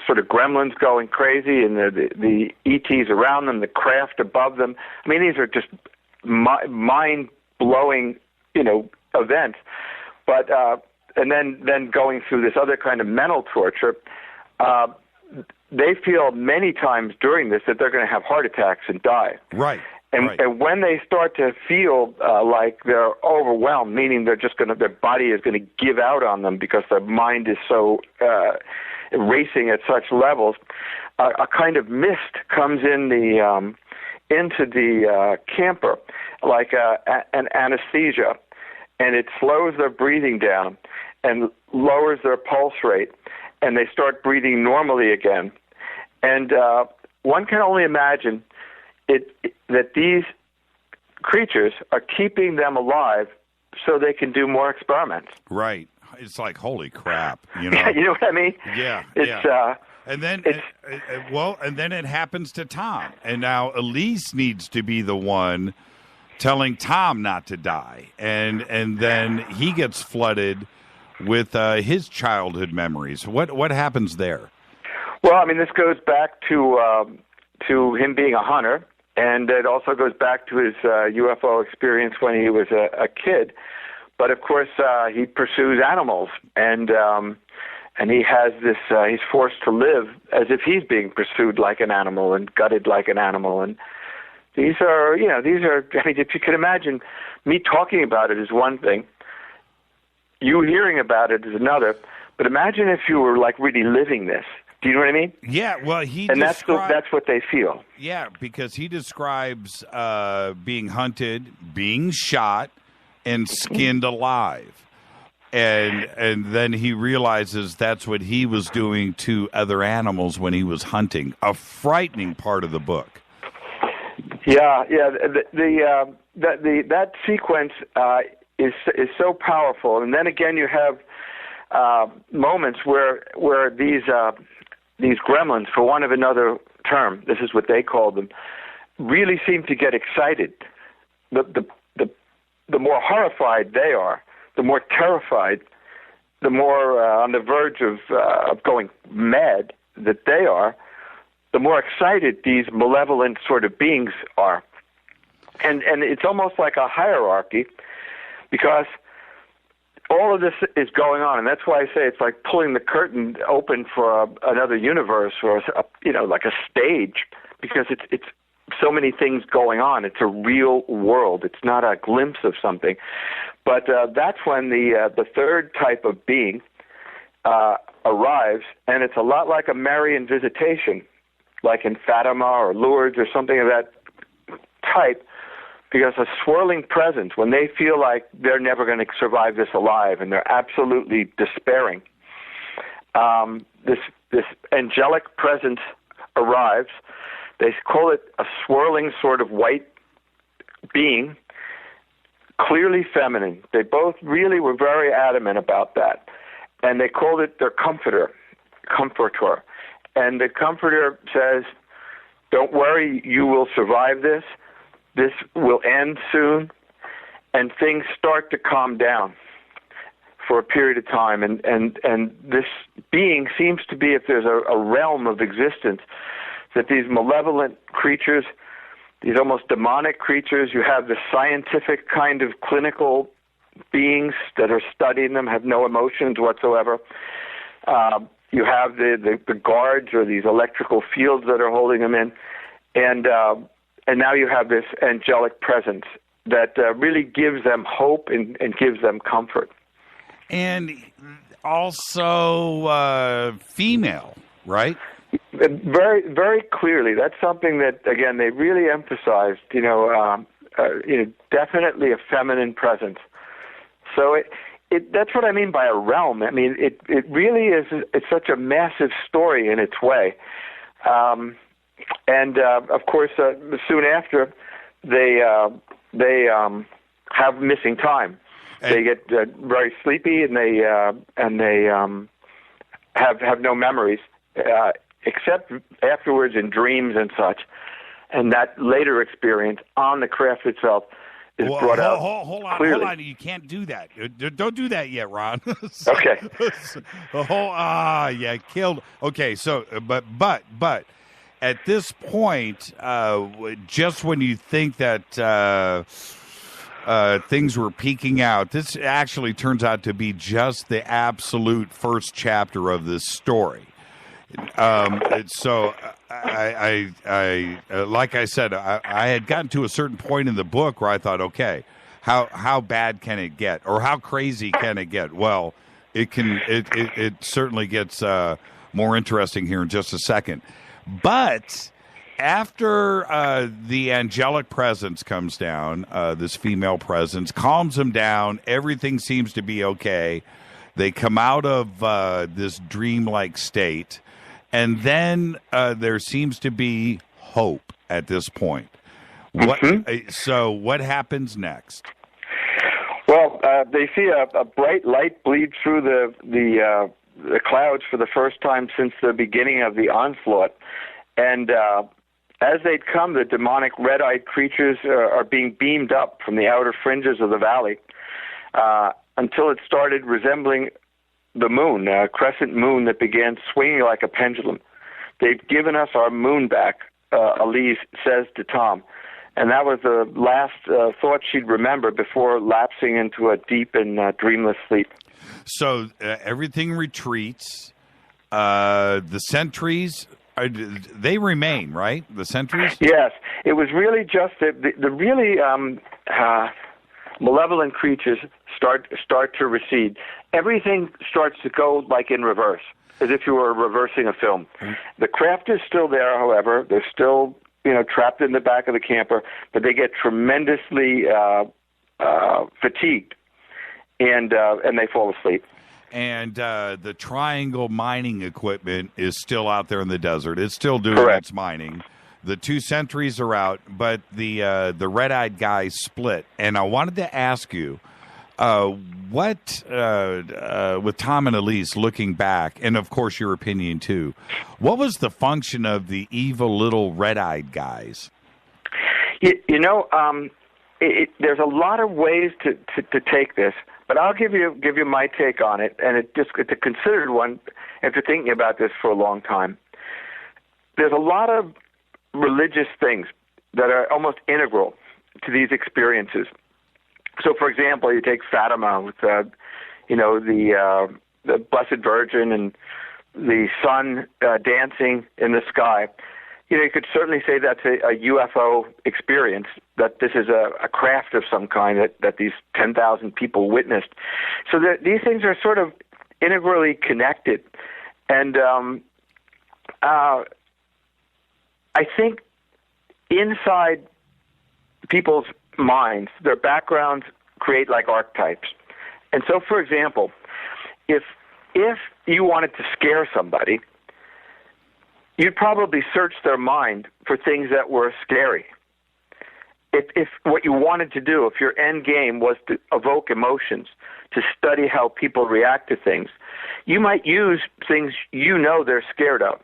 sort of gremlins going crazy and the ETs around them, the craft above them. I mean, these are just mind-blowing, events. But and then going through this other kind of mental torture. They feel many times during this that they're going to have heart attacks and die. Right. And when they start to feel like they're overwhelmed, meaning their body is going to give out on them because their mind is so racing at such levels, a kind of mist comes into the camper, like an anesthesia, and it slows their breathing down and lowers their pulse rate, and they start breathing normally again. And one can only imagine that these creatures are keeping them alive so they can do more experiments. Right. It's like, holy crap, You know what I mean? Yeah. And then, and then it happens to Tom. And now Elise needs to be the one telling Tom not to die. And then he gets flooded with his childhood memories. What happens there? Well, I mean, this goes back to him being a hunter, and it also goes back to his UFO experience when he was a kid. But of course, he pursues animals, and he has this. He's forced to live as if he's being pursued like an animal and gutted like an animal. And these are. I mean, if you could imagine, me talking about it is one thing. You hearing about it is another. But imagine if you were like really living this. Do you know what I mean? Yeah, well, that's what they feel. Yeah, because he describes being hunted, being shot, and skinned alive. And then he realizes that's what he was doing to other animals when he was hunting. A frightening part of the book. Yeah. That sequence is so powerful. And then again, you have moments where these gremlins, for want of another term, this is what they call them, really seem to get excited. The more horrified they are, the more terrified, the more on the verge of going mad that they are, the more excited these malevolent sort of beings are. And it's almost like a hierarchy, because all of this is going on, and that's why I say it's like pulling the curtain open for another universe, or like a stage, because it's so many things going on. It's a real world. It's not a glimpse of something. But that's when the third type of being arrives, and it's a lot like a Marian visitation, like in Fatima or Lourdes or something of that type. Because a swirling presence, when they feel like they're never going to survive this alive, and they're absolutely despairing, this angelic presence arrives. They call it a swirling sort of white being, clearly feminine. They both really were very adamant about that, and they called it their comforter. And the comforter says, "Don't worry, you will survive this. This will end soon," and things start to calm down for a period of time. And this being seems to be, if there's a realm of existence, that these malevolent creatures, these almost demonic creatures, you have the scientific kind of clinical beings that are studying them, have no emotions whatsoever. You have the guards, or these electrical fields that are holding them in, and now you have this angelic presence that really gives them hope and gives them comfort. And also female, right? Very, very clearly. That's something that, again, they really emphasized, definitely a feminine presence. So that's what I mean by a realm. I mean, it really is, it's such a massive story in its way. And of course, soon after, they have missing time. They get very sleepy, and they have no memories, except afterwards in dreams and such. And that later experience on the craft itself is brought out clearly. Hold on, you can't do that. Don't do that yet, Ron. Okay. Killed. Okay, so but. At this point, just when you think that things were peaking out, this actually turns out to be just the absolute first chapter of this story. So, like I said, I had gotten to a certain point in the book where I thought, okay, how bad can it get, or how crazy can it get? Well, it can. It certainly gets more interesting here in just a second. But after the angelic presence comes down, this female presence calms them down. Everything seems to be okay. They come out of this dreamlike state, and then there seems to be hope at this point. So what happens next? Well, they see a bright light bleed through the clouds for the first time since the beginning of the onslaught. And as they'd come, the demonic red-eyed creatures are being beamed up from the outer fringes of the valley until it started resembling the moon, a crescent moon that began swinging like a pendulum. they've given us our moon back, Elise says to Tom. And that was the last thought she'd remember before lapsing into a deep and dreamless sleep. So everything retreats. The sentries, they remain, right? The sentries? Yes. It was really just the really malevolent creatures start to recede. Everything starts to go like in reverse, as if you were reversing a film. The craft is still there, however. They're still, trapped in the back of the camper, but they get tremendously fatigued, and they fall asleep. And the Triangle mining equipment is still out there in the desert. It's still doing its mining. The two sentries are out, but the red-eyed guys split. And I wanted to ask you, what with Tom and Elise looking back, and of course your opinion too, what was the function of the evil little red-eyed guys? There's a lot of ways to take this, but I'll give you my take on it, and it's a considered one after thinking about this for a long time. There's a lot of religious things that are almost integral to these experiences. So, for example, you take Fatima with the Blessed Virgin and the sun dancing in the sky. You could certainly say that's a UFO experience, that this is a craft of some kind that these 10,000 people witnessed. So these things are sort of integrally connected. And I think inside people's minds, their backgrounds create like archetypes. And so, for example, if you wanted to scare somebody, you'd probably search their mind for things that were scary. If what you wanted to do, if your end game was to evoke emotions, to study how people react to things, you might use things they're scared of.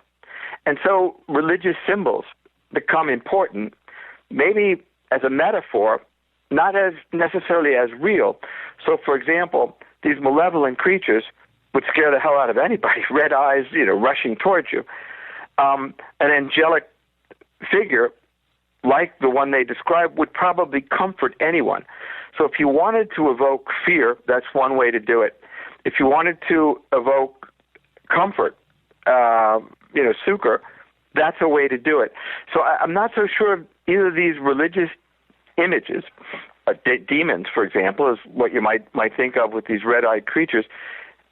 And so religious symbols become important, maybe as a metaphor, not as necessarily as real. So, for example, these malevolent creatures would scare the hell out of anybody, red eyes, rushing towards you. An angelic figure, like the one they described, would probably comfort anyone. So if you wanted to evoke fear, that's one way to do it. If you wanted to evoke comfort, succor, that's a way to do it. So I'm not so sure either of these religious images, demons, for example, is what you might think of with these red-eyed creatures.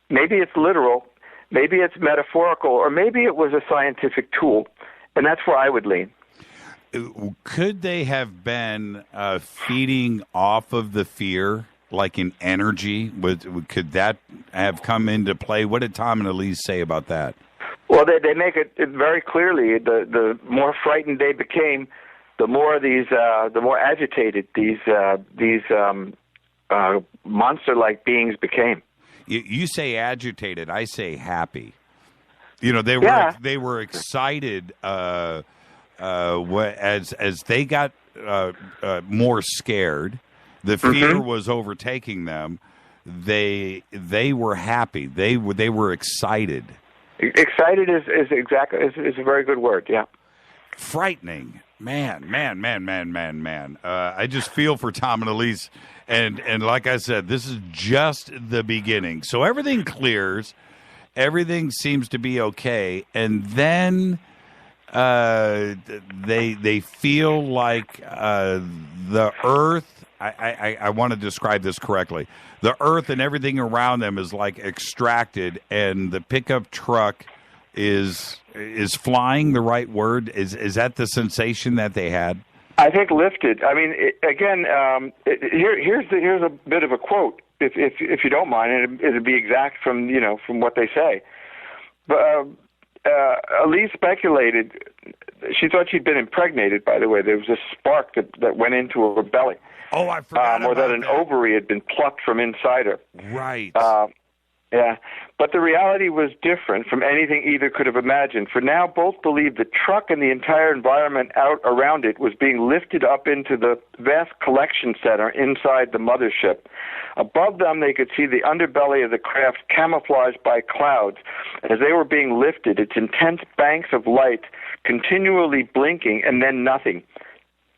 Maybe it's literal, maybe it's metaphorical, or maybe it was a scientific tool, and that's where I would lean. Could they have been feeding off of the fear, like in energy? Could that have come into play? What did Tom and Elise say about that? Well, they make it very clearly. The more frightened they became, the more the more agitated these monster-like beings became. You say agitated. I say happy. They were excited as they got more scared. The fear was overtaking them. They were happy. They were excited. Excited is a very good word. Yeah. Frightening. Man. I just feel for Tom and Elise. And like I said, this is just the beginning. So everything clears. Everything seems to be okay. And then they feel like the earth, I want to describe this correctly. The earth and everything around them is like extracted, and the pickup truck is flying the right word? Is that the sensation that they had? I think lifted. I mean, here's a bit of a quote, if you don't mind, and it'd be exact from what they say. But Elise speculated. She thought she'd been impregnated. By the way, there was a spark that went into her belly. Oh, I forgot or that an ovary had been plucked from inside her. Right. Yeah, but the reality was different from anything either could have imagined. For now, both believed the truck and the entire environment out around it was being lifted up into the vast collection center inside the mothership. Above them, they could see the underbelly of the craft camouflaged by clouds. As they were being lifted, its intense banks of light continually blinking and then nothing.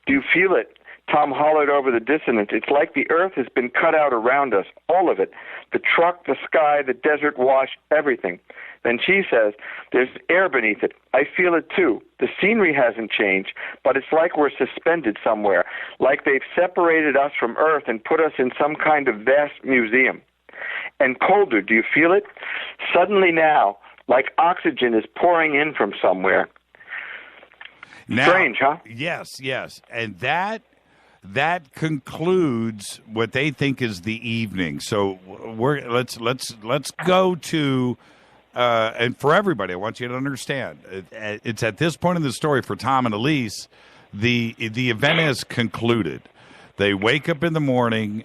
Do you feel it? Tom hollered over the dissonance. It's like the earth has been cut out around us, all of it. The truck, the sky, the desert wash, everything. Then she says, there's air beneath it. I feel it too. The scenery hasn't changed, but it's like we're suspended somewhere, like they've separated us from earth and put us in some kind of vast museum. And colder, do you feel it? Suddenly now, like oxygen is pouring in from somewhere. Now, strange, huh? Yes. And that concludes what they think is the evening. So let's go to and for everybody, I want you to understand, it's at this point in the story for Tom and Elise, the event has concluded. They wake up in the morning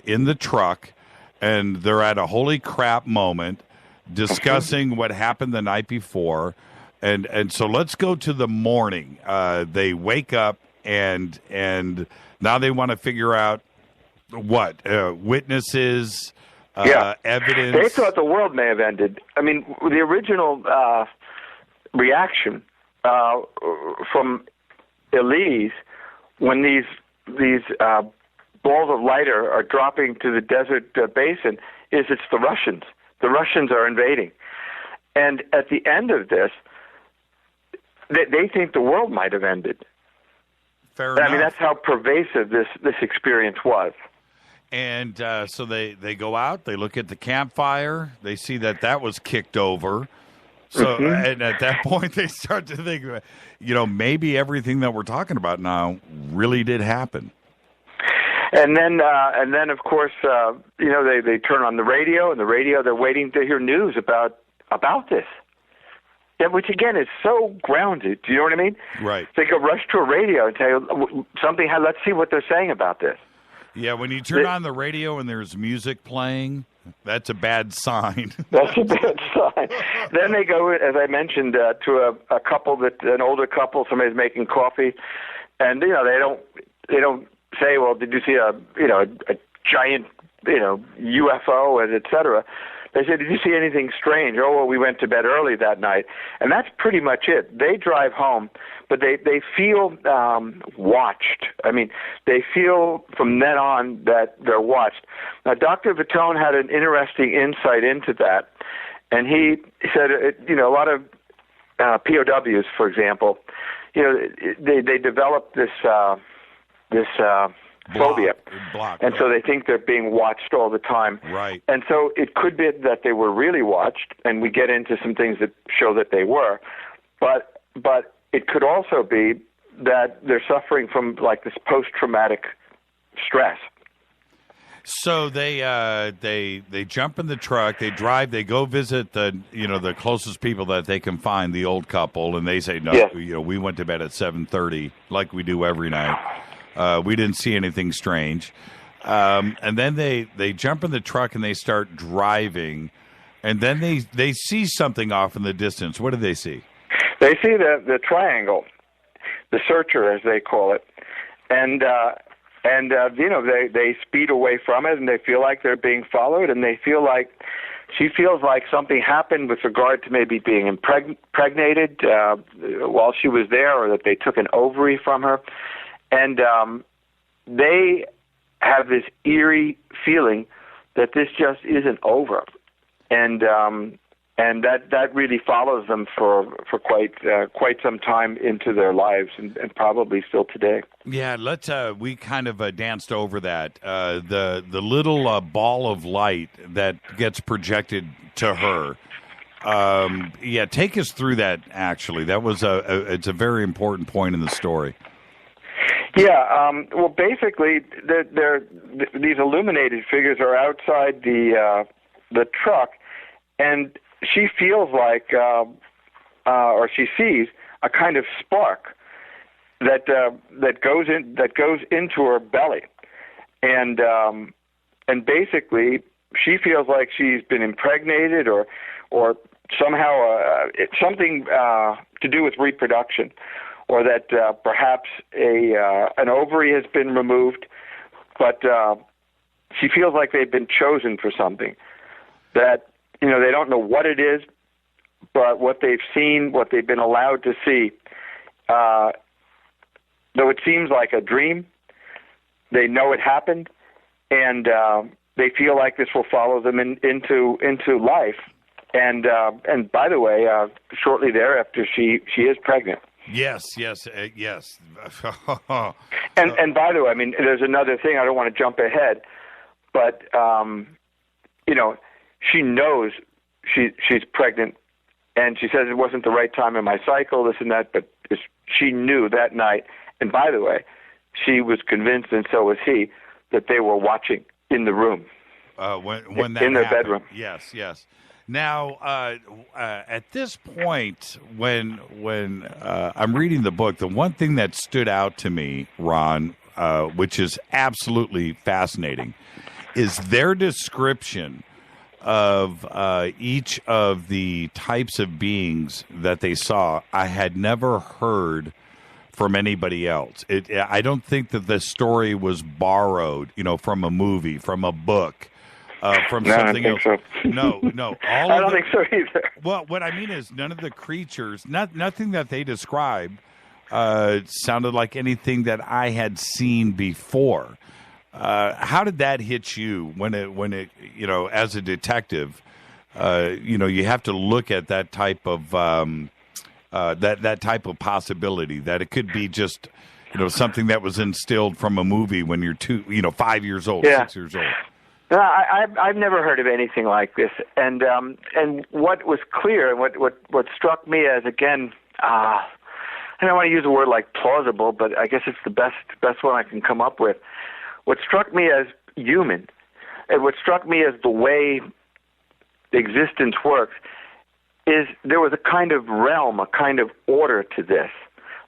in the truck, and they're at a holy crap moment discussing what happened the night before. And so let's go to the morning. They wake up and now they want to figure out what witnesses, evidence. They thought the world may have ended. I mean, the original reaction from Elise when these balls of light are dropping to the desert basin is it's the Russians. The Russians are invading. And at the end of this, they think the world might have ended. Fair enough. I mean, that's how pervasive this experience was. And so they go out, they look at the campfire, they see that was kicked over. So, and at that point, they start to think, maybe everything that we're talking about now really did happen. And then, of course, they turn on the radio, and the radio, they're waiting to hear news about this. Yeah, which again is so grounded. Do you know what I mean? Right. They go rush to a radio and tell you something. Let's see what they're saying about this. Yeah, when you turn on the radio and there's music playing, that's a bad sign. That's a bad sign. Then they go, as I mentioned, to a couple an older couple. Somebody's making coffee, and they don't say, well, did you see a giant UFO and et cetera. They say, did you see anything strange? Oh, well, we went to bed early that night. And that's pretty much it. They drive home, but they feel watched. I mean, they feel from then on that they're watched. Now, Dr. Vitone had an interesting insight into that. And he said, a lot of POWs, for example, they develop this phobia. And so they think they're being watched all the time. Right. And so it could be that they were really watched, and we get into some things that show that they were. But it could also be that they're suffering from like this post-traumatic stress. So they jump in the truck, they drive, they go visit the closest people that they can find, the old couple, and they say, no, we went to bed at 7:30 like we do every night. We didn't see anything strange. And then they jump in the truck and they start driving, and then they see something off in the distance. What do they see? They see the triangle, the searcher as they call it, and they speed away from it, and they feel like they're being followed, and she feels like something happened with regard to maybe being impregnated while she was there, or that they took an ovary from her. And they have this eerie feeling that this just isn't over, and that really follows them for quite some time into their lives, and probably still today. Yeah, we kind of danced over that. The little ball of light that gets projected to her. Take us through that. Actually, that was it's a very important point in the story. Yeah, well, basically, these illuminated figures are outside the truck, and she feels like, or she sees a kind of spark that goes into her belly, and basically she feels like she's been impregnated or somehow it's something to do with reproduction, or that perhaps an ovary has been removed, but she feels like they've been chosen for something. That, they don't know what it is, but what they've seen, what they've been allowed to see, though it seems like a dream, they know it happened, and they feel like this will follow them into life. And by the way, shortly thereafter, she is pregnant. Yes. And by the way, I mean, there's another thing. I don't want to jump ahead, but she knows she's pregnant, and she says it wasn't the right time in my cycle, this and that. But she knew that night. And by the way, she was convinced, and so was he, that they were watching in the room. When that in their happened. bedroom. Yes. Now, at this point, when I'm reading the book, the one thing that stood out to me, Ron, which is absolutely fascinating, is their description of each of the types of beings that they saw. I had never heard from anybody else. I don't think that the story was borrowed, from a movie, from a book. From something else. So. No. I don't think so either. Well, what I mean is none of the creatures, nothing that they described sounded like anything that I had seen before. How did that hit you when it as a detective, you have to look at that type of that type of possibility, that it could be just something that was instilled from a movie when you're 5 years old, 6 years old. No, I've never heard of anything like this, and what was clear, and what struck me as, again, I don't want to use a word like plausible, but I guess it's the best one I can come up with. What struck me as human, and what struck me as the way existence works, is there was a kind of realm, a kind of order to this,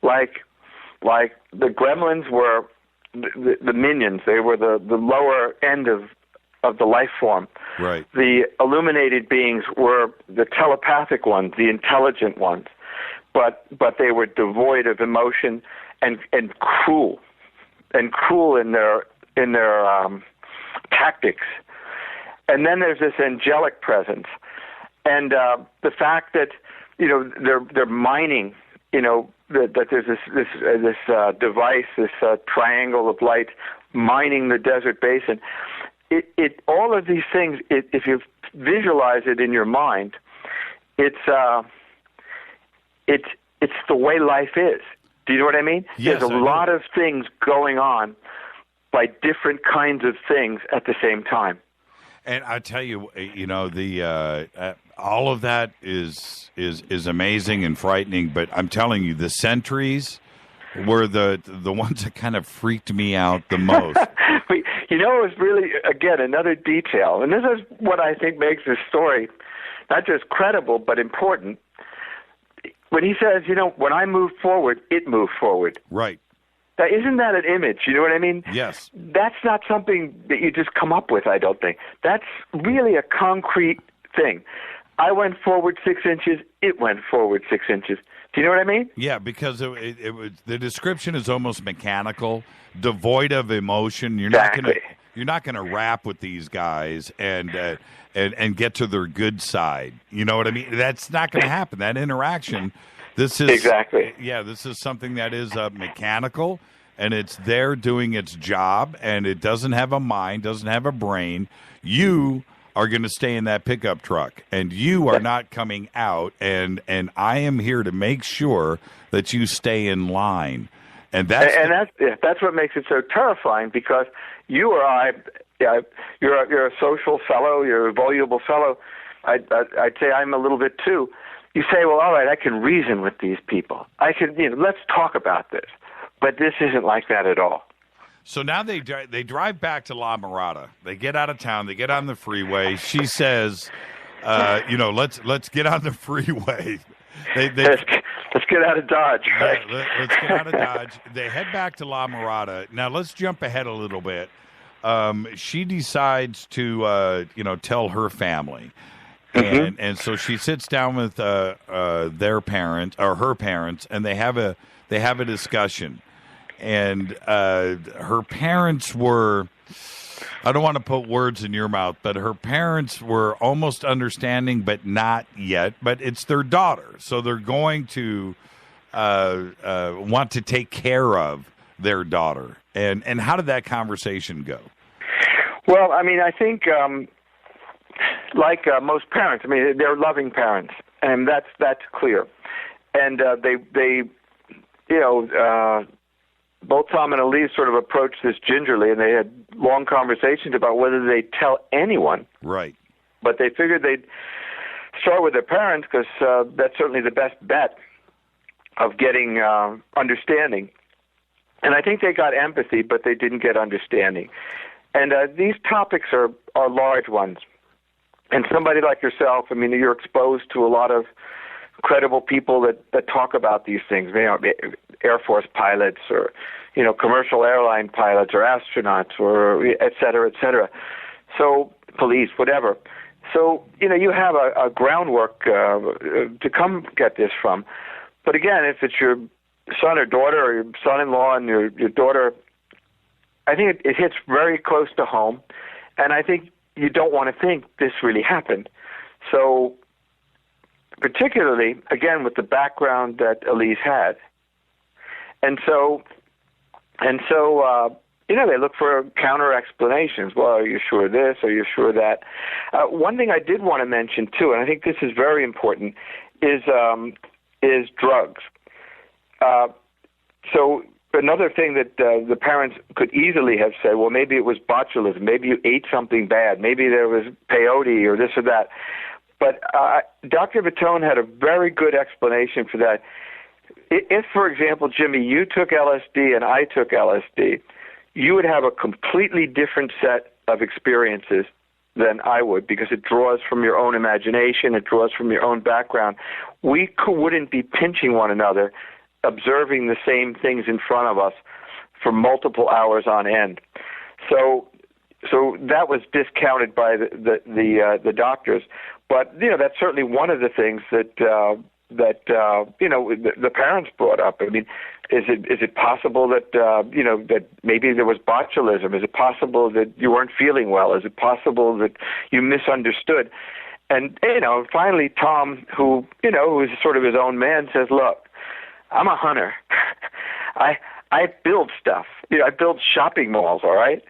like the gremlins were the minions. They were the lower end of the life form. Right. The illuminated beings were the telepathic ones, the intelligent ones, but they were devoid of emotion and cruel in their tactics. And then there's this angelic presence, and the fact that they're mining, that there's this device, this triangle of light mining the desert basin. It all of these things, if you visualize it in your mind, it's the way life is. Do you know what I mean? Yes, There's a lot of things going on by different kinds of things at the same time. And I tell you, all of that is amazing and frightening. But I'm telling you, the sentries were the ones that kind of freaked me out the most. It was really, again, another detail. And this is what I think makes this story not just credible, but important. When he says, when I moved forward, it moved forward. Right. Now, isn't that an image? You know what I mean? Yes. That's not something that you just come up with, I don't think. That's really a concrete thing. I went forward 6 inches, it went forward 6 inches. Do you know what I mean? Yeah, because it was, the description is almost mechanical, devoid of emotion. You're not gonna rap with these guys and get to their good side. You know what I mean? That's not going to happen. That interaction. This is exactly. Yeah, this is something that is mechanical, and it's there doing its job, and it doesn't have a mind, doesn't have a brain. You are going to stay in that pickup truck, and you are not coming out, and I am here to make sure that you stay in line. And that's what makes it so terrifying, because you or I, you're a social fellow, you're a voluble fellow. I'd say I'm a little bit too. You say, well, all right, I can reason with these people. I can, let's talk about this. But this isn't like that at all. So now they drive back to La Mirada. They get out of town. They get on the freeway. She says, let's get on the freeway. Let's get out of Dodge. Right? Yeah, let's get out of Dodge. They head back to La Mirada. Now let's jump ahead a little bit. she decides to, tell her family. And so she sits down with their parents or her parents, and they have a discussion. And her parents were, I don't want to put words in your mouth, but her parents were almost understanding, but not yet. But it's their daughter, so they're going to want to take care of their daughter. And how did that conversation go? Well, I mean, I think like most parents, I mean, they're loving parents, and that's clear. And they both Tom and Elise sort of approached this gingerly, and they had long conversations about whether they'd tell anyone. Right. But they figured they'd start with their parents because that's certainly the best bet of getting understanding. And I think they got empathy, but they didn't get understanding. And these topics are large ones. And somebody like yourself, I mean, you're exposed to a lot of credible people that talk about these things, Air Force pilots or, commercial airline pilots or astronauts or et cetera, et cetera. So police, whatever. So, you have a groundwork to come get this from. But again, if it's your son or daughter or your son-in-law and your daughter, I think it hits very close to home. And I think you don't want to think this really happened. So particularly, again, with the background that Elise had. And so they look for counter explanations. Well, are you sure this? Are you sure that? One thing I did want to mention, too, and I think this is very important, is drugs. So another thing that the parents could easily have said, well, maybe it was botulism. Maybe you ate something bad. Maybe there was peyote or this or that. But Dr. Vitone had a very good explanation for that. If, for example, Jimmy, you took LSD and I took LSD, you would have a completely different set of experiences than I would, because it draws from your own imagination, it draws from your own background. We wouldn't be pinching one another, observing the same things in front of us for multiple hours on end. So that was discounted by the doctors. But that's certainly one of the things that the parents brought up. I mean, is it possible that that maybe there was botulism? Is it possible that you weren't feeling well? Is it possible that you misunderstood? And finally, Tom, who is sort of his own man, says, "Look, I'm a hunter. I build stuff. I build shopping malls. All right.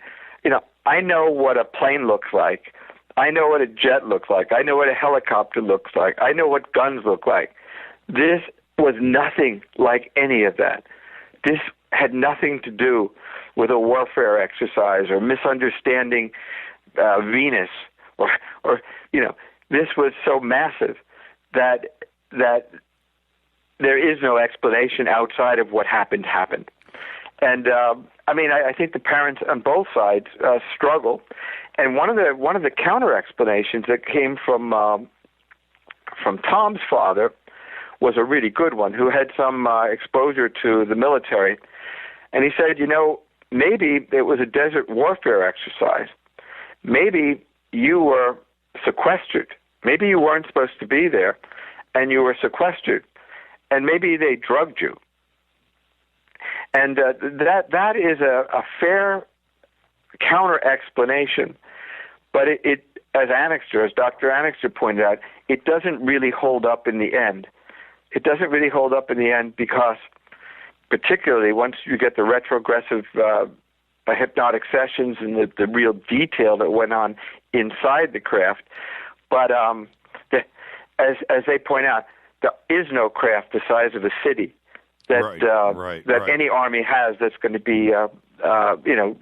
I know what a plane looks like. I know what a jet looks like. I know what a helicopter looks like. I know what guns look like. This was nothing like any of that. This had nothing to do with a warfare exercise or misunderstanding Venus or this was so massive that there is no explanation outside of what happened. And I think the parents on both sides struggle. And one of the counter explanations that came from Tom's father was a really good one, who had some exposure to the military. And he said, maybe it was a desert warfare exercise. Maybe you were sequestered. Maybe you weren't supposed to be there, and you were sequestered. And maybe they drugged you. And that is a fair counter explanation, but it as Dr. Annixter pointed out, it doesn't really hold up in the end. It doesn't really hold up in the end because, particularly once you get the retrogressive hypnotic sessions and the real detail that went on inside the craft, but as they point out, there is no craft the size of a city that any army has that's going to be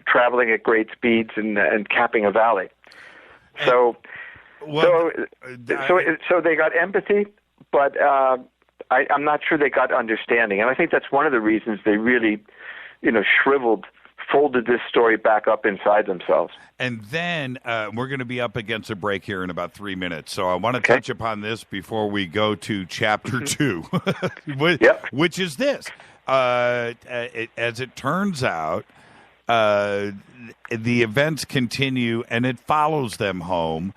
traveling at great speeds and capping a valley. So they got empathy, but I'm not sure they got understanding, and I think that's one of the reasons they really, folded this story back up inside themselves. And then we're going to be up against a break here in about 3 minutes, so I want to touch upon this before we go to Chapter 2, which is this. As it turns out, the events continue, and it follows them home,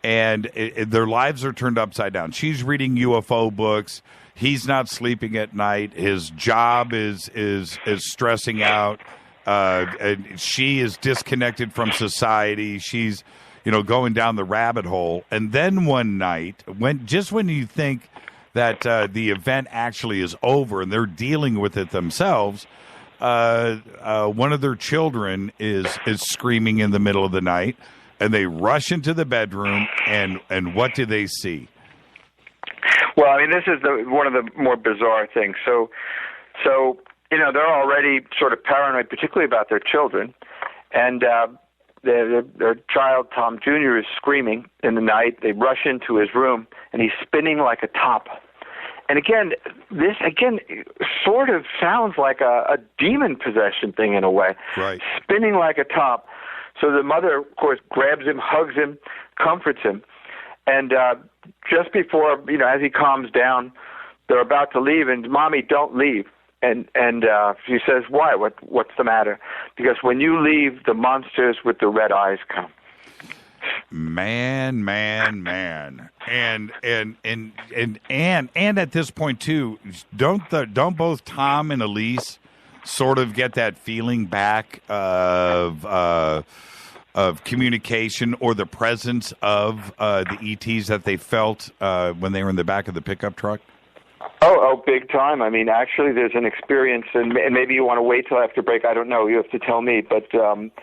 and their lives are turned upside down. She's reading UFO books. He's not sleeping at night. His job is stressing out. She is disconnected from society. She's, going down the rabbit hole. And then one night, when you think that the event actually is over and they're dealing with it themselves, one of their children is screaming in the middle of the night, and they rush into the bedroom, and what do they see? Well, I mean, this is one of the more bizarre things. So they're already sort of paranoid, particularly about their children, and their child, Tom Jr., is screaming in the night. They rush into his room, and he's spinning like a top. And this sort of sounds like a demon possession thing in a way. Right. Spinning like a top. So the mother, of course, grabs him, hugs him, comforts him. And just before, as he calms down, they're about to leave, and Mommy, don't leave. And she says, why? What's the matter? Because when you leave, the monsters with the red eyes come. Man. And at this point too, don't both Tom and Elise sort of get that feeling back of communication or the presence of the ETs that they felt when they were in the back of the pickup truck? Oh, big time. I mean, actually, there's an experience, and maybe you want to wait till after break. I don't know. You have to tell me. But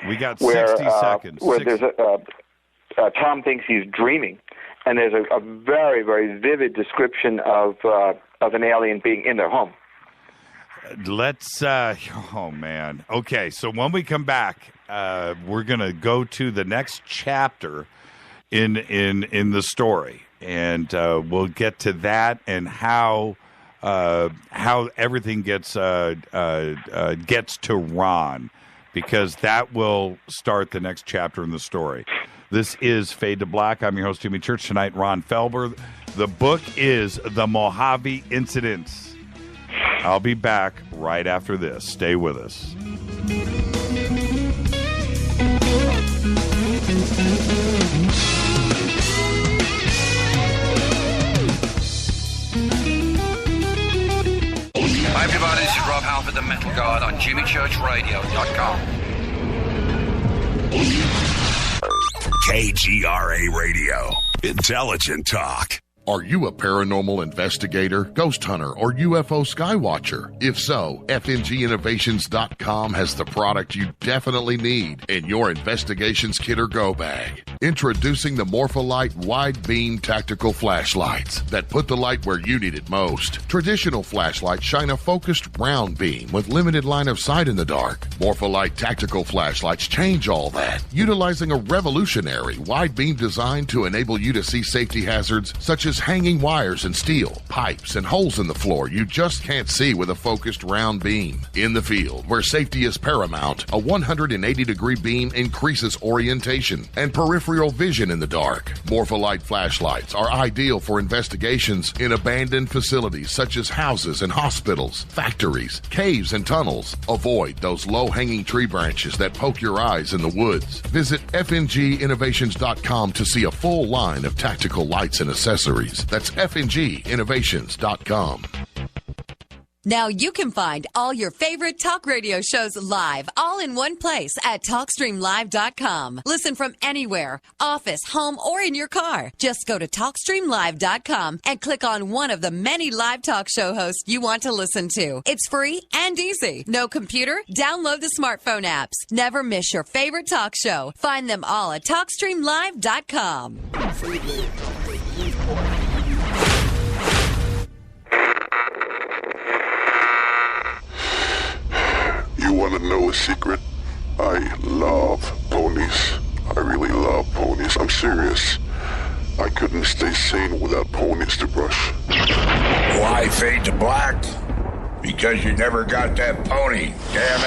we got 60 seconds. Where there's Tom thinks he's dreaming, and there's a very, very vivid description of an alien being in their home. Let's. Oh man. Okay, so when we come back, we're gonna go to the next chapter in the story, and we'll get to that and how everything gets to Ron, because that will start the next chapter in the story. This is Fade to Black. I'm your host, Jimmy Church. Tonight, Ron Felber. The book is The Mojave Incidents. I'll be back right after this. Stay with us. Hi, everybody. This is Rob Halford, the Metal God, on JimmyChurchRadio.com. KGRA Radio. Intelligent talk. Are you a paranormal investigator, ghost hunter, or UFO skywatcher? If so, FNGinnovations.com has the product you definitely need in your investigations kit or go bag. Introducing the Morpholite Wide Beam Tactical Flashlights that put the light where you need it most. Traditional flashlights shine a focused round beam with limited line of sight in the dark. Morpholite Tactical Flashlights change all that, utilizing a revolutionary wide beam design to enable you to see safety hazards such as hanging wires and steel, pipes, and holes in the floor you just can't see with a focused round beam. In the field, where safety is paramount, a 180-degree beam increases orientation and peripheral vision in the dark. Morpholite flashlights are ideal for investigations in abandoned facilities such as houses and hospitals, factories, caves, and tunnels. Avoid those low-hanging tree branches that poke your eyes in the woods. Visit FNGinnovations.com to see a full line of tactical lights and accessories. That's FNGinnovations.com. Now you can find all your favorite talk radio shows live, all in one place at TalkStreamLive.com. Listen from anywhere, office, home, or in your car. Just go to TalkStreamLive.com and click on one of the many live talk show hosts you want to listen to. It's free and easy. No computer? Download the smartphone apps. Never miss your favorite talk show. Find them all at TalkStreamLive.com. You want to know a secret? I love ponies. I really love ponies. I'm serious. I couldn't stay sane without ponies to brush. Why fade to black? Because you never got that pony, damn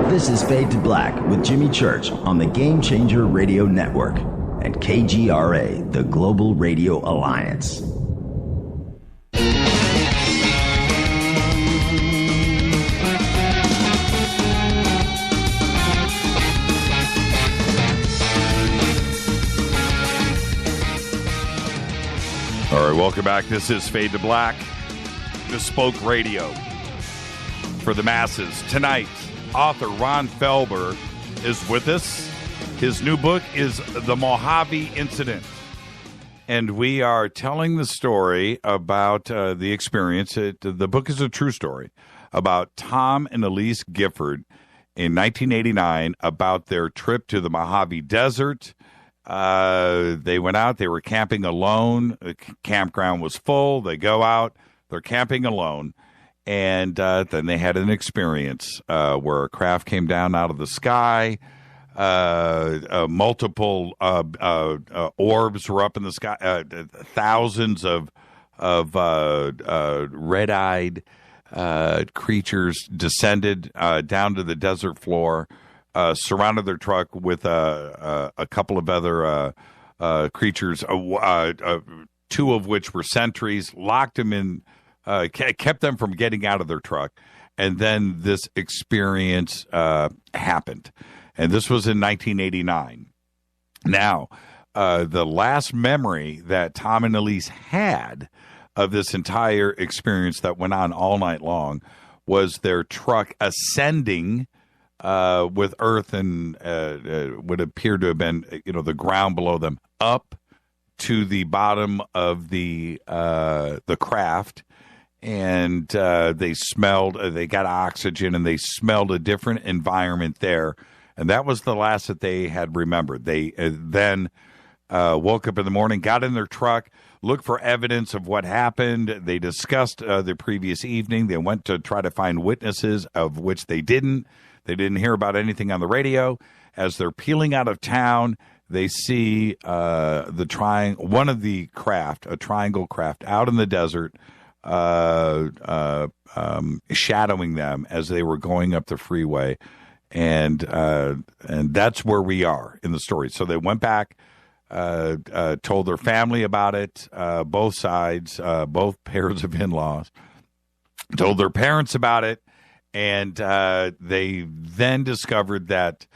it. This is Fade to Black with Jimmy Church on the Game Changer Radio Network and KGRA, the Global Radio Alliance. Welcome back. This is Fade to Black, bespoke radio for the masses. Tonight, author Ron Felber is with us. His new book is The Mojave Incident. And we are telling the story about the experience. The book is a true story about Tom and Elise Gifford in 1989 about their trip to the Mojave Desert. They went out. They were camping alone. The campground was full. They go out. They're camping alone. And then they had an experience where a craft came down out of the sky. Multiple orbs were up in the sky. Thousands of red-eyed creatures descended down to the desert floor, surrounded their truck with a couple of other creatures, two of which were sentries, locked them in, kept them from getting out of their truck. And then this experience happened. And this was in 1989. Now, the last memory that Tom and Elise had of this entire experience that went on all night long was their truck ascending with earth and would appear to have been, the ground below them, up to the bottom of the craft. And they got oxygen, and they smelled a different environment there. And that was the last that they had remembered. They then woke up in the morning, got in their truck, looked for evidence of what happened. They discussed the previous evening. They went to try to find witnesses, of which they didn't. They didn't hear about anything on the radio. As they're peeling out of town, they see one of the craft, a triangle craft, out in the desert, shadowing them as they were going up the freeway. And that's where we are in the story. So they went back, told their family about it, both sides, both pairs of in-laws, told their parents about it, and they then discovered that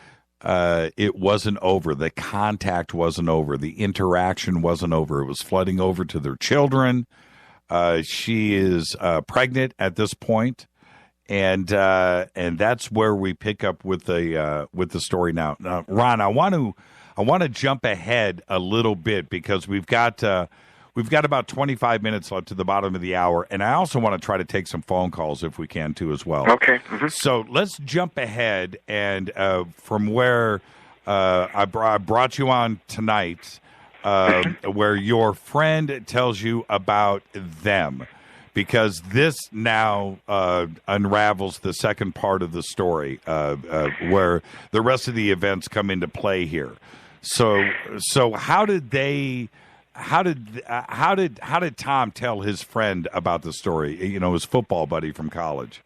it wasn't over. The contact wasn't over. The interaction wasn't over. It was flooding over to their children. She is pregnant at this point. And that's where we pick up with the story now. Now, Ron, I want to jump ahead a little bit because we've got about 25 minutes left to the bottom of the hour, and I also want to try to take some phone calls if we can too as well. Okay. Mm-hmm. So let's jump ahead and from where I brought you on tonight, where your friend tells you about them. Because this now unravels the second part of the story, where the rest of the events come into play here. So how did Tom tell his friend about the story? His football buddy from college.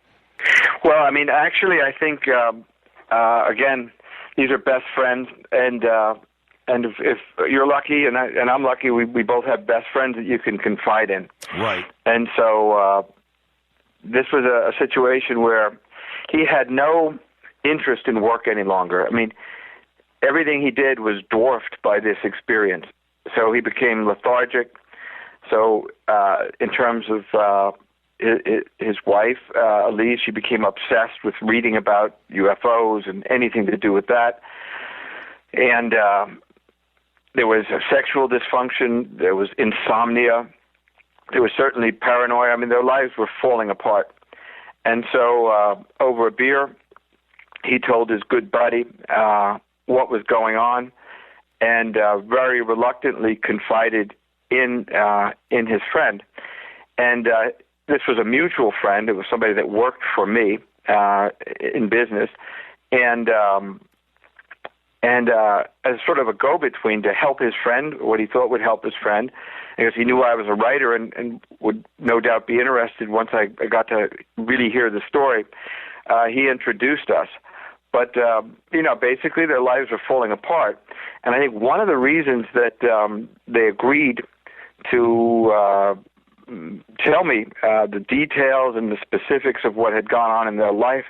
Well, I mean, actually, I think again, these are best friends, and if you're lucky, and I'm lucky, we both have best friends that you can confide in. Right. And so this was a situation where he had no interest in work any longer. I mean, everything he did was dwarfed by this experience. So he became lethargic. So in terms of his wife, Elise, she became obsessed with reading about UFOs and anything to do with that. And there was a sexual dysfunction. There was insomnia. There was certainly paranoia. I mean, their lives were falling apart. And so over a beer, he told his good buddy what was going on, and very reluctantly confided in his friend. And this was a mutual friend. It was somebody that worked for me in business. And as sort of a go-between to help his friend, what he thought would help his friend, because he knew I was a writer and would no doubt be interested once I got to really hear the story, he introduced us. But, basically their lives were falling apart. And I think one of the reasons that they agreed to tell me the details and the specifics of what had gone on in their life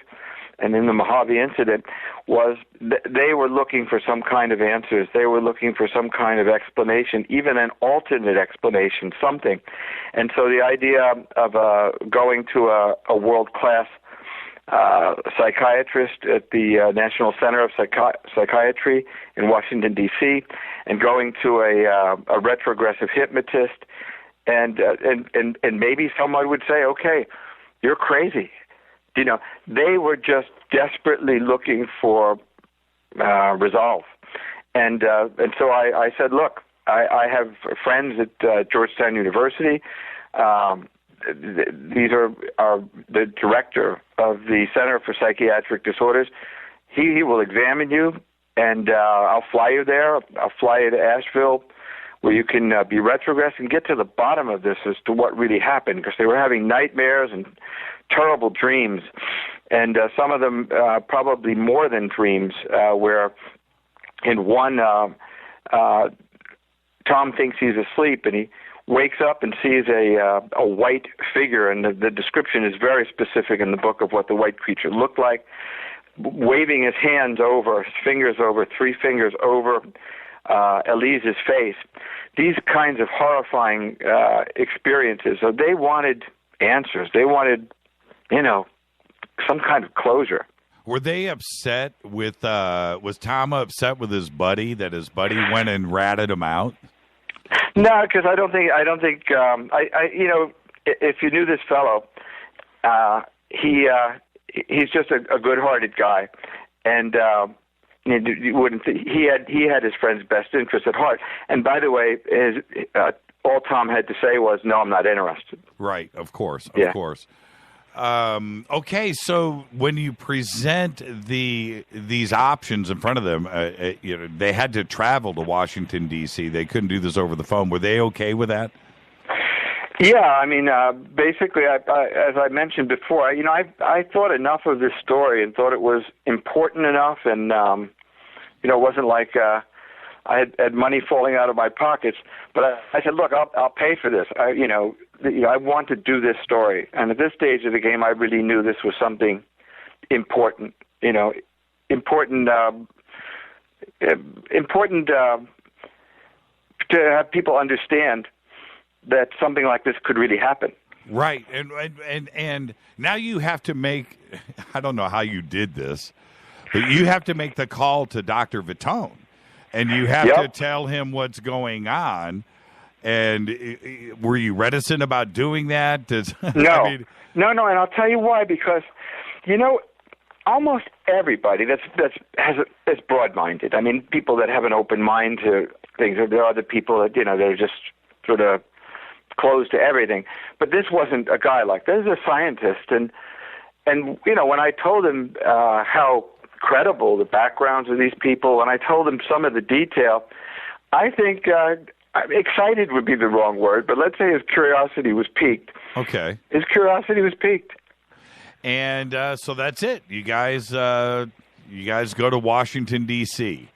and in the Mojave incident was they were looking for some kind of answers. They were looking for some kind of explanation, even an alternate explanation, something. And so the idea of going to a world-class psychiatrist at the National Center of Psychiatry in Washington, D.C., and going to a retrogressive hypnotist, and maybe someone would say, okay, you're crazy. You know, they were just desperately looking for resolve. And so I said, look, I have friends at Georgetown University. These are the director of the Center for Psychiatric Disorders. He will examine you, and I'll fly you there. I'll fly you to Asheville, where you can be retrogressed and get to the bottom of this as to what really happened, because they were having nightmares and terrible dreams, and some of them probably more than dreams, where in one, Tom thinks he's asleep, and he wakes up and sees a white figure, and the description is very specific in the book of what the white creature looked like, waving his hands over, his fingers over, 3 fingers over Elise's face. These kinds of horrifying experiences. So they wanted answers. They wanted, some kind of closure. Were they upset with, was Tom upset with his buddy that his buddy went and ratted him out? No, because I don't think, if you knew this fellow, he's just a good-hearted guy, and you wouldn't. He had his friend's best interest at heart. And by the way, all Tom had to say was, "No, I'm not interested." Right, of course. Okay, so when you present these options in front of them, they had to travel to Washington, D.C. They couldn't do this over the phone. Were they okay with that? Yeah, I mean, basically, as I mentioned before, I thought enough of this story and thought it was important enough, and it wasn't like I had money falling out of my pockets. But I said, look, I'll pay for this. I want to do this story, and at this stage of the game, I really knew this was something important. Important to have people understand that something like this could really happen. Right, and now you have to make. I don't know how you did this, but you have to make the call to Dr. Vitone, and you have to tell him what's going on. And were you reticent about doing that? No, and I'll tell you why. Because, almost everybody is broad-minded. I mean, people that have an open mind to things. There are other people that they're just sort of closed to everything. But this wasn't a guy like that. This is a scientist, and when I told him how credible the backgrounds of these people, when I told him some of the detail, I think. Excited would be the wrong word, but let's say his curiosity was piqued. Okay. His curiosity was piqued. And so that's it. You guys go to Washington, D.C.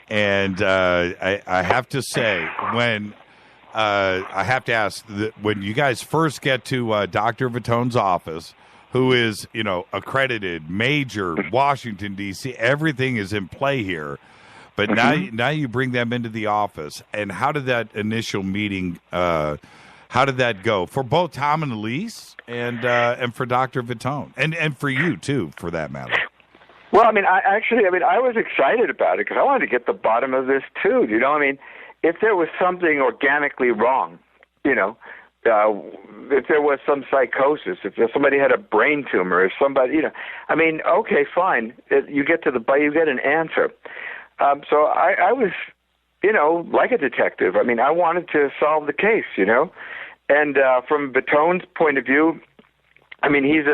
And I have to say, when I have to ask, when you guys first get to Dr. Vitone's office, who is, accredited, major, Washington, D.C., everything is in play here. But now you bring them into the office, and how did that initial meeting? How did that go for both Tom and Elise, and for Dr. Vitone, and for you too, for that matter? Well, I was excited about it because I wanted to get the bottom of this too. If there was something organically wrong, if there was some psychosis, if somebody had a brain tumor, if somebody, okay, fine, you get an answer. So I was, like a detective. I wanted to solve the case, And from Vitone's point of view, he's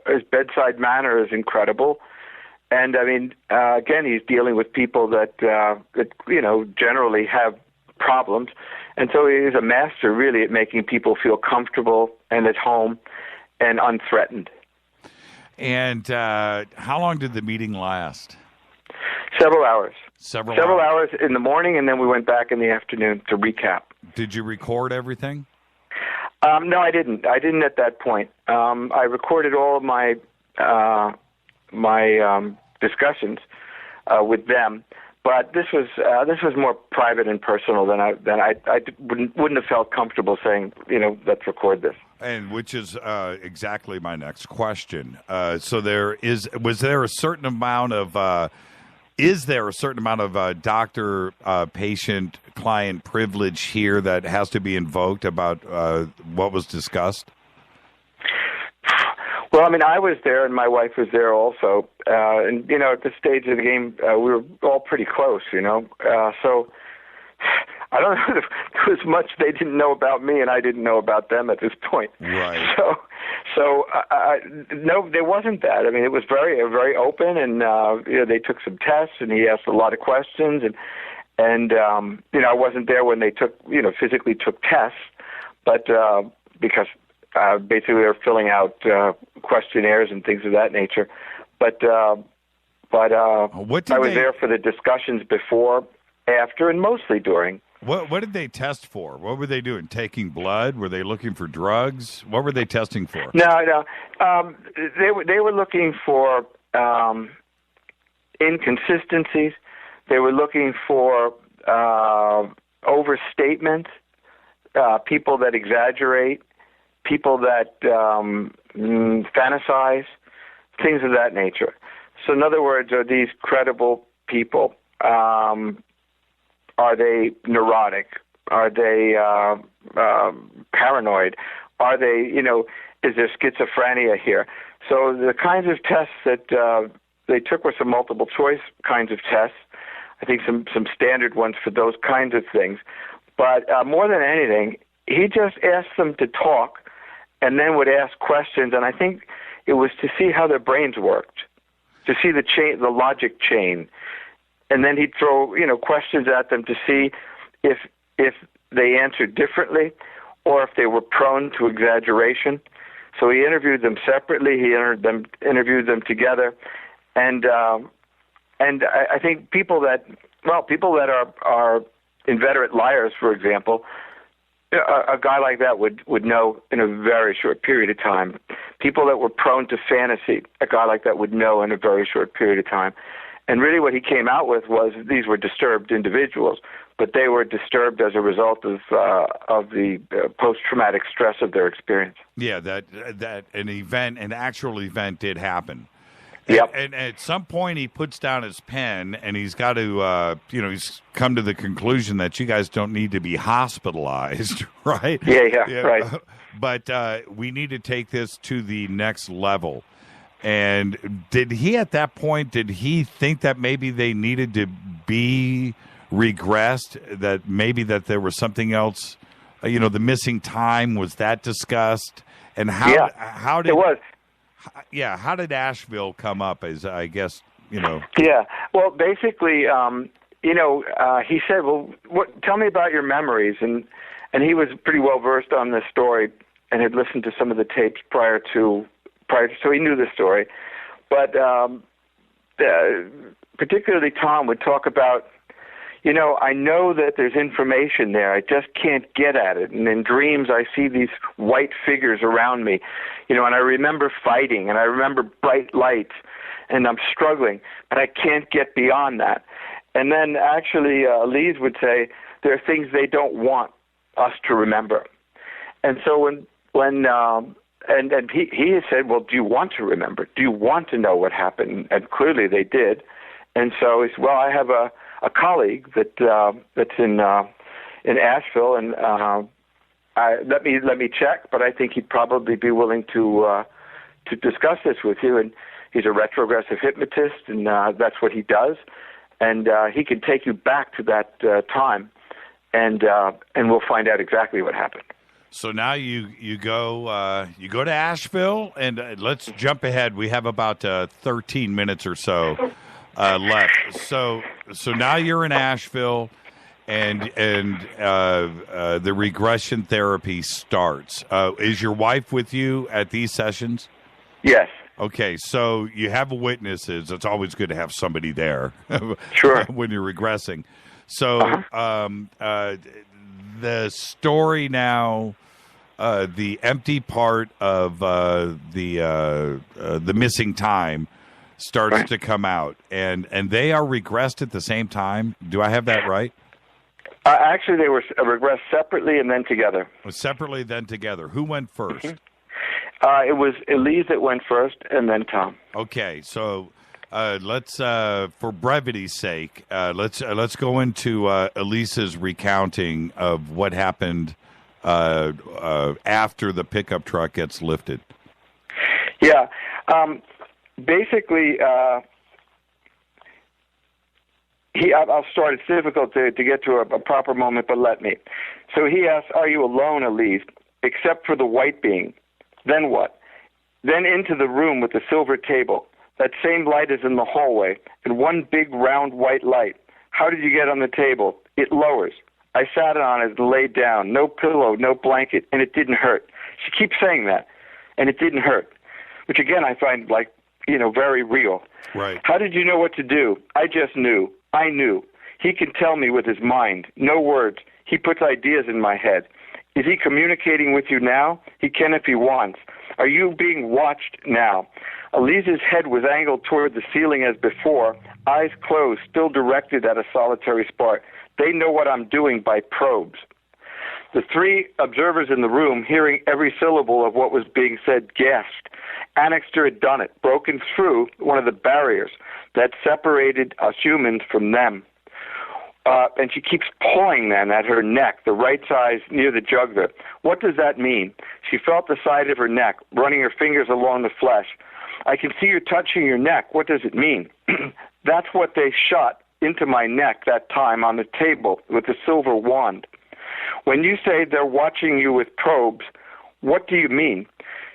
his bedside manner is incredible. And, again, he's dealing with people that generally have problems. And so he's a master, really, at making people feel comfortable and at home and unthreatened. And how long did the meeting last? Several hours. Several hours in the morning, and then we went back in the afternoon to recap. Did you record everything? No, I didn't. I didn't at that point. I recorded all of my discussions with them. But this was more private and personal than I wouldn't have felt comfortable saying, let's record this. And which is exactly my next question. So is there a certain amount of doctor, patient, client privilege here that has to be invoked about what was discussed? Well, I mean, I was there, and my wife was there also. And at this stage of the game, we were all pretty close. So I don't know if there was much they didn't know about me, and I didn't know about them at this point. Right. So no, there wasn't that. I mean, it was very open, and they took some tests, and he asked a lot of questions, and I wasn't there when they physically took tests, but because basically they were filling out questionnaires and things of that nature. But I was there for the discussions before, after, and mostly during. What did they test for? What were they doing? Taking blood? Were they looking for drugs? What were they testing for? No. They were looking for inconsistencies. They were looking for overstatement, people that exaggerate, people that fantasize, things of that nature. So in other words, are these credible people? Are they neurotic? Are they paranoid? Are they, is there schizophrenia here? So the kinds of tests that they took were some multiple choice kinds of tests. I think some standard ones for those kinds of things. But more than anything, he just asked them to talk and then would ask questions. And I think it was to see how their brains worked, to see the logic chain. And then he'd throw, questions at them to see if they answered differently or if they were prone to exaggeration. So he interviewed them separately. He interviewed them together, and I think people that are inveterate liars, for example, a guy like that would know in a very short period of time. People that were prone to fantasy, a guy like that would know in a very short period of time. And really what he came out with was these were disturbed individuals, but they were disturbed as a result of the post-traumatic stress of their experience. Yeah, that an actual event did happen. Yep. And at some point he puts down his pen and he's got to, he's come to the conclusion that you guys don't need to be hospitalized, right? Yeah, right. But we need to take this to the next level. And did he at that point, think that maybe they needed to be regressed, that maybe that there was something else, the missing time, was that discussed? And how did it was? Yeah, how did Asheville come up as, I guess, Yeah, well, basically, he said, well, tell me about your memories. And he was pretty well versed on this story and had listened to some of the tapes prior to, so he knew the story. But particularly Tom would talk about, I know that there's information there. I just can't get at it. And in dreams, I see these white figures around me, and I remember fighting, and I remember bright lights, and I'm struggling, but I can't get beyond that. And then actually, Lees would say, there are things they don't want us to remember. And so And he said, well, do you want to remember? Do you want to know what happened? And clearly they did. And so he said, well, I have a colleague that's in Asheville, and let me check. But I think he'd probably be willing to discuss this with you. And he's a retrogressive hypnotist, and that's what he does. And he can take you back to that time, and we'll find out exactly what happened. So now you go to Asheville, and let's jump ahead. We have about 13 minutes or so left. So now you're in Asheville, and the regression therapy starts. Is your wife with you at these sessions? Yes. Okay, so you have witnesses. It's always good to have somebody there. Sure. When you're regressing. So the story now, the empty part of the missing time starts to come out, and they are regressed at the same time. Do I have that right? Actually, they were regressed separately and then together. Separately, then together. Who went first? It was Elise that went first, and then Tom. Okay, so let's, for brevity's sake, let's go into Elise's recounting of what happened after the pickup truck gets lifted. Yeah, basically, I'll start. It's difficult to get to a proper moment, but let me. So he asks, "Are you alone, Elise, except for the white being?" Then what? Then into the room with the silver table. That same light is in the hallway, and one big round white light. How did you get on the table? It lowers. I sat on it and laid down. No pillow, no blanket, and it didn't hurt. She keeps saying that, and it didn't hurt, which again I find very real. Right. How did you know what to do? I just knew. I knew. He can tell me with his mind. No words. He puts ideas in my head. Is he communicating with you now? He can if he wants. Are you being watched now? Elise's head was angled toward the ceiling as before, eyes closed, still directed at a solitary spot. They know what I'm doing by probes. The three observers in the room, hearing every syllable of what was being said, gasped. Annixter had done it, broken through one of the barriers that separated us humans from them. And she keeps pulling then at her neck, the right side near the jugular. What does that mean? She felt the side of her neck, running her fingers along the flesh. I can see you touching your neck. What does it mean? That's what they shot into my neck that time on the table with the silver wand. When you say they're watching you with probes, what do you mean?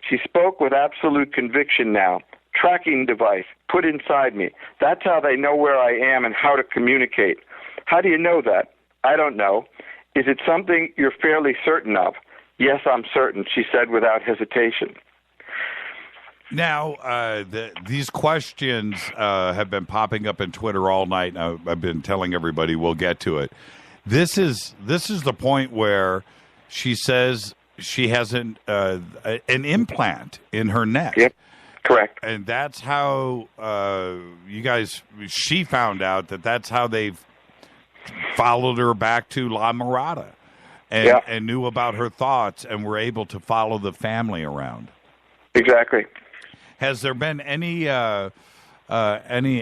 She spoke with absolute conviction now. Tracking device put inside me. That's how they know where I am and how to communicate. How do you know that? I don't know. Is it something you're fairly certain of? Yes, I'm certain, she said without hesitation. Now, these questions have been popping up in Twitter all night. I've been telling everybody we'll get to it. This is the point where she says she has an implant in her neck. Yep, correct. And that's how she found out that's how they've followed her back to La Mirada and knew about her thoughts and were able to follow the family around. Exactly. Has there been any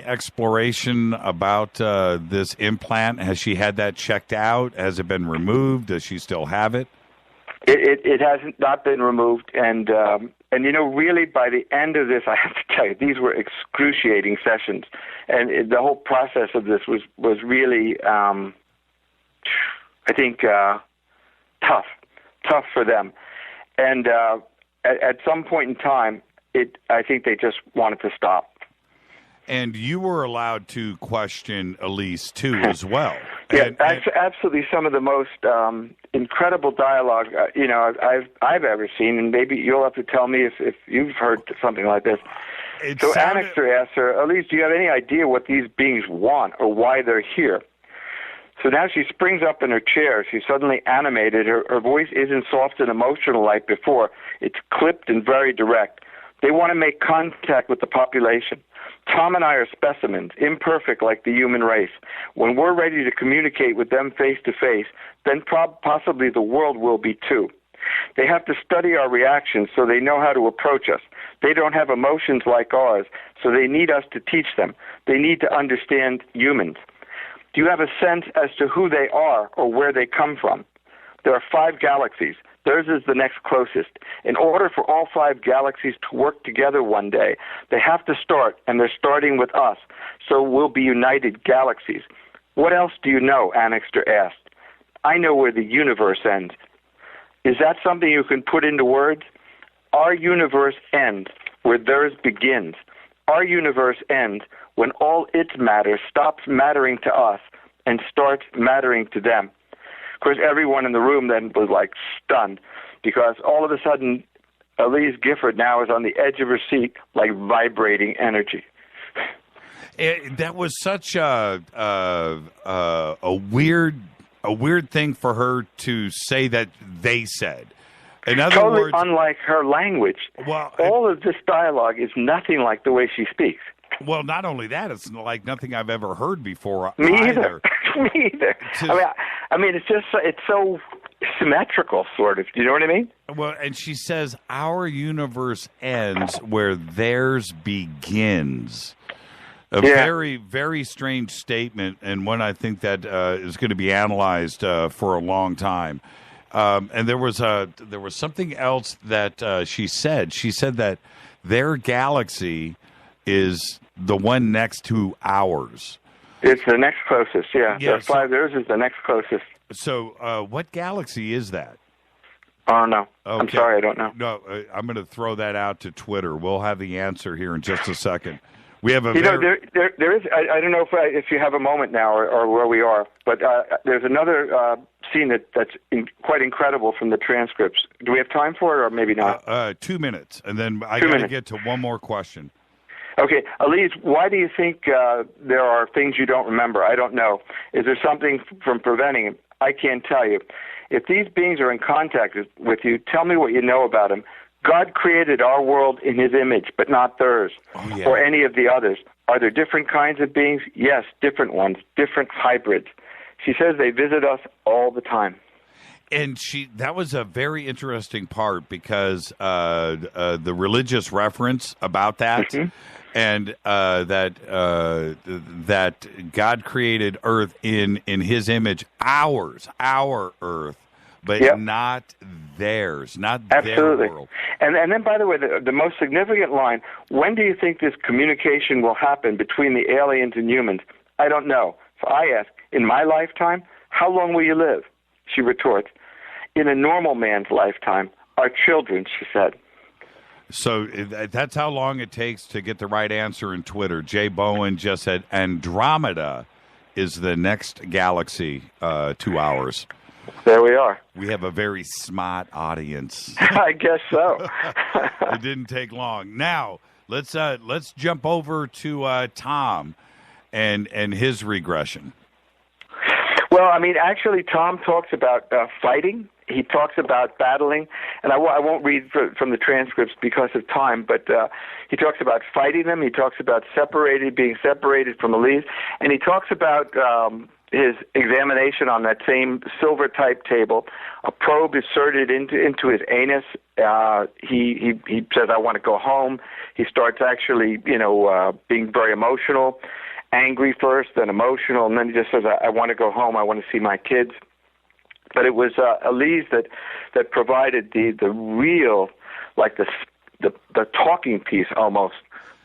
exploration about this implant? Has she had that checked out? Has it been removed? Does she still have it? It hasn't not been removed, and really by the end of this, I have to tell you, these were excruciating sessions, and the whole process of this was really, I think, tough for them, and at some point in time, I think they just wanted to stop. And you were allowed to question Elise too, as well. Yeah, absolutely. Some of the most incredible dialogue I've ever seen, and maybe you'll have to tell me if you've heard something like this. Annixter asked her, Elise, do you have any idea what these beings want or why they're here? So now she springs up in her chair. She's suddenly animated. Her voice isn't soft and emotional like before. It's clipped and very direct. They want to make contact with the population. Tom and I are specimens, imperfect like the human race. When we're ready to communicate with them face to face, then possibly the world will be too. They have to study our reactions so they know how to approach us. They don't have emotions like ours, so they need us to teach them. They need to understand humans. Do you have a sense as to who they are or where they come from? There are 5 galaxies. Theirs is the next closest. In order for all 5 galaxies to work together one day, they have to start, and they're starting with us, so we'll be united galaxies. What else do you know? Annixter asked. I know where the universe ends. Is that something you can put into words? Our universe ends where theirs begins. Our universe ends when all its matter stops mattering to us and starts mattering to them. Of course, everyone in the room then was like stunned because all of a sudden, Elise Gifford now is on the edge of her seat, like vibrating energy. That was such a weird thing for her to say that they said. In other words, unlike her language. Well, all of this dialogue is nothing like the way she speaks. Well, not only that, it's like nothing I've ever heard before. Me either. Me either. I mean, it's just it's so symmetrical, sort of. Do you know what I mean? Well, and she says our universe ends where theirs begins. A very, very strange statement, and one I think that is going to be analyzed for a long time. And there was something else that she said. She said that their galaxy is the one next to ours. It's the next closest, yeah. Theirs is the next closest. So what galaxy is that? I don't know. Okay. I'm sorry, I don't know. No, I'm going to throw that out to Twitter. We'll have the answer here in just a second. We have a there is. I don't know if you have a moment now or where we are, but there's another scene that's quite incredible from the transcripts. Do we have time for it, or maybe not? 2 minutes, and then I got to get to one more question. Okay, Elise, why do you think there are things you don't remember? I don't know. Is there something from preventing it? I can't tell you. If these beings are in contact with you, tell me what you know about them. God created our world in his image, but not theirs, or any of the others. Are there different kinds of beings? Yes, different ones, different hybrids. She says they visit us all the time. And that was a very interesting part because the religious reference about that, and that God created Earth in his image, our Earth, but not theirs, not their world. And then, by the way, the most significant line, when do you think this communication will happen between the aliens and humans? I don't know. So I ask, in my lifetime, how long will you live? She retorts, in a normal man's lifetime, our children, she said. So that's how long it takes to get the right answer in Twitter. Jay Bowen just said Andromeda is the next galaxy to ours. There we are. We have a very smart audience. I guess so. It didn't take long. Now let's jump over to Tom and his regression. Well, I mean, actually, Tom talks about fighting. He talks about battling, and I won't read from the transcripts because of time, but he talks about fighting them. He talks about being separated from Elise, and he talks about his examination on that same silver-type table. A probe inserted into his anus. He says, "I want to go home." He starts actually, being very emotional, angry first, then emotional, and then he just says, "I want to go home. I want to see my kids." But it was Elise that provided the real, like the talking piece almost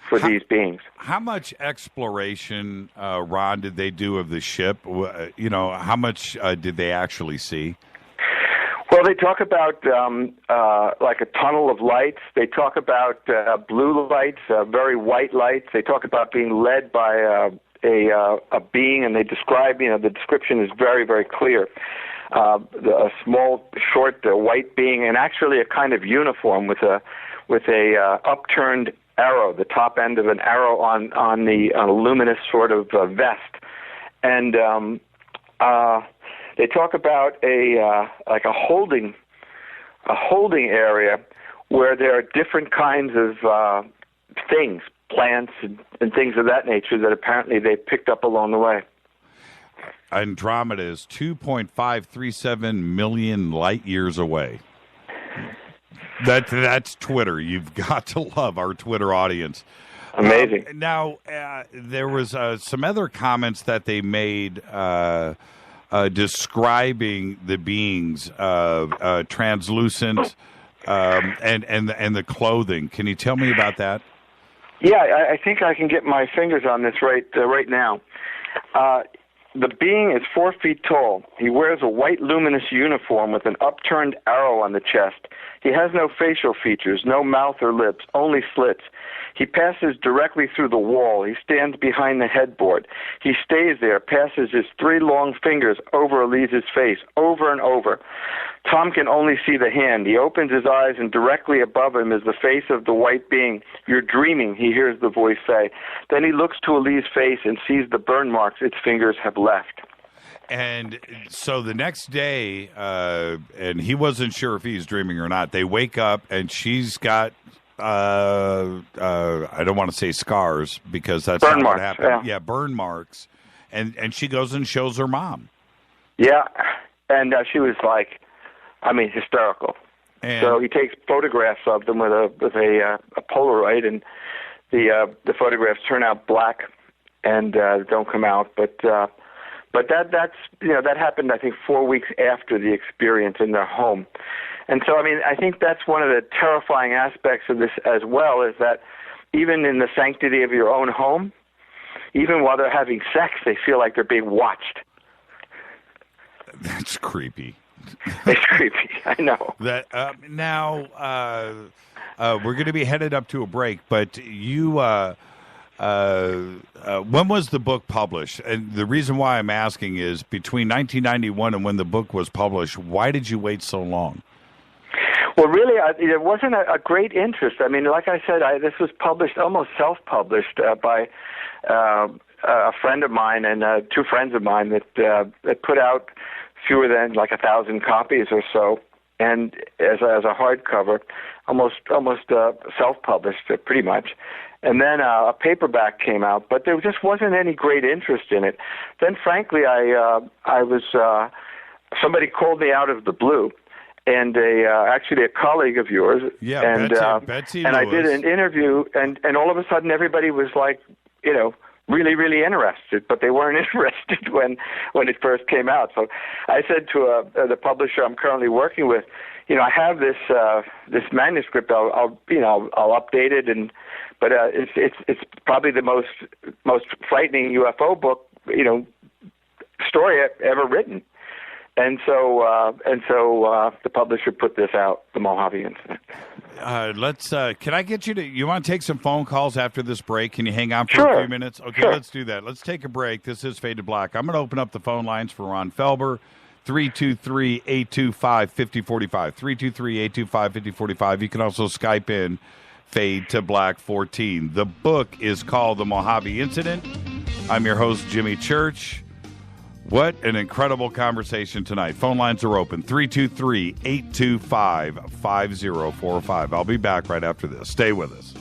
for these beings. How much exploration, Ron, did they do of the ship? How much did they actually see? Well, they talk about like a tunnel of lights. They talk about blue lights, very white lights. They talk about being led by a being, and they describe, the description is very, very clear. A small, short, white being, and actually a kind of uniform with a upturned arrow, the top end of an arrow on a luminous sort of vest, and they talk about a holding area where there are different kinds of things, plants and things of that nature that apparently they picked up along the way. Andromeda is 2.537 million light years away. That's Twitter. You've got to love our Twitter audience. Amazing. Now, there was some other comments that they made describing the beings, translucent, and the clothing. Can you tell me about that? Yeah, I think I can get my fingers on this right now. The being is 4 feet tall. He wears a white luminous uniform with an upturned arrow on the chest. He has no facial features, no mouth or lips, only slits. He passes directly through the wall. He stands behind the headboard. He stays there, passes his 3 long fingers over Elise's face, over and over. Tom can only see the hand. He opens his eyes, and directly above him is the face of the white being. "You're dreaming," he hears the voice say. Then he looks to Elise's face and sees the burn marks its fingers have left. And so the next day, and he wasn't sure if he's dreaming or not, they wake up, and she's got I don't want to say scars because that's burn not marks, what happened. yeah. Burn marks. And she goes and shows her mom. Yeah, and she was like, hysterical. And so he takes photographs of them with a Polaroid, and the photographs turn out black and don't come out. But that's that happened, I think, 4 weeks after the experience in their home. And so, I think that's one of the terrifying aspects of this as well, is that even in the sanctity of your own home, even while they're having sex, they feel like they're being watched. That's creepy. It's creepy, I know. That now we're going to be headed up to a break, but you, when was the book published? And the reason why I'm asking is between 1991 and when the book was published, why did you wait so long? Well, really, there wasn't a great interest. Like I said, this was published, almost self-published by a friend of mine and two friends of mine that put out fewer than 1,000 copies or so, and as a hardcover, almost self-published, pretty much. And then a paperback came out, but there just wasn't any great interest in it. Then, frankly, I was somebody called me out of the blue. And actually a colleague of yours, and Betsy and I Lewis. did an interview, and all of a sudden everybody was like, really, really interested, but they weren't interested when it first came out. So I said to the publisher I'm currently working with, I have this manuscript. I'll update it, but it's probably the most frightening UFO book story ever written. And so the publisher put this out, the Mojave incident. Can I get you want to take some phone calls after this break? Can you hang on for a few minutes? Okay, sure. Let's do that. Let's take a break. This is Fade to Black. I'm going to open up the phone lines for Ron Felber, 323-825-5045, 323-825-5045. You can also Skype in Fade to Black 14. The book is called The Mojave Incident. I'm your host, Jimmy Church. What an incredible conversation tonight. Phone lines are open, 323-825-5045. I'll be back right after this. Stay with us.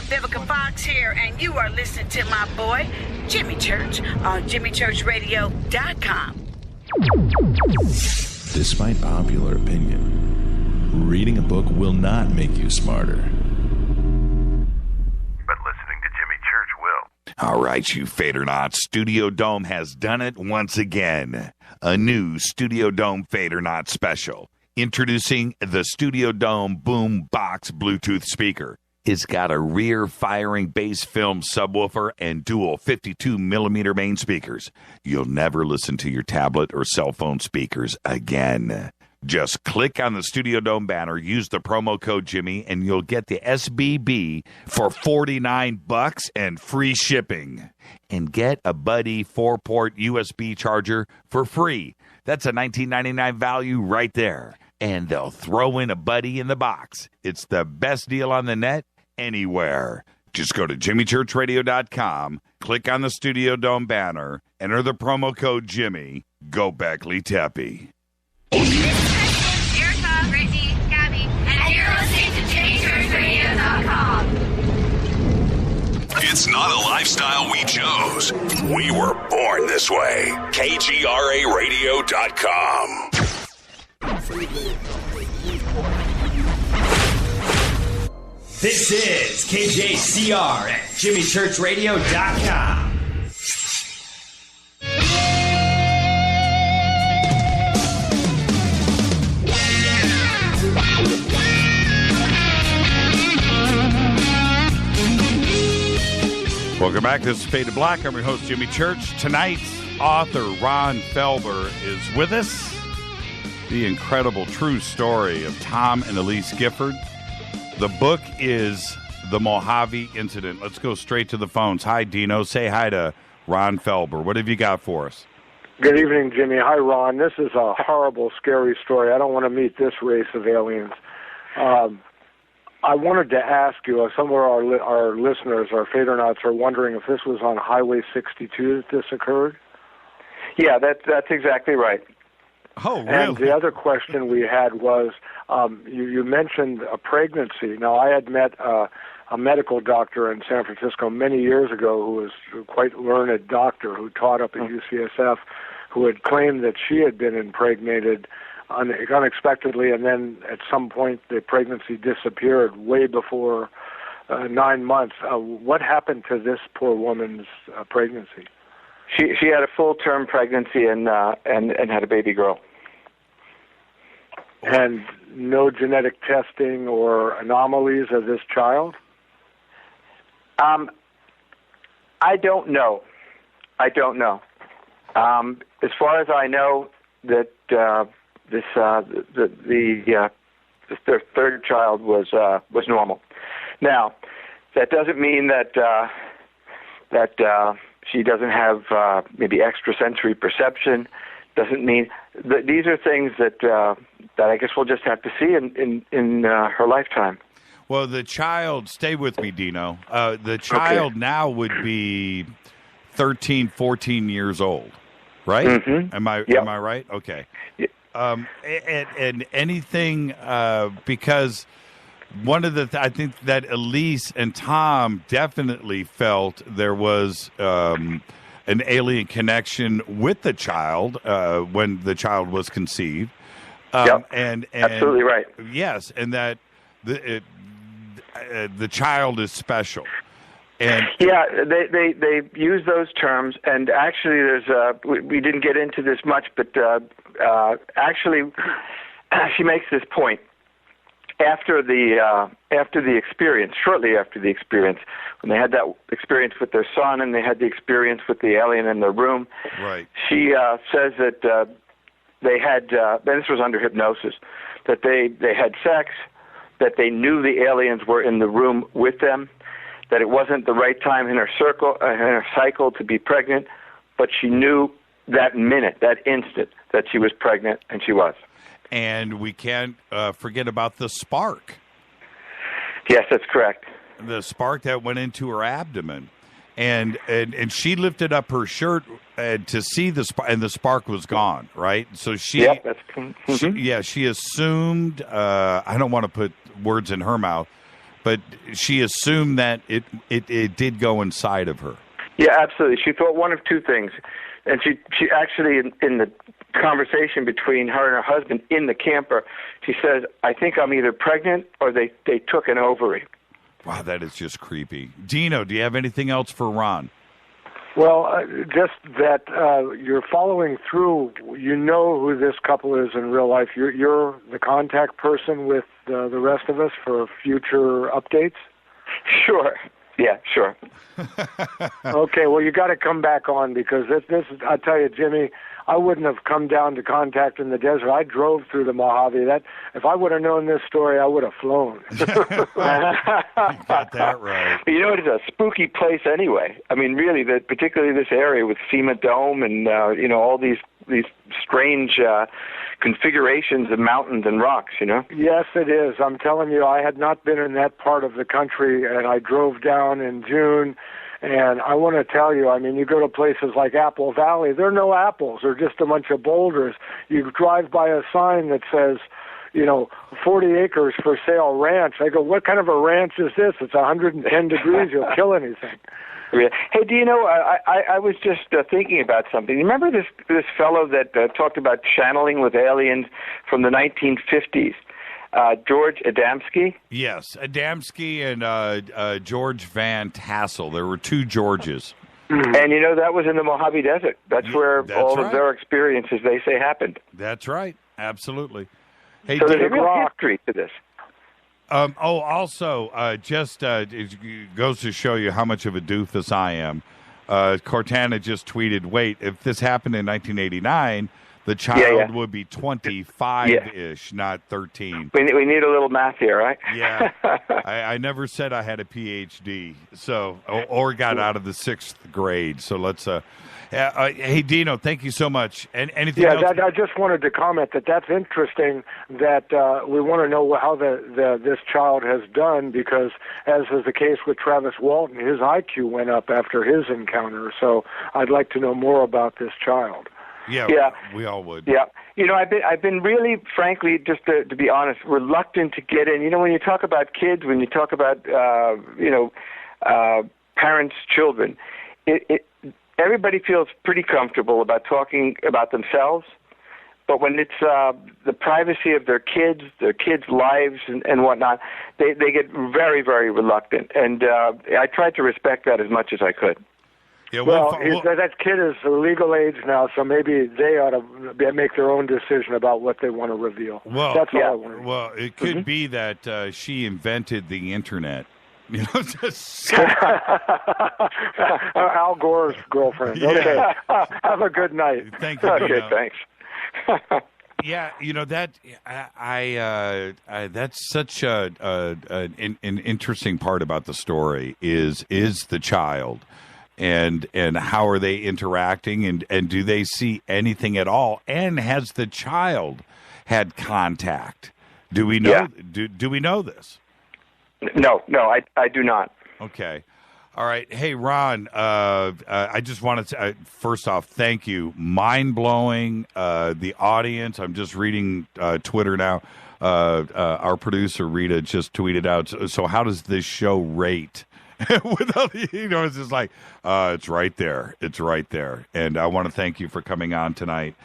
Vivica Fox here, and you are listening to my boy, Jimmy Church, on JimmyChurchRadio.com. Despite popular opinion, reading a book will not make you smarter. But listening to Jimmy Church will. All right, you Fadernauts. Studio Dome has done it once again. A new Studio Dome Fadernaut special. Introducing the Studio Dome Boom Box Bluetooth speaker. It's got a rear-firing bass film subwoofer and dual 52-millimeter main speakers. You'll never listen to your tablet or cell phone speakers again. Just click on the Studio Dome banner, use the promo code Jimmy, and you'll get the SBB for $49 and free shipping. And get a Buddy 4-port USB charger for free. That's a $19.99 value right there. And they'll throw in a Buddy in the box. It's the best deal on the net. Anywhere. Just go to JimmyChurchRadio.com, click on the Studio Dome banner, enter the promo code Jimmy, go Beckley Teppy. This is Erica, Brittany, Gabby, and you're listening to JimmyChurchRadio.com. It's not a lifestyle we chose. We were born this way. KGRARadio.com. This is KJCR at JimmyChurchRadio.com. Welcome back. This is Fade to Black. I'm your host, Jimmy Church. Tonight's author, Ron Felber, is with us. The incredible true story of Tom and Elise Gifford. The book is The Mojave Incident. Let's go straight to the phones. Hi, Dino. Say hi to Ron Felber. What have you got for us? Good evening, Jimmy. Hi, Ron. This is a horrible, scary story. I don't want to meet this race of aliens. I wanted to ask you, some of our listeners, our Fadernauts, are wondering if this was on Highway 62 that this occurred. Yeah, that's exactly right. Oh, really? And the other question we had was, you mentioned a pregnancy. Now, I had met a medical doctor in San Francisco many years ago who was a quite learned doctor who taught up at UCSF, who had claimed that she had been impregnated unexpectedly, and then at some point the pregnancy disappeared way before 9 months. What happened to this poor woman's pregnancy? She had a full-term pregnancy and had a baby girl. And no genetic testing or anomalies of this child? I don't know. As far as I know, that their third child was normal. Now, that doesn't mean that she doesn't have maybe extrasensory perception. Doesn't mean that these are things that I guess we'll just have to see in her lifetime. Well, the child, stay with me, Dino. The child now would be 13, 14 years old, right? Mm-hmm. Am I right? Okay. Yep. And anything, because one of the I think that Elise and Tom definitely felt there was an alien connection with the child when the child was conceived. And absolutely right. Yes, and that the child is special. And yeah, they use those terms, and actually, we didn't get into this much, but actually, she makes this point after the experience, shortly after the experience, when they had that experience with their son, and they had the experience with the alien in the room. Right. She says that they had, and this was under hypnosis, that they had sex, that they knew the aliens were in the room with them, that it wasn't the right time in her cycle to be pregnant, but she knew that minute, that instant, that she was pregnant, and she was. And we can't forget about the spark. Yes, that's correct. The spark that went into her abdomen. And she lifted up her shirt to see the spark, and the spark was gone, right? So she assumed, I don't want to put words in her mouth, but she assumed that it did go inside of her. Yeah, absolutely. She thought one of two things. And she actually, in the conversation between her and her husband in the camper, she says, I think I'm either pregnant or they took an ovary. Wow, that is just creepy. Dino, do you have anything else for Ron? Well, just that you're following through. You know who this couple is in real life. You're the contact person with the rest of us for future updates? Sure. Yeah, sure. Okay, well, you got to come back on because this I tell you, Jimmy, I wouldn't have come down to contact in the desert. I drove through the Mojave. If I would have known this story, I would have flown. You got that right. You know, it's a spooky place anyway. I mean, really, particularly this area with FEMA Dome and all these strange configurations of mountains and rocks, you know? Yes, it is. I'm telling you, I had not been in that part of the country, and I drove down in June, and I want to tell you, I mean, you go to places like Apple Valley, there are no apples. They're just a bunch of boulders. You drive by a sign that says, 40 acres for sale ranch. I go, what kind of a ranch is this? It's 110 degrees. You'll kill anything. Hey, do you know, I was just thinking about something. You remember this fellow that talked about channeling with aliens from the 1950s, George Adamski? Yes, Adamski and George Van Tassel. There were two Georges. And, that was in the Mojave Desert. That's where all of their experiences, they say, happened. That's right. Absolutely. Hey, so there's a real history to this. Also, it goes to show you how much of a doofus I am. Cortana just tweeted, wait, if this happened in 1989, the child would be 25-ish, not 13. We need a little math here, right? Yeah. I never said I had a PhD, or got out of the 6th grade. So let's... Hey, Dino, thank you so much. And anything Yeah, else? I just wanted to comment that's interesting. That we want to know how this child has done, because as is the case with Travis Walton, his IQ went up after his encounter. So I'd like to know more about this child. Yeah, we all would. Yeah. I've been really, frankly, just to be honest, reluctant to get in. When you talk about kids, when you talk about, parents, children, everybody feels pretty comfortable about talking about themselves. But when it's the privacy of their kids' lives and whatnot, they get very, very reluctant. And I tried to respect that as much as I could. Yeah, that kid is legal age now, so maybe they ought to make their own decision about what they want to reveal. Well, that's all I want to know. Well, it could be that she invented the internet. Al Gore's girlfriend. Okay, have a good night. Thank you. Okay, thanks. Yeah, that's such an interesting part about the story is the child. And how are they interacting, and do they see anything at all? And has the child had contact? Do we know? Yeah. Do we know this? No, I do not. Okay, all right. Hey, Ron, I just wanted to first off thank you. Mind blowing. The audience. I'm just reading Twitter now. Our producer Rita just tweeted out. So how does this show rate? Without, it's just like, it's right there. It's right there. And I want to thank you for coming on tonight.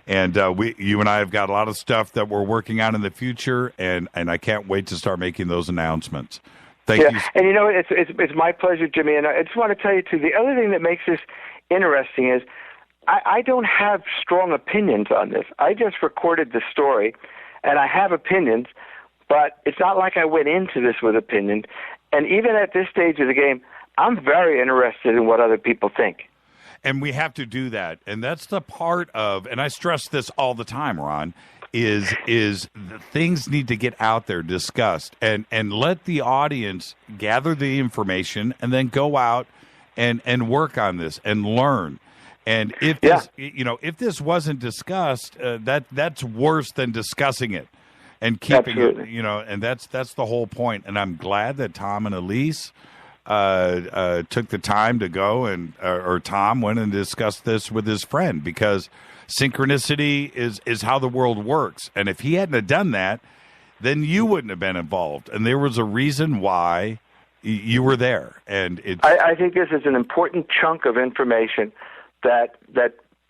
And you and I have got a lot of stuff that we're working on in the future, and I can't wait to start making those announcements. Thank you. And it's my pleasure, Jimmy. And I just want to tell you, too, the other thing that makes this interesting is I don't have strong opinions on this. I just recorded the story, and I have opinions, but it's not like I went into this with opinions. And even at this stage of the game, I'm very interested in what other people think. And we have to do that. And that's the part of, and I stress this all the time, Ron, is the things need to get out there, discussed, and let the audience gather the information and then go out and work on this and learn. And if this, if this wasn't discussed, that's worse than discussing it. And keeping Absolutely. it, and that's the whole point. And I'm glad that Tom and Elise took the time to go or Tom went and discussed this with his friend, because synchronicity is how the world works. And if he hadn't have done that, then you wouldn't have been involved. And there was a reason why you were there. And I think this is an important chunk of information that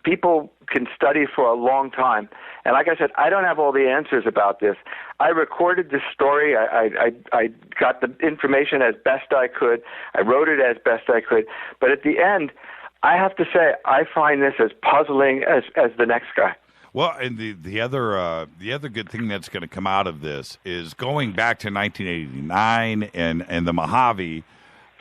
people can study for a long time. And like I said, I don't have all the answers about this. I recorded this story. I got the information as best I could. I wrote it as best I could. But at the end, I have to say, I find this as puzzling as the next guy. Well, and the other good thing that's going to come out of this is going back to 1989 and the Mojave,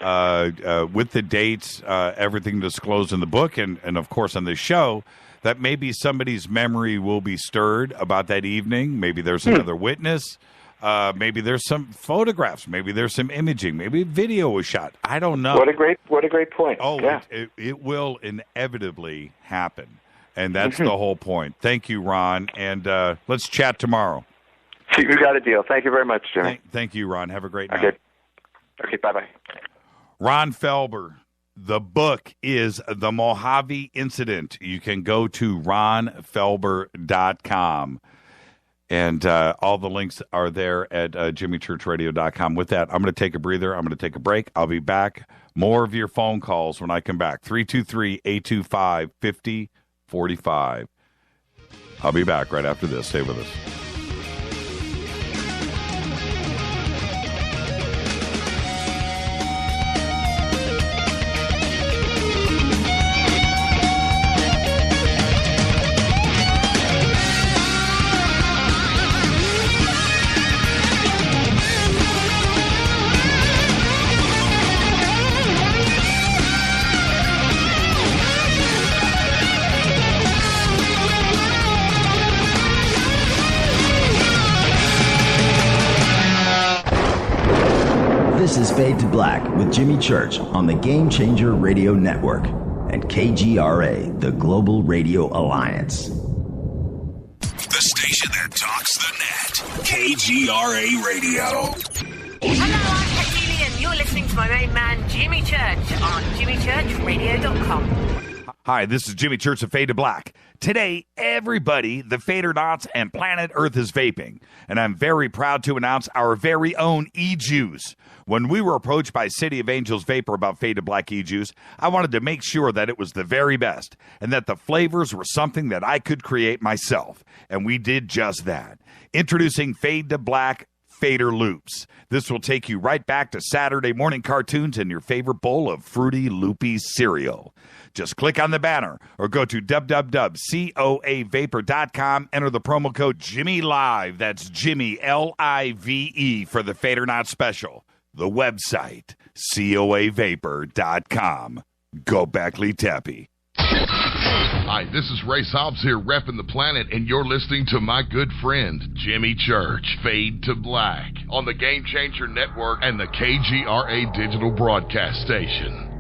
with the dates, everything disclosed in the book, and of course on this show, that maybe somebody's memory will be stirred about that evening. Maybe there's another witness. Maybe there's some photographs. Maybe there's some imaging. Maybe video was shot. I don't know. What a great point. Oh, yeah. It will inevitably happen, and that's the whole point. Thank you, Ron, and let's chat tomorrow. You got a deal. Thank you very much, Jimmy. Thank you, Ron. Have a great night. Okay, bye-bye. Ron Felber. The book is The Mojave Incident. You can go to ronfelber.com. And all the links are there at jimmychurchradio.com. With that, I'm going to take a breather. I'm going to take a break. I'll be back. More of your phone calls when I come back. 323-825-5045. I'll be back right after this. Stay with us. This is Fade to Black with Jimmy Church on the Game Changer Radio Network. and KGRA, the Global Radio Alliance. The station that talks the net. KGRA Radio. Hello, I'm Katie, and you're listening to my main man, Jimmy Church, on jimmychurchradio.com. Hi, this is Jimmy Church of Fade to Black. Today, everybody, the Fadernauts and planet Earth is vaping, and I'm very proud to announce our very own e-juice. When we were approached by City of Angels Vapor about Fade to Black e-juice, I wanted to make sure that it was the very best, and that the flavors were something that I could create myself, and we did just that. Introducing Fade to Black Fader Loops. This will take you right back to Saturday morning cartoons and your favorite bowl of fruity, loopy cereal. Just click on the banner or go to www.coavapor.com. Enter the promo code JimmyLive. That's Jimmy, L-I-V-E, for the Fadernaut special. The website, coavapor.com. Go Beckley Teppy. Hi, this is Ray Hobbs here, repping the planet, and you're listening to my good friend, Jimmy Church, Fade to Black, on the Game Changer Network and the KGRA digital broadcast station.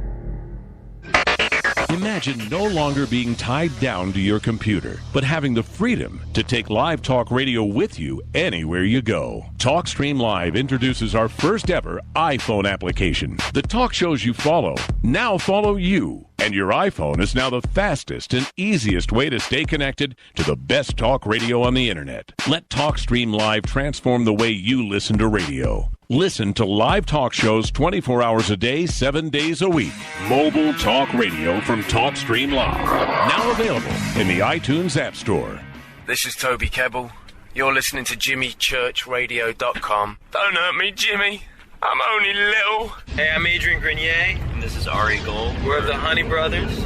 Imagine no longer being tied down to your computer, but having the freedom to take live talk radio with you anywhere you go. TalkStream Live introduces our first ever iPhone application. The talk shows you follow now follow you. And your iPhone is now the fastest and easiest way to stay connected to the best talk radio on the internet. Let TalkStream Live transform the way you listen to radio. Listen to live talk shows 24 hours a day, 7 days a week. Mobile talk radio from TalkStream Live. Now available in the iTunes App Store. This is Toby Kebbell. You're listening to JimmyChurchRadio.com. Don't hurt me, Jimmy. I'm only little. Hey, I'm Adrian Grenier. And this is Ari Gold. We're the Honey Brothers.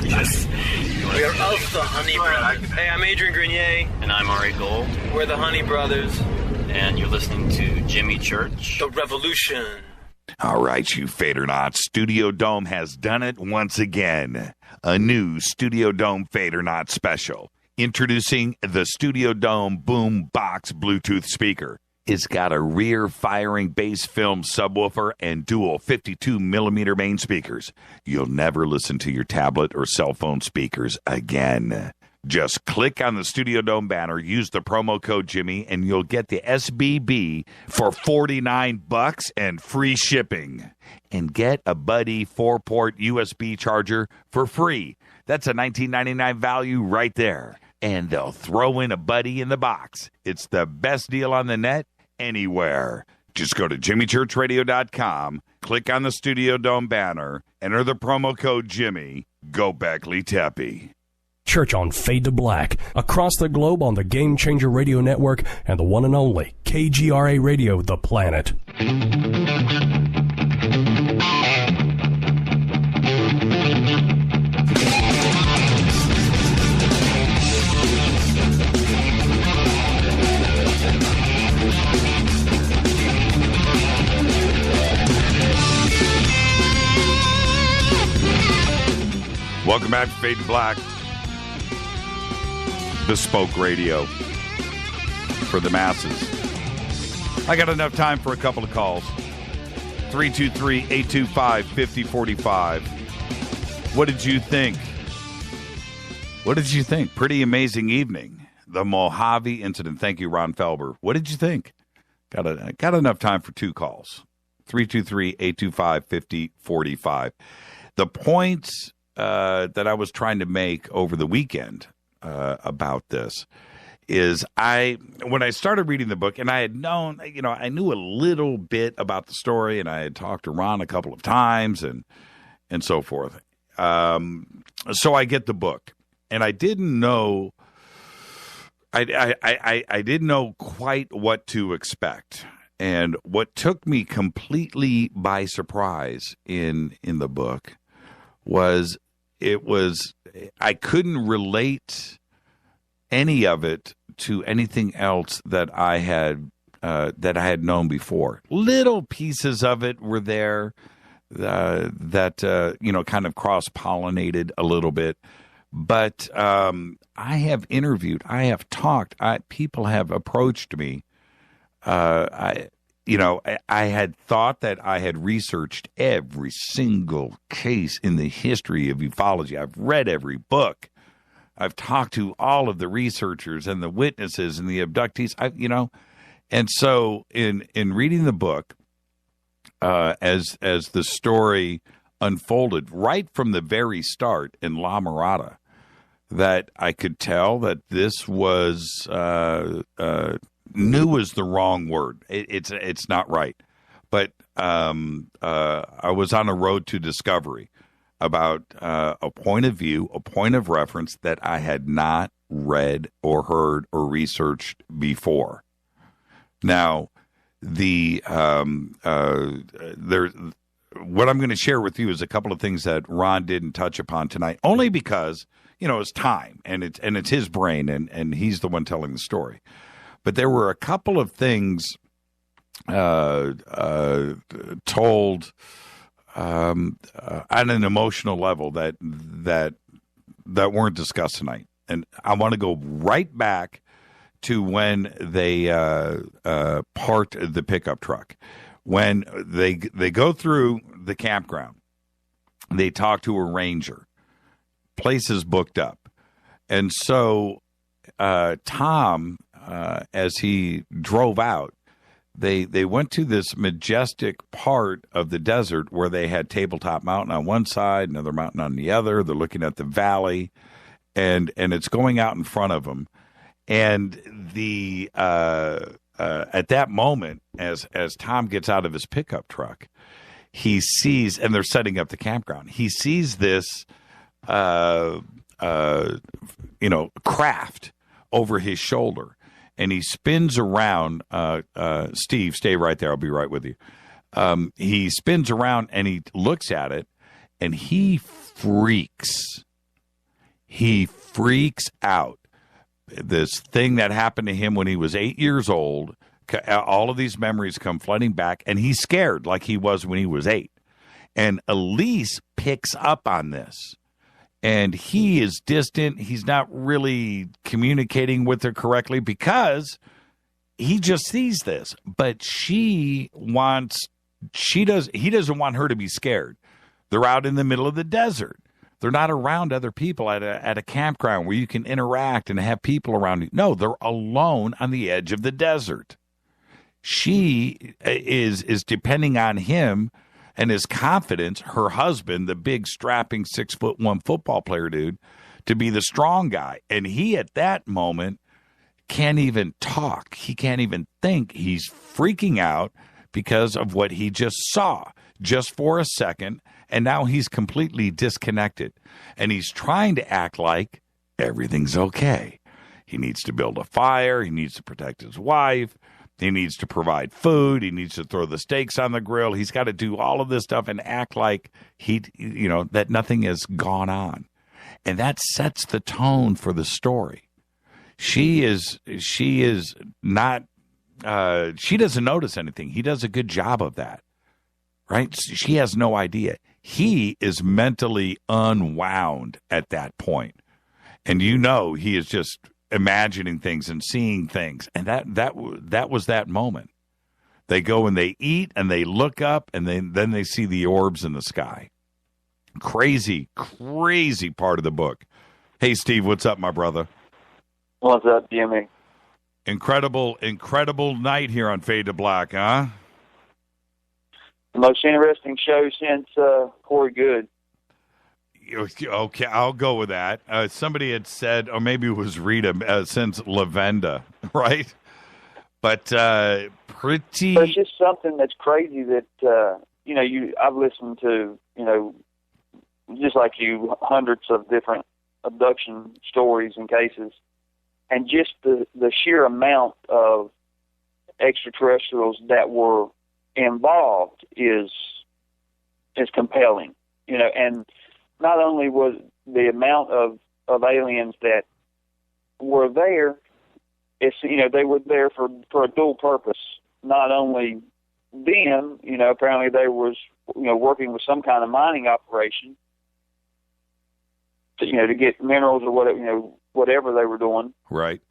Yes. We are of the Honey Brothers. Hey, I'm Adrian Grenier. And I'm Ari Gold. We're the Honey Brothers. And you're listening to Jimmy Church. The Revolution. All right, you Fadernauts. Studio Dome has done it once again. A new Studio Dome Fadernaut special. Introducing the Studio Dome Boom Box Bluetooth speaker. It's got a rear-firing bass film subwoofer and dual 52mm main speakers. You'll never listen to your tablet or cell phone speakers again. Just click on the Studio Dome banner, use the promo code Jimmy, and you'll get the SBB for $49 and free shipping. And get a Buddy 4-port USB charger for free. That's a $19.99 value right there. And they'll throw in a Buddy in the box. It's the best deal on the net anywhere. Just go to jimmychurchradio.com, click on the Studio Dome banner, enter the promo code Jimmy. Go Beckley Teppy. Church on Fade to Black, across the globe on the Game Changer Radio Network and the one and only KGRA Radio, The Planet. Welcome back to Fade to Black. Bespoke radio for the masses. I got enough time for a couple of calls. 323-825-5045. What did you think? What did you think? Pretty amazing evening. The Mojave incident. Thank you, Ron Felber. What did you think? Got enough time for two calls. 323-825-5045. The points that I was trying to make over the weekend about this is when I started reading the book, and I had known, I knew a little bit about the story, and I had talked to Ron a couple of times and so forth. So I get the book, and I didn't know, I didn't know quite what to expect. And what took me completely by surprise in the book was I couldn't relate any of it to anything else that I had known before. Little pieces of it were there that kind of cross-pollinated a little bit. But I have interviewed, I have talked, people have approached me. I had thought that I had researched every single case in the history of ufology. I've read every book. I've talked to all of the researchers and the witnesses and the abductees. And so in reading the book, as the story unfolded right from the very start in La Mirada, that I could tell that this was new is the wrong word. It's not right, but I was on a road to discovery about a point of view, a point of reference that I had not read or heard or researched before. Now, what I'm going to share with you is a couple of things that Ron didn't touch upon tonight, only because it's time and it's his brain and he's the one telling the story. But there were a couple of things told on an emotional level that weren't discussed tonight, and I want to go right back to when they parked the pickup truck. When they go through the campground, they talk to a ranger. Place is booked up, and so Tom, as he drove out, they went to this majestic part of the desert where they had Tabletop Mountain on one side, another mountain on the other. They're looking at the valley, and it's going out in front of them. And at that moment, as Tom gets out of his pickup truck, he sees, and they're setting up the campground. He sees this, craft over his shoulder, and he spins around. Steve, stay right there. I'll be right with you. He spins around and he looks at it, and he freaks. He freaks out. This thing that happened to him when he was 8 years old, all of these memories come flooding back, and he's scared like he was when he was 8. And Elise picks up on this, and he is distant. He's not really communicating with her correctly because he just sees this. But he doesn't want her to be scared. They're out in the middle of the desert. They're not around other people at a campground where you can interact and have people around you. No, they're alone on the edge of the desert. She is depending on him and his confidence, her husband, the big strapping 6'1" football player dude, to be the strong guy. And he at that moment can't even talk. He can't even think. He's freaking out because of what he just saw just for a second. And now he's completely disconnected. And he's trying to act like everything's okay. He needs to build a fire. He needs to protect his wife. He needs to provide food. He needs to throw the steaks on the grill. He's got to do all of this stuff and act like that nothing has gone on. And that sets the tone for the story. She doesn't notice anything. He does a good job of that. Right? She has no idea. He is mentally unwound at that point. And he is just imagining things and seeing things. And that was that moment. They go and they eat and they look up and then they see the orbs in the sky. Crazy, crazy part of the book. Hey, Steve, what's up, my brother? What's up, Jimmy? Incredible night here on Fade to Black, huh? The most interesting show since Corey Good. Okay, I'll go with that. Somebody had said, or maybe it was Rita, since Lavenda, right? But pretty. There's just something that's crazy that I've listened to, just like you, hundreds of different abduction stories and cases, and just the sheer amount of extraterrestrials that were involved is compelling, and not only was the amount of aliens that were there, they were there for a dual purpose. Not only them, apparently they was working with some kind of mining operation to get minerals or whatever they were doing. Right.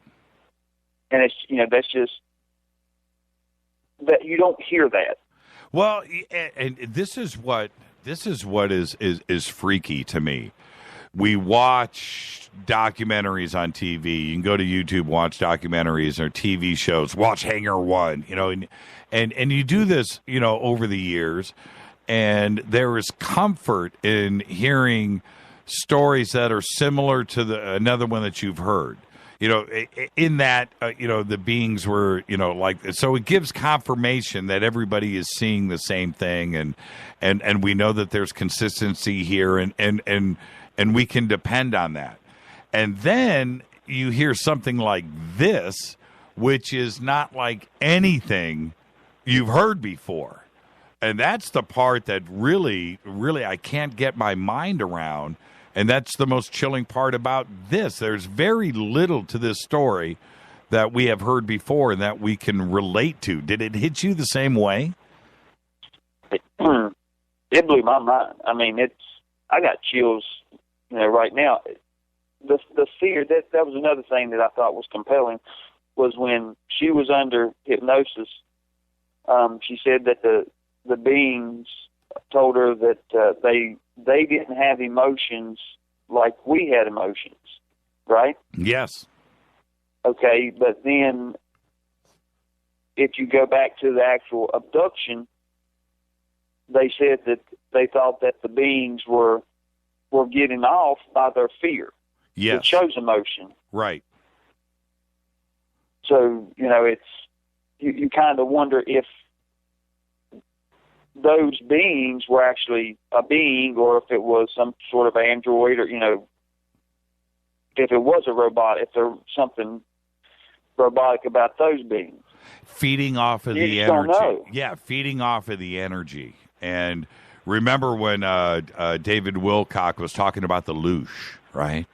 And it's that's just that you don't hear that. Well, and this is what is freaky to me. We watch documentaries on TV. You can go to YouTube, watch documentaries or TV shows, watch Hangar One, and you do this, over the years, and there is comfort in hearing stories that are similar to another one that you've heard. In that, the beings were, so it gives confirmation that everybody is seeing the same thing, and we know that there's consistency here, and we can depend on that. And then you hear something like this, which is not like anything you've heard before. And that's the part that really, really I can't get my mind around. And that's the most chilling part about this. There's very little to this story that we have heard before and that we can relate to. Did it hit you the same way? It blew my mind. I mean, I got chills, right now. The fear, that was another thing that I thought was compelling, was when she was under hypnosis. She said that the beings told her that they didn't have emotions like we had emotions, right? Yes. Okay, but then if you go back to the actual abduction, they said that they thought that the beings were getting off by their fear. Yes. It shows emotion. Right. So, it's you kind of wonder if those beings were actually a being, or if it was some sort of android, or if it was a robot, if there was something robotic about those beings. Feeding off of the energy. Don't know. Yeah, feeding off of the energy. And remember when David Wilcock was talking about the loosh, right?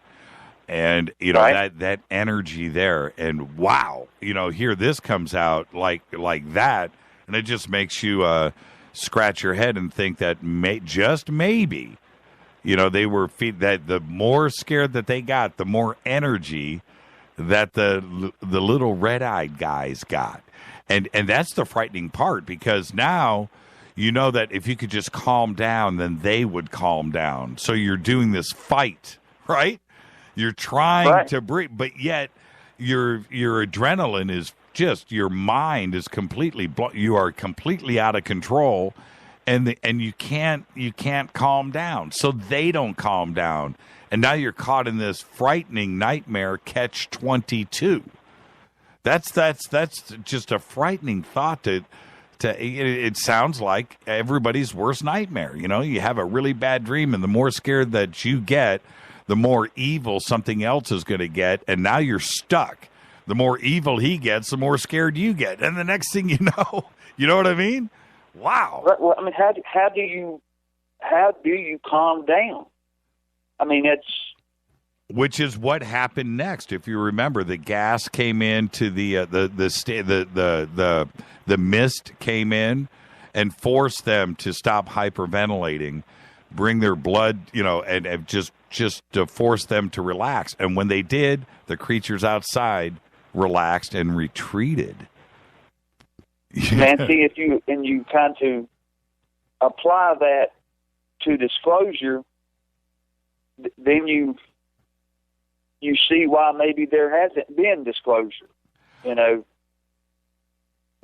And, right. that energy there. And wow, here this comes out like that, and it just makes you scratch your head and think that just maybe, they were that the more scared that they got, the more energy that the little red-eyed guys got. And that's the frightening part, because now you know that if you could just calm down, then they would calm down. So you're doing this fight, right? You're trying to breathe, but yet your adrenaline is just, your mind is completely, you are completely out of control, and you can't calm down. So they don't calm down, and now you're caught in this frightening nightmare catch-22. That's just a frightening thought to it sounds like everybody's worst nightmare. You have a really bad dream, and the more scared that you get, the more evil something else is going to get, and now you're stuck. The more evil he gets, the more scared you get, and the next thing you know what I mean? Wow. Well, I mean, how do you calm down? I mean, which is what happened next. If you remember, the gas came into the mist came in and forced them to stop hyperventilating, bring their blood, and just to force them to relax. And when they did, the creatures outside relaxed and retreated. Nancy, if you kind of apply that to disclosure, then you see why maybe there hasn't been disclosure.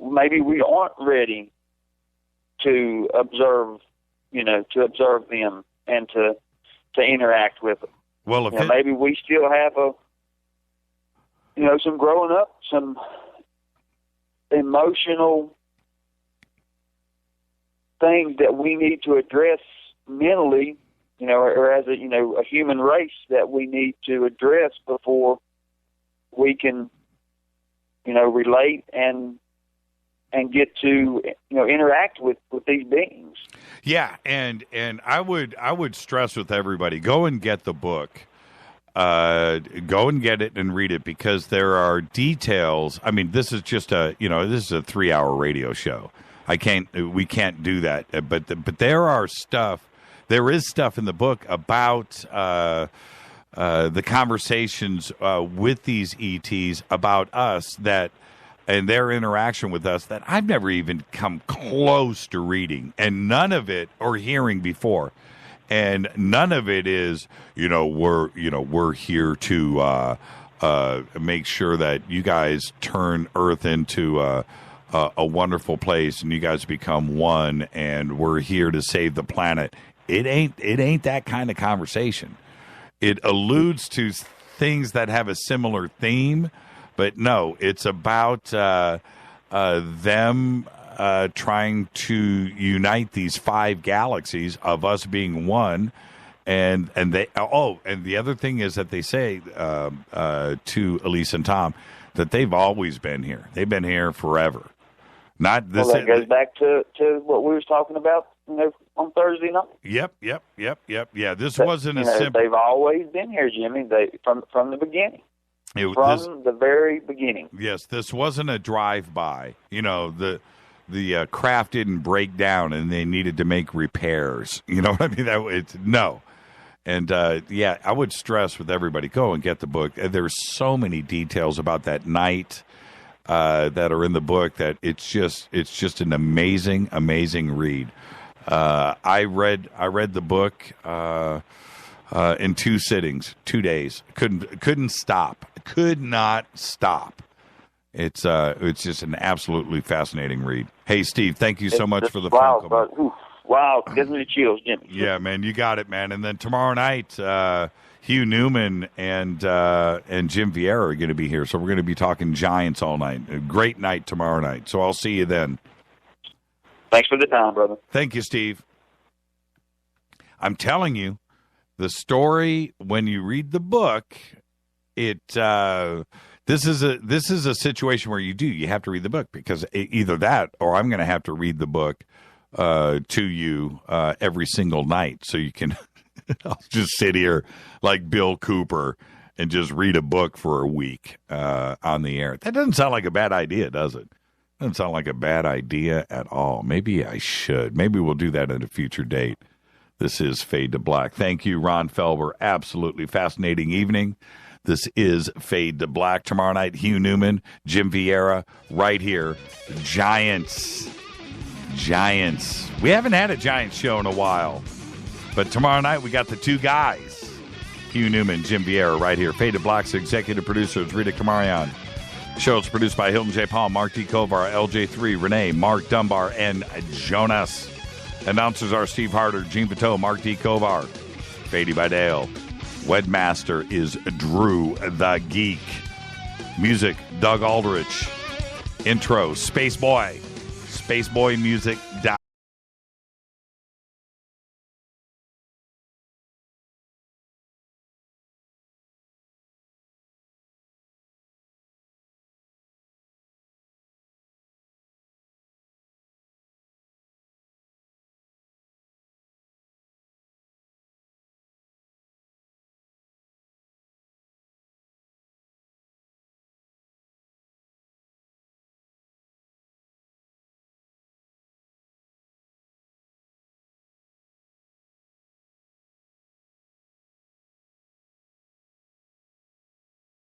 Maybe we aren't ready to observe them and to interact with them. Well, maybe we still have some growing up, some emotional things that we need to address mentally, or as a human race that we need to address before we can, relate and get to, interact with these beings. Yeah, and I would stress with everybody, go and get the book. Go and get it and read it, because there are details. I mean, this is just this is a 3-hour radio show. We can't do that. But there is stuff in the book about the conversations with these ETs about us that and their interaction with us that I've never even come close to reading, and none of it, or hearing before. And none of it is, we're here to make sure that you guys turn Earth into a wonderful place, and you guys become one, and we're here to save the planet. It ain't that kind of conversation. It alludes to things that have a similar theme, but no, it's about them trying to unite these 5 galaxies of us being one. And the other thing is that they say to Elise and Tom that they've always been here. They've been here forever. Not this. Well, that goes back to what we were talking about, on Thursday night. Yep. Yeah, this wasn't a simple. They've always been here, Jimmy. From the beginning. The very beginning. Yes, this wasn't a drive-by. The craft didn't break down and they needed to make repairs. You know what I mean? No. And, I would stress with everybody, go and get the book. There's so many details about that night that are in the book that it's just an amazing, amazing read. I read the book in 2 sittings, 2 days. Couldn't stop. Could not stop. It's just an absolutely fascinating read. Hey, Steve, thank you so much for the phone call. Wow, gives me the chills, Jimmy. Yeah, man, you got it, man. And then tomorrow night, Hugh Newman and Jim Vieira are going to be here, so we're going to be talking Giants all night. A great night tomorrow night. So I'll see you then. Thanks for the time, brother. Thank you, Steve. I'm telling you, the story, when you read the book, this is a situation where you have to read the book, because either that or I'm going to have to read the book to you every single night, so you can I'll just sit here like Bill Cooper and just read a book for a week on the air. That doesn't sound like a bad idea, does it? Doesn't sound like a bad idea at all. Maybe I should. Maybe we'll do that at a future date. This is Fade to Black. Thank you, Ron Felber. Absolutely fascinating evening. This is Fade to Black. Tomorrow night, Hugh Newman, Jim Vieira, right here. Giants. We haven't had a Giants show in a while. But tomorrow night, we got the 2 guys. Hugh Newman, Jim Vieira, right here. Fade to Black's executive producers, Rita Kamarian. Show is produced by Hilton J. Paul, Mark D. Kovar, LJ3, Renee, Mark Dunbar, and Jonas. Announcers are Steve Harder, Gene Pateau, Mark D. Kovar, Fady by Dale. Webmaster is Drew the Geek. Music, Doug Aldrich. Intro, Space Boy. Spaceboymusic.com.